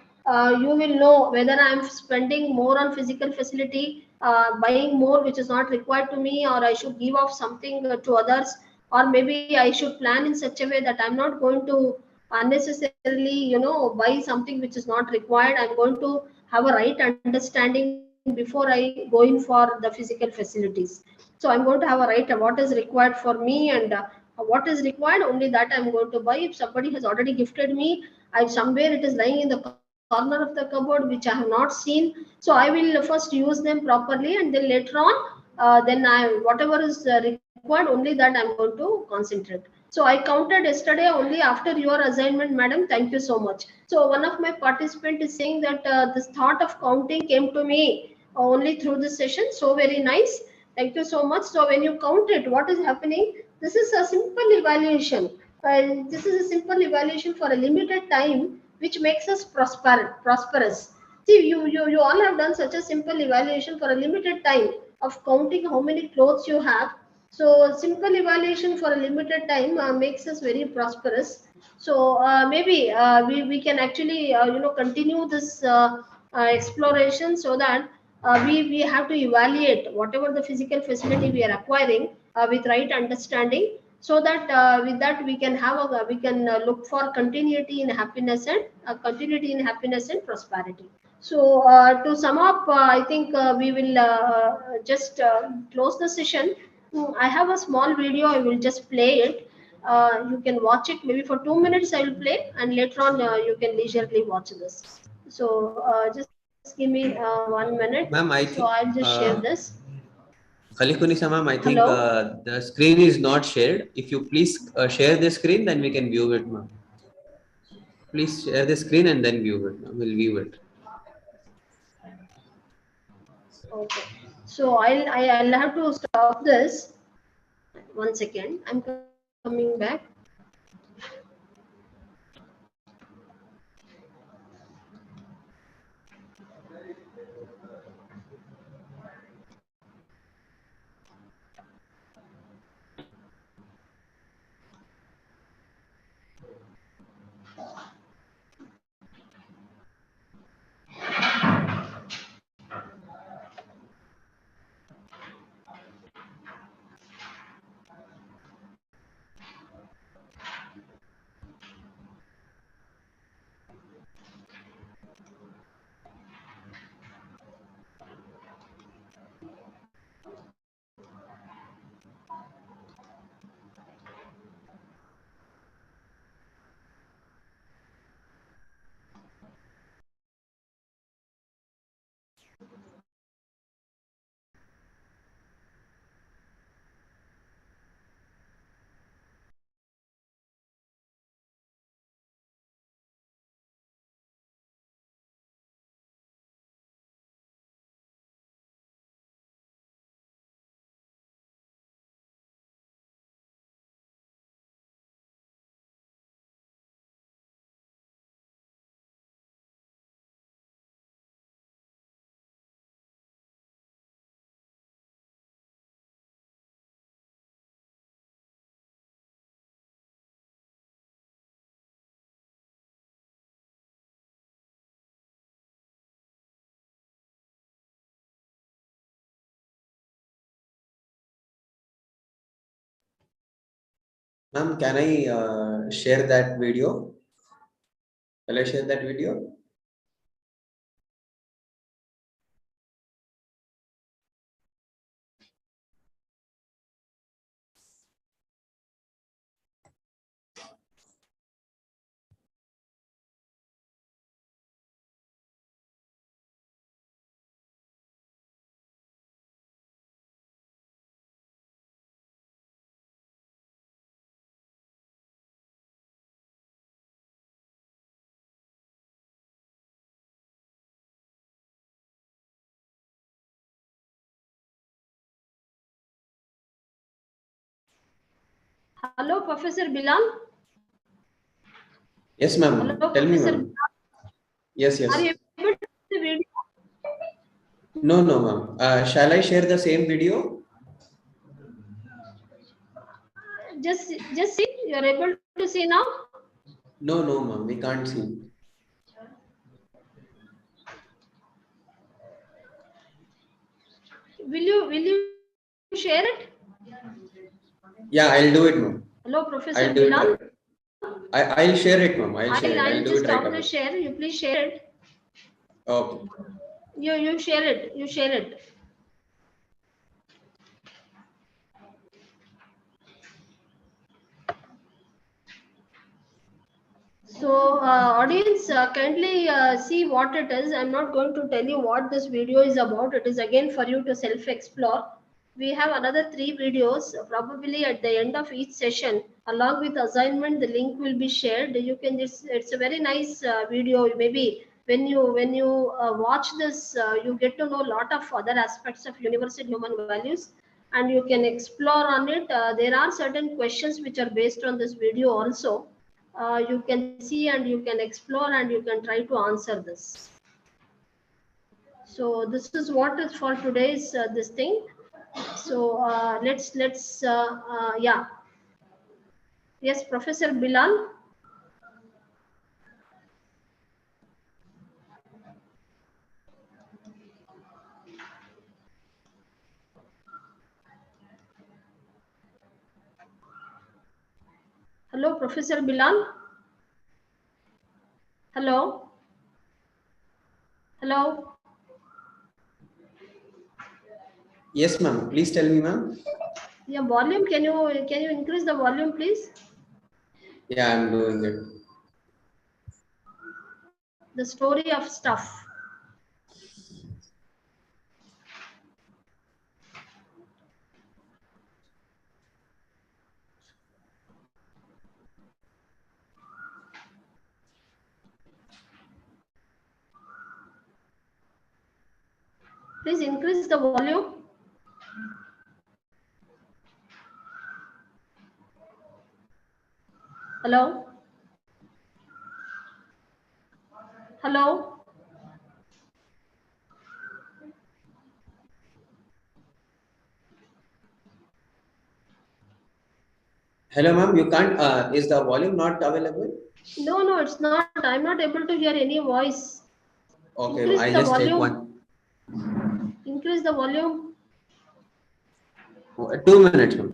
you will know whether I'm spending more on physical facility, buying more which is not required to me, or I should give off something to others, or maybe I should plan in such a way that I'm not going to unnecessarily, buy something which is not required. I'm going to have a right understanding before I go in for the physical facilities. So I'm going to have a right what is required for me, and what is required, only that I'm going to buy. If somebody has already gifted me, I somewhere it is lying in the corner of the cupboard which I have not seen, so I will first use them properly, and then later on, then I whatever is required, only that I'm going to concentrate. So I counted yesterday only after your assignment, madam. Thank you so much. So one of my participant is saying that this thought of counting came to me only through this session. So very nice. Thank you so much. So when you count it, what is happening? This is a simple evaluation. This is a simple evaluation for a limited time, which makes us prosperous. See, you all have done such a simple evaluation for a limited time of counting how many clothes you have. So simple evaluation for a limited time makes us very prosperous. So maybe we can actually continue this exploration, so that we have to evaluate whatever the physical facility we are acquiring with right understanding, so that with that we can we can look for continuity in happiness and prosperity. So to sum up, I think we will just close the session. I have a small video. I will just play it. You can watch it maybe for 2 minutes. I will play, and later on you can leisurely watch this. So just give me 1 minute. Ma'am, So I I'll think just share this. Khalikunisa ma'am, I think Hello. the screen is not shared. If you please share the screen, then we can view it, ma'am. Please share the screen and then view it. Ma'am. We'll view it. Okay. So I'll have to stop this. 1 second. I'm coming back. Ma'am, can I share that video? Will I share that video? Hello, Professor Bilal. Yes, ma'am. Hello, Tell me, Professor ma'am. Yes, yes. Are you able to see the video? No, no, ma'am. Shall I share the same video? Just see. You are able to see now. No, no, ma'am. We can't see. Will you share it? Yeah, I'll do it, ma'am. Hello, Professor I'll do it Bilal. right. I'll share it, ma'am. I'll share it. I'll I'll do just it right stop the away. share. You please share it. Okay. You share it. You share it. So, audience, kindly see what it is. I'm not going to tell you what this video is about. It is again for you to self-explore. We have another 3 videos. Probably at the end of each session, along with assignment, the link will be shared. You can just, it's a very nice video. Maybe when you watch this, you get to know a lot of other aspects of universal human values, and you can explore on it. There are certain questions which are based on this video also. You can see and you can explore and you can try to answer this. So this is what is for today's this thing. So let's yeah. Yes, Professor Bilal. Hello, Professor Bilal. Hello. Hello. Yes, ma'am. Please tell me, ma'am. Yeah, volume. Can you increase the volume, please? Yeah, I'm doing it. The story of stuff. Please increase the volume. Hello. Hello. Hello, ma'am. You can't. Is the volume not available? No, it's not. I'm not able to hear any voice. Okay, Increase I'll the just take volume. one. Increase the volume. 2 minutes, ma'am.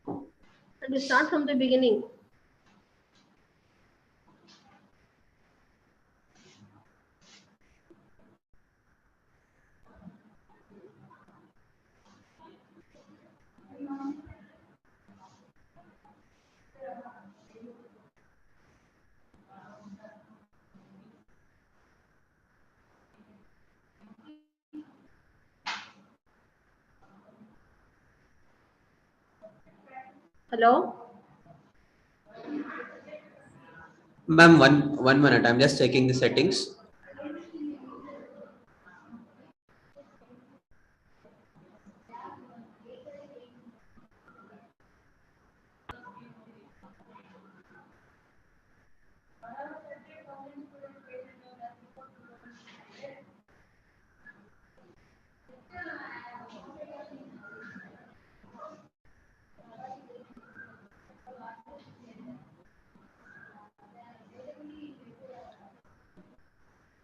And you start from the beginning. Hello. Ma'am, one minute. I'm just checking the settings.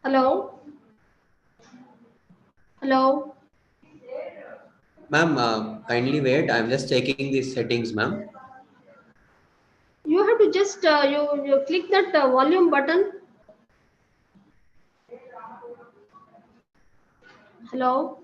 Hello. Hello. Ma'am, kindly wait. I'm just checking the settings, ma'am. You have to just you click that volume button. Hello.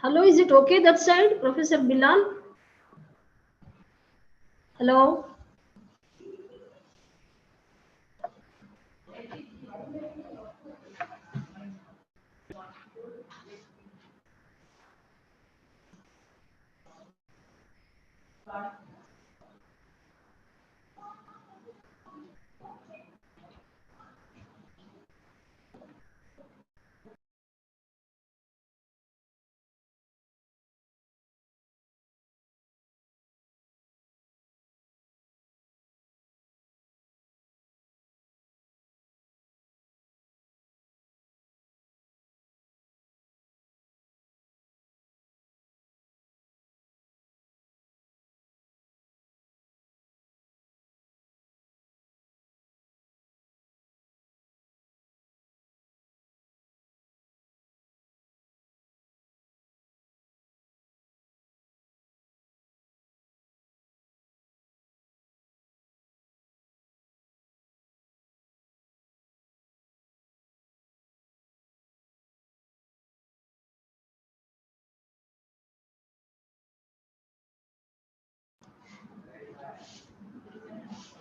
Hello, is it okay that side, Professor Bilal? Hello?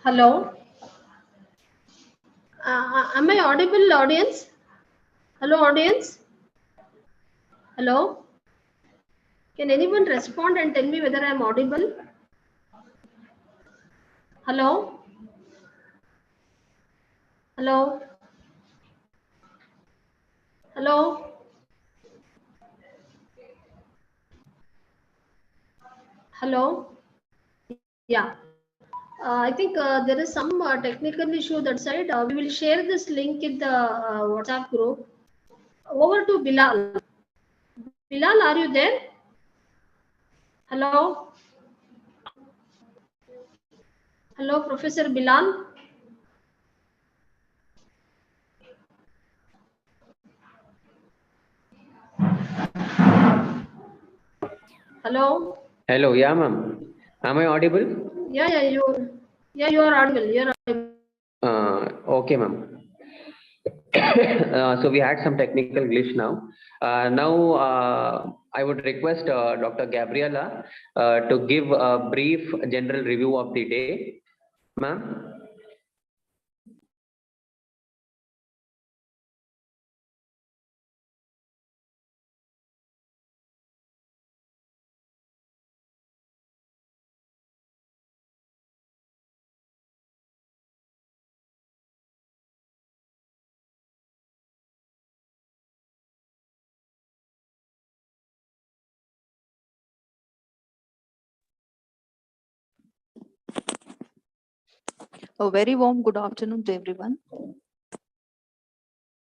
Hello? Am I audible, audience? Hello, audience? Hello? Can anyone respond and tell me whether I am audible? Hello? Hello? Hello? Hello? Yeah. I think there is some technical issue that side. We will share this link in the WhatsApp group. Over to Bilal. Bilal, are you there? Hello? Hello, Professor Bilal. Hello? Hello, yeah, ma'am. Am I audible? Yeah, you are audible. You are audible. Okay, ma'am. So we had some technical glitch now. I would request Dr. Gabriela to give a brief general review of the day. Ma'am. A very warm good afternoon to everyone.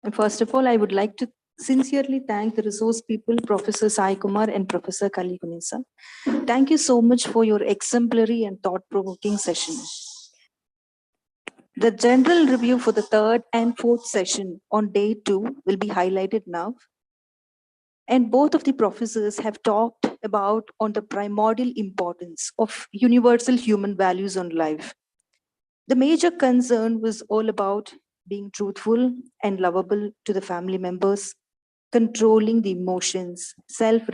And first of all, I would like to sincerely thank the resource people, Professor Sai Kumar and Professor Kaligunisa. Thank you so much for your exemplary and thought-provoking session. The general review for the third and fourth session on day 2 will be highlighted now. And both of the professors have talked about on the primordial importance of universal human values on life. The major concern was all about being truthful and lovable to the family members, controlling the emotions, self